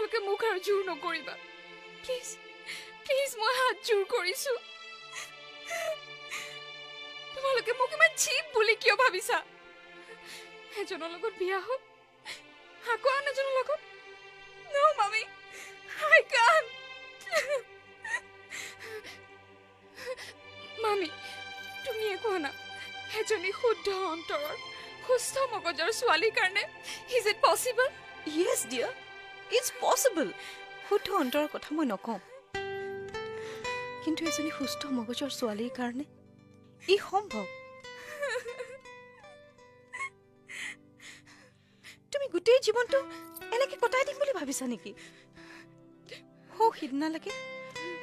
তোমালোকে মোক আৰু জোৰ নকৰিবা প্লিজ প্লিজ মই হাত জোৰ কৰিছো তোমালোকে মোক ইমান চিপ বুলি কিয় ভাবিছা এজনৰ লগত বিয়া হ'ল আকৌ আন এজনৰ লগত নো মামি I can't মামি তুমি একো না এজনী শুদ্ধ অন্তৰৰ সুস্থ মগজৰ ছোৱালীৰ কাৰণে is it possible yes dear it's possible শুদ্ধ অন্তৰৰ কথা মই নকওঁ কিন্তু এজনী সুস্থ মগজৰ ছোৱালীৰ কাৰণে ই সম্ভৱ তুমি গোটেই জীৱনটো এনেকে কটাই দিম বুলি ভাবিছা নেকি হো সিদিনালৈকে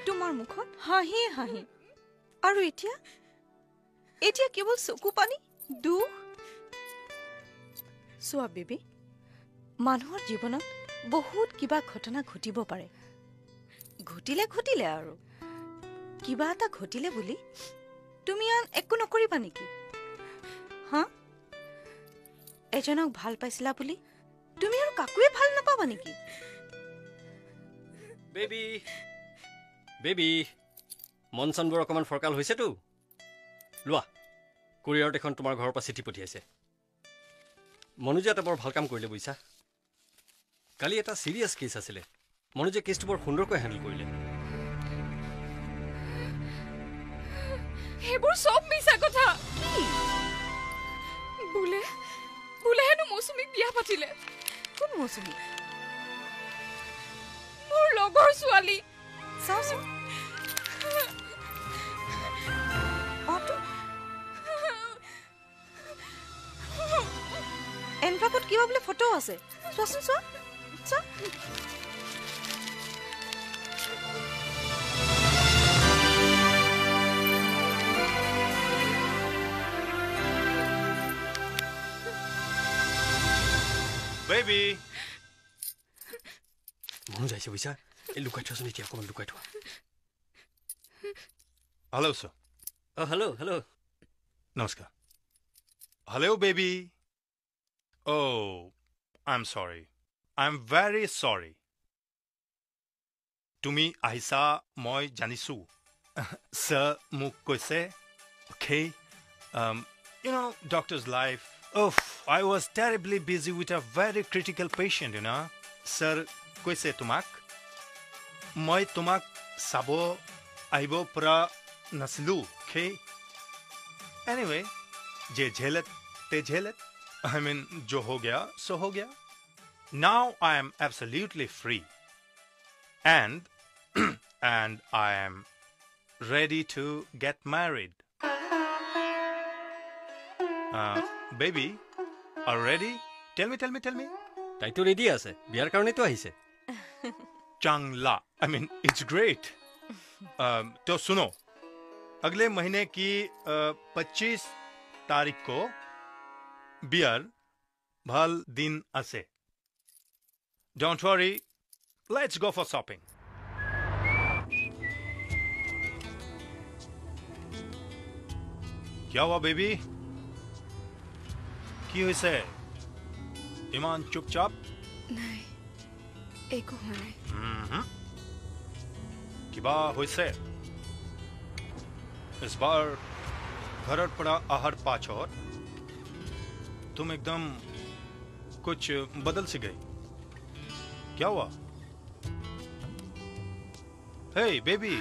তোমাৰ মুখত হাঁহি হাঁহি আৰু এতিয়া এতিয়া কেৱল চকু পানী দুখ চোৱা বেবী মানুহৰ জীৱনত বহুত কিবা ঘটনা ঘটিব পাৰে ঘটিলে আৰু কিবা এটা ঘটিলে বুলি তুমি আন একো নকৰিবা নেকি হা এজনক ভাল পাইছিলা বুলি তুমি আৰু কাকুৱে ভাল নাপাবা নেকি বেবি বেবি মন চনবোৰ অকণমান ফৰকাল হৈছেতো লোৱা কোৰিয়াৰত এখন তোমাৰ ঘৰৰ পৰা চিঠি পঠিয়াইছে মনোজে এটা বৰ ভাল কাম কৰিলে বুজিছা কালি এটা চিৰিয়াছ কেছ আছিলে মনোজে কেছটো বৰ সুন্দৰকৈ হেণ্ডেল কৰিলে এইবোৰ সব মিছা কথা বোলে হেনো মৌচুমীক বিয়া পাতিলে কোন মৌচুমী মোৰ লগৰ ছোৱালী চাওচোন এনভাকত কিবা বোলে ফটো আছে চোৱাচোন চোৱা বেবি মনোজ আহিছে বুজিছা এই লুকাই থোৱাচোন এতিয়া অকণমান লুকাই থোৱা হেল্ল' ছাৰ হেল্ল' নমস্কাৰ হেল্ল' বেবি আই এম চৰি আই এম ভেৰি চৰি তুমি আহিছা মই জানিছোঁ ছাৰ মোক কৈছে okay you know' doctors life I was terribly busy with a very critical patient, you know. Sir, কৈছে তোমাক মই তোমাক চাব আহিব পৰা নাছিলোঁ okay anyway যে ঝেলত তে ঝেলত I mean जो हो गया so हो गया now I am absolutely free and I am ready to get married baby are ready tell me তাইতো ৰেডি আছে বিয়াৰ কাৰণেতো আহিছে चांगला I mean it's great तो सुनो अगले महीने की 25 तारीख को बियर भल दिन असे don't worry let's go for shopping क्या हुआ बेबी কি হৈছে ইমান চুপচাপ নাই একো হোৱা নাই কিবা হৈছে इस बार घरर पड़ा आहर पाछोर तुम एकदम कुछ बदल सी गई क्या हुआ हे बेबी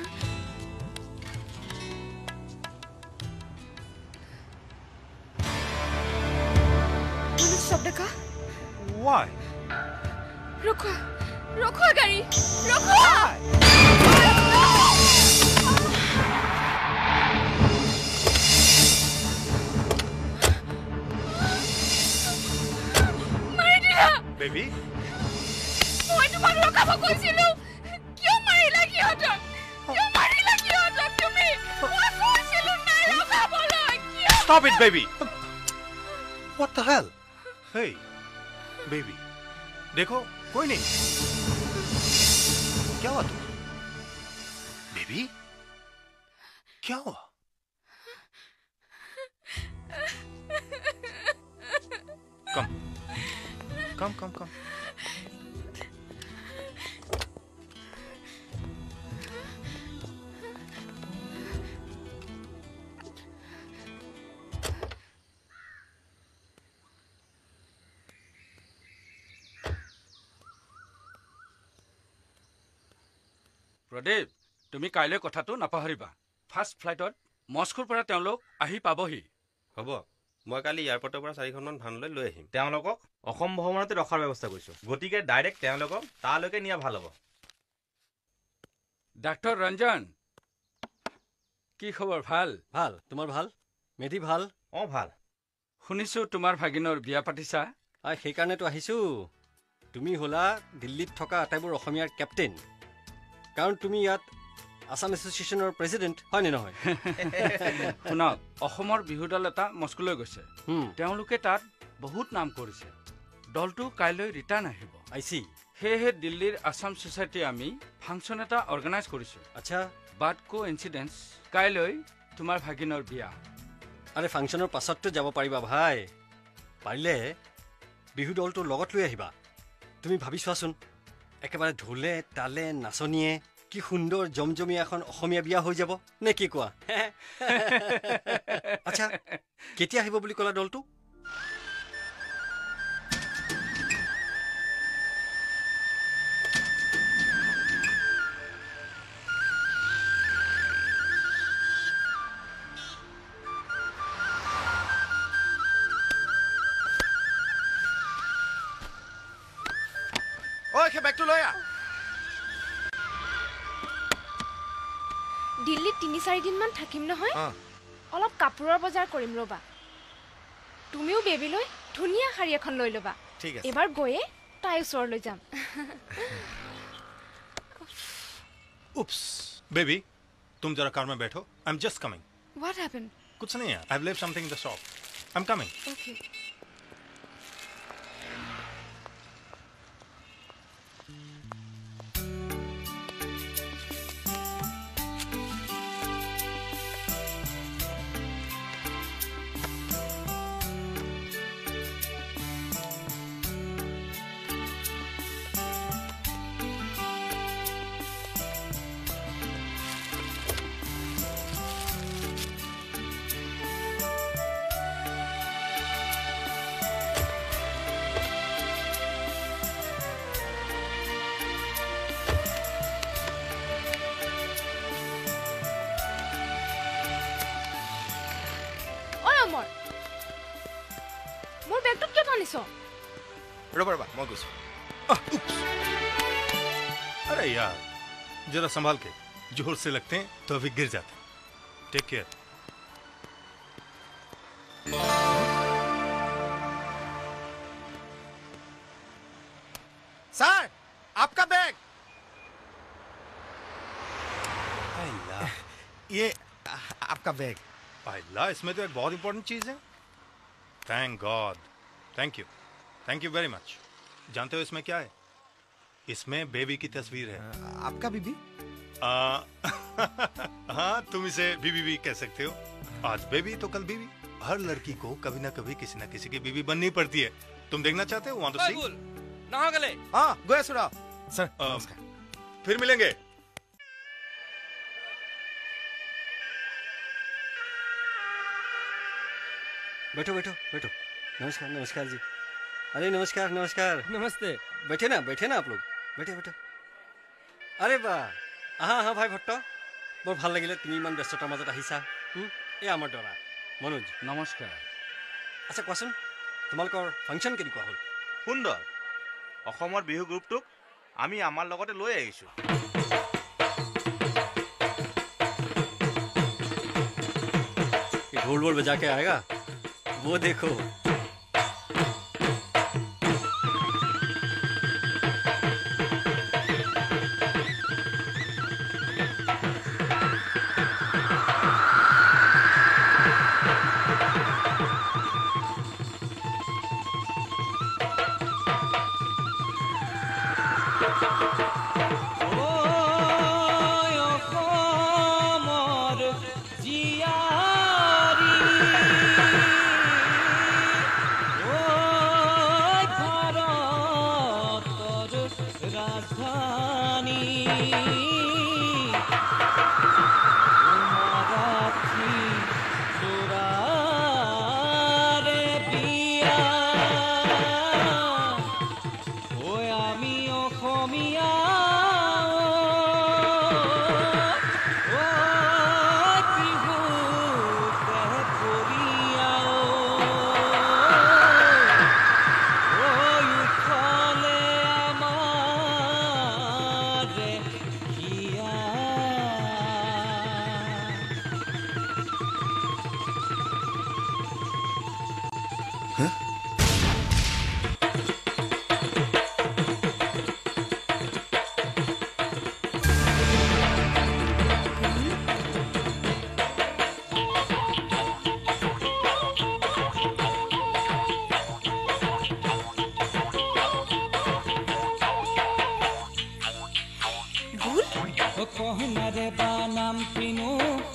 शब्द का Why? रुको गाड़ी रुको मारी दिया बेबी মই তোমাক ৰখাব কৈছিলো কিয় মাৰিলা কিহতক তুমি মই কৈছিলো নাই ৰখাবলৈ কিয় Stop it baby What the hell Hey baby देखो कोई नहीं क्या हुआ तुम बेबी क्या हुआ कम প্ৰদীপ তুমি কাইলৈ কথাটো নাপাহৰিবা ফাৰ্ষ্ট ফ্লাইটত মস্কোৰ পৰা তেওঁলোক আহি পাবহি হ'ব মই কালি এয়াৰপৰ্টৰ পৰা 4খনমান ভান লৈ আহিম তেওঁলোকক অসম ভ্ৰমণতে ৰখাৰ ব্যৱস্থা কৰিছোঁ গতিকে ডাইৰেক্ট তেওঁলোকক তালৈকে নিয়া ভাল হ'ব ডাক্তৰ ৰঞ্জন কি খবৰ ভাল ভাল তোমাৰ ভাল মেধি ভাল ভাল শুনিছোঁ তোমাৰ ভাগিনৰ বিয়া পাতিছা সেইকাৰণেতো আহিছোঁ তুমি হ'লা দিল্লীত থকা আটাইবোৰ অসমীয়াৰ কেপ্টেইন কাৰণ তুমি ইয়াত আসাম এছ'চিয়েশ্যনৰ প্ৰেচিডেণ্ট হয়নে নহয় শুনক অসমৰ বিহু দল এটা মস্কোলৈ গৈছে তেওঁলোকে তাত বহুত নাম কৰিছে দলটো কাইলৈ ৰিটাৰ্ণ আহিব সেয়েহে দিল্লীৰ আসাম ছ'চাইটি আমি ফাংচন এটা অৰ্গেনাইজ কৰিছোঁ আচ্ছা বাট কো ইনচিডেন্স কাইলৈ তোমাৰ ভাগিনৰ বিয়া আৰে ফাংচনৰ পাছততো যাব পাৰিবা ভাই পাৰিলে বিহু দলটো লগত লৈ আহিবা তুমি ভাবি চোৱাচোন একেবাৰে ঢোলে তালে নাচনীয়ে কি সুন্দৰ জমজমীয়া এখন অসমীয়া বিয়া হৈ যাব নে কি কোৱা আচ্ছা কেতিয়া আহিব বুলি ক'লা দলটো সেই বেগটো লৈ আহ দিল্লীত ৩-৪ দিনমান থাকিম নহয় অলপ কাপোৰৰ বজাৰ কৰিম ৰ'বা তুমিও বেবীলৈ ধুনীয়া শাৰী এখন লৈ ল'বা এবাৰ গৈয়ে তাই ওচৰলৈ যাম Oops, baby, तुम जरा कार में बैठो. I'm just coming. What happened? कुछ नहीं है. I've left something in the shop. I'm coming. Okay. মোৰ বেগটো কিয় টানিছ ৰবা মই গৈছো अरे यार जरा संभाल के जोर से लगते हैं तो अभी गिर जाते हैं टेक केयर सर आपका बैग ये आपका बैग अल्लाह इसमें तो एक बहुत इंपॉर्टेंट चीज है thank God thank you very much जानते हो इसमें क्या है इसमें बेबी की तस्वीर है आपका बीबी हाँ तुम इसे बीबी भी कह सकते हो आज बेबी तो कल बीबी हर लड़की को कभी ना कभी किसी ना किसी की बीबी बननी पड़ती है तुम देखना चाहते हो वहां तो सही ना गले हाँ गोया सुरा सर नमस्कार फिर मिलेंगे बैठो बैठो बैठो नमस्कार नमस्कार जी अरे नमस्कार नमस्कार नमस्ते बैठे ना आप लोग बैठे बैठो अरे वाह हाँ हाँ भाई भट्ट বৰ ভাল লাগিলে তুমি ইমান ব্যস্ততাৰ মাজত আহিছা এই আমাৰ দৰা মনোজ নমস্কাৰ আচ্ছা কোৱাচোন তোমালোকৰ ফাংচন কেনেকুৱা হ'ল সুন্দৰ অসমৰ বিহু গ্ৰুপটোক আমি আমাৰ লগতে লৈ আহিছোঁ ढोल बोल बजा के आएगा वो देखो কহনাৰে বা নাম কিনো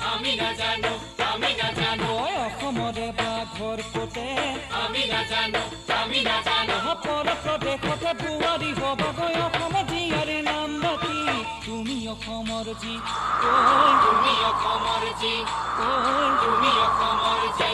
আমি নাজানো অসমৰে বা ঘৰ কোটে আমি নাজানো পৰ প্ৰদেশতে বোৱাৰী হবাগৈ অসমৰ জীয়াৰী নাম বাকি তুমি অসমৰ জি তুমি অসমৰ জি তুমি অসমৰ জি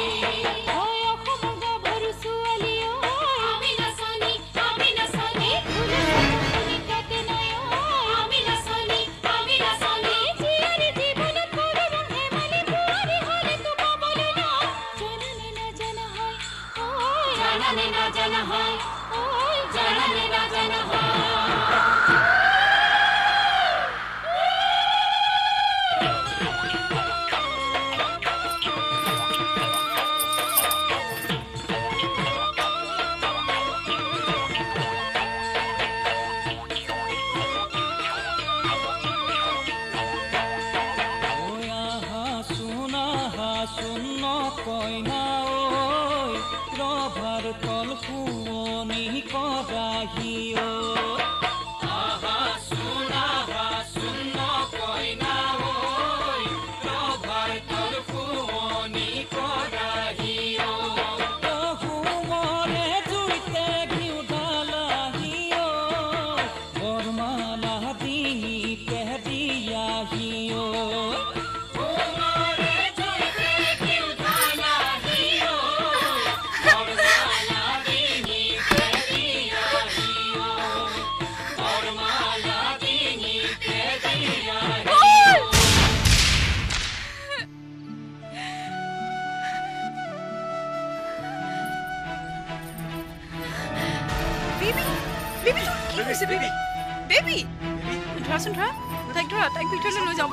তাইক ভিতৰলৈ লৈ যাব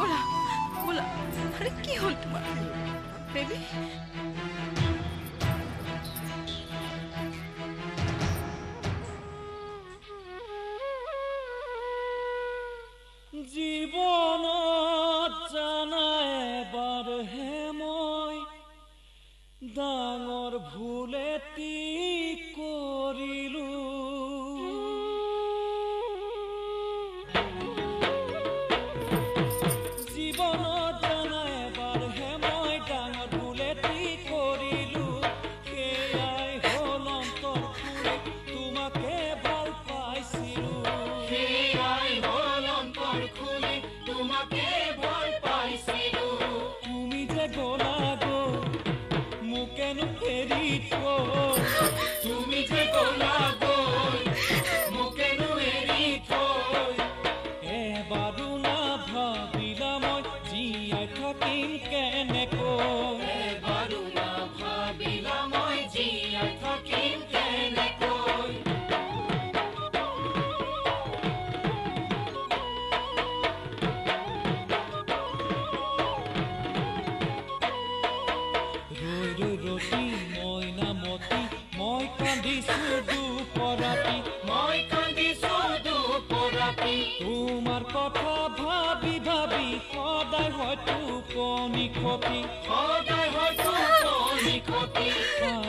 ব'লা আৰে কি হ'ল তোমাৰ বেবী জীৱনত জানা এবাৰহে মই ডাঙৰ ভুল এটি কৰিলো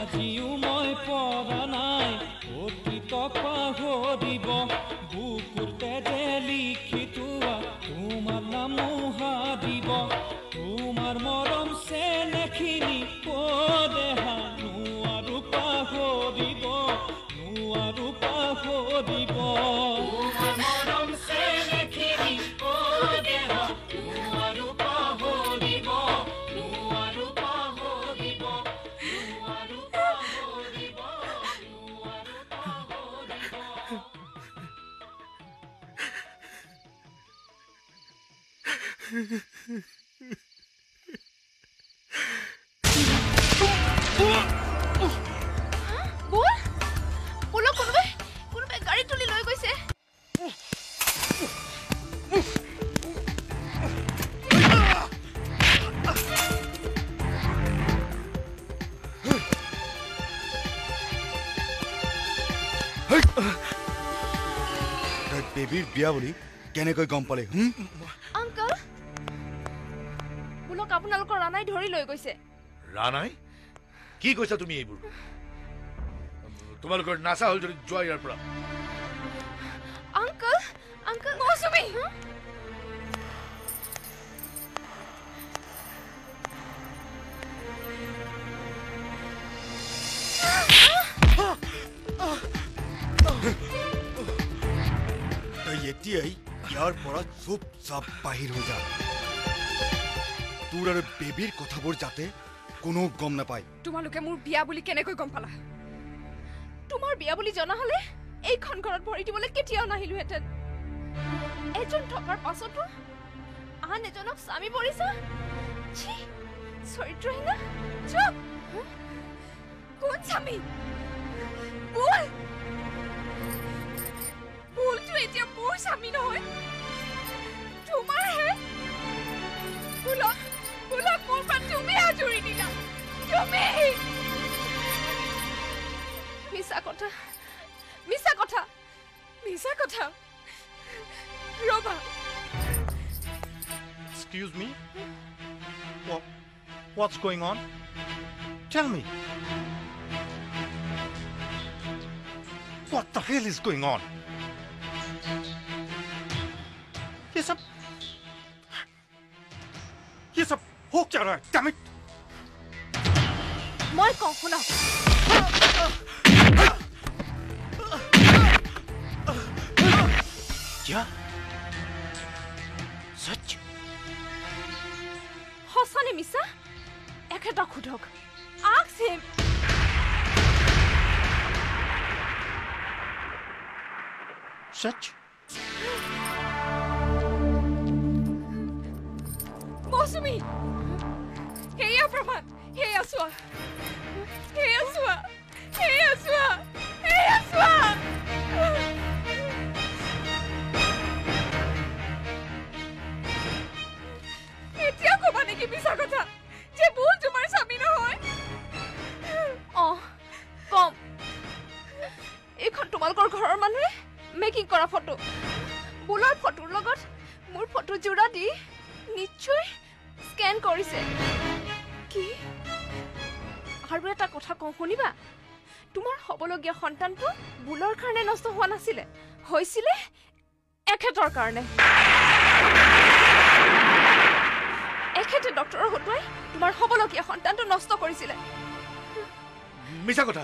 আজিও মই পৰা নাই অতীতক পাহৰিব বুকুতে যে লিখি থোৱা তোমাৰ নাম হাৰিব তোমাৰ মৰম চেনেখিনি দেহা নোৱাৰো পাহৰিব মৰম চেনেখিনি দেহা নোৱাৰো পাহৰিব কোনোবাই গাড়ী তুলি লৈ গৈছে বেবীৰ বিয়া বুলি কেনেকৈ গম পালে আংকল বুলক আপোনালোকৰ ৰাণাই ধৰি লৈ গৈছে ৰাণাই কি কৈছা তুমি এইবোৰ তোমালোকৰ নাচা হল যদি যোৱা ইয়াৰ পৰা আংকল মৌচুমী এতিয়াই ইয়াৰ পৰা চুপচাপ বাহিৰ হৈ যা তোৰ আৰু বেবীৰ কথাবোৰ যাতে কোনো গম নাপায় তোমালোকে মোৰ বিয়া বুলি কেনেকৈ গম পালা তোমাৰ বিয়া বুলি জনা হলে এইখন ঘৰত ভৰি দিবলৈ কেতিয়াও নাহিলোহেঁতেন এজন থকাৰ পাছতো আন এজনক স্বামী পৰিছা চৰিত্ৰহীনা চুপ কোন স্বামী বুলটো এতিয়া মোৰ স্বামী নহয় তোমাৰহে বুলক মোৰ পৰা তুমি আজৰি দিলা তুমি মিছা কথা ৰবা Excuse me? What's going on? Tell me. What the hell is going on? ये सब हो क्या रहा है? Damn it! মই কওঁ শুনা क्या? सच? সঁচানে মিছা একেটা খুধক Ask him. सच? মৌচুমী হেয়া প্ৰমাণ হেয়া চোৱা এতিয়া কবা নেকি মিছা কথা যে বুল তোমাৰ স্বামী নহয় কম এইখন তোমালোকৰ ঘৰৰ মানুহে মেকিং কৰা ফটো বুলৰ ফটোৰ লগত মোৰ ফটো জোৰা দি নিশ্চয় স্কেন কৰিছে কি আৰু এটা কথা কওঁ শুনিবা তোমাৰ হবলগীয়া সন্তানটো বুলৰ কাৰণে নষ্ট হোৱা নাছিলে হৈছিলে এখেতৰ কাৰণে এখেতে ডক্টৰৰ হতুৱাই তোমাৰ হবলগীয়া সন্তানটো নষ্ট কৰিছিলে মিছা কথা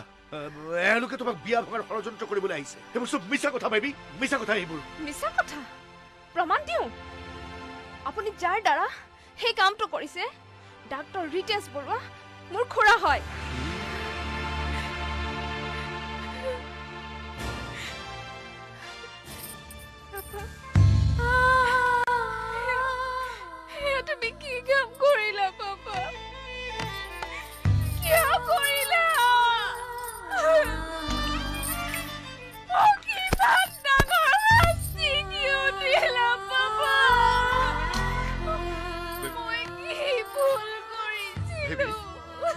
এওঁলোকে তোমাক বিয়া ভঙাৰ ষড়যন্ত্ৰ কৰিবলৈ আহিছে এইবোৰ চব মিছা কথা বেবী মিছা কথা এইবোৰ মিছা কথা প্ৰমাণ দিওঁ আপুনি যাৰ দ্বাৰা সেই কামটো কৰিছে ডাক্তৰ ৰিতেশ বৰুৱা মোৰ খুৰা হয় তুমি কি কাম কৰিলা পাপা কিয় কৰিলা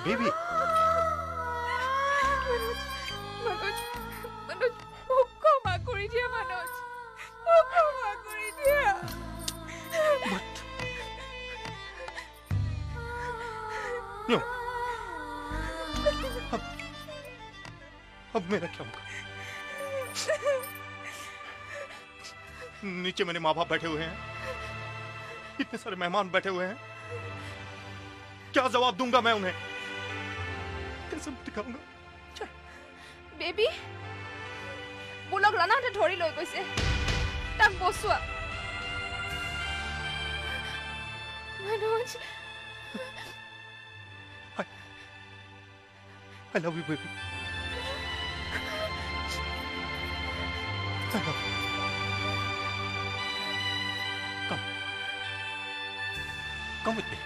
Baby. Manoj, ক্ষমা কৰি দিয়া Manoj. ক্ষমা কৰি দিয়া. But no. अब मेरा क्या होगा? नीचे मेरे माँ बाप बैठे हुए हैं इतने सारे मेहमान बैठे हुए हैं क्या जवाब दूंगा मैं उन्हें कैसे दिखाऊंगा बेबी बुलक रानाहते धरि লৈ গৈছে তাক বসুৱা Manoj I love you baby I love you come with me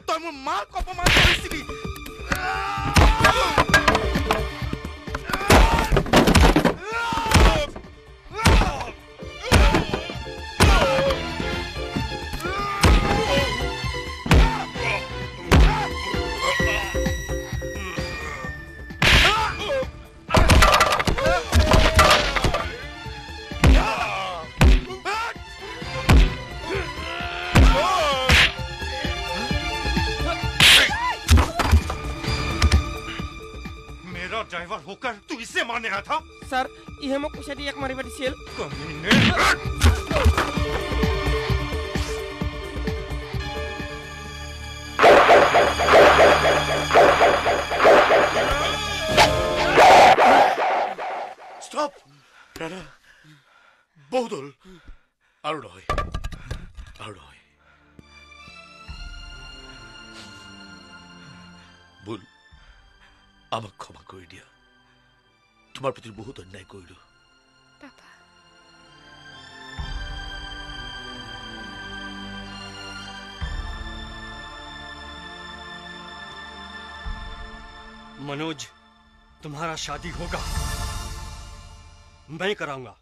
তই মোৰ মাক অপমান কৰিছিলি मेरा ड्राइवर होकर तू इसे मारने आया था? सर इहे মোক পইচা দি এক মাৰিব দিছিল कमीने Stop! Rana, বহুদল আৰু নহয় ভুল আমাক ক্ষমা কৰি দিয়া তোমাৰ প্ৰতি বহুত অন্যায় কৰিলো পাপা मनोज तुम्हारा शादी होगा मैं कराऊंगा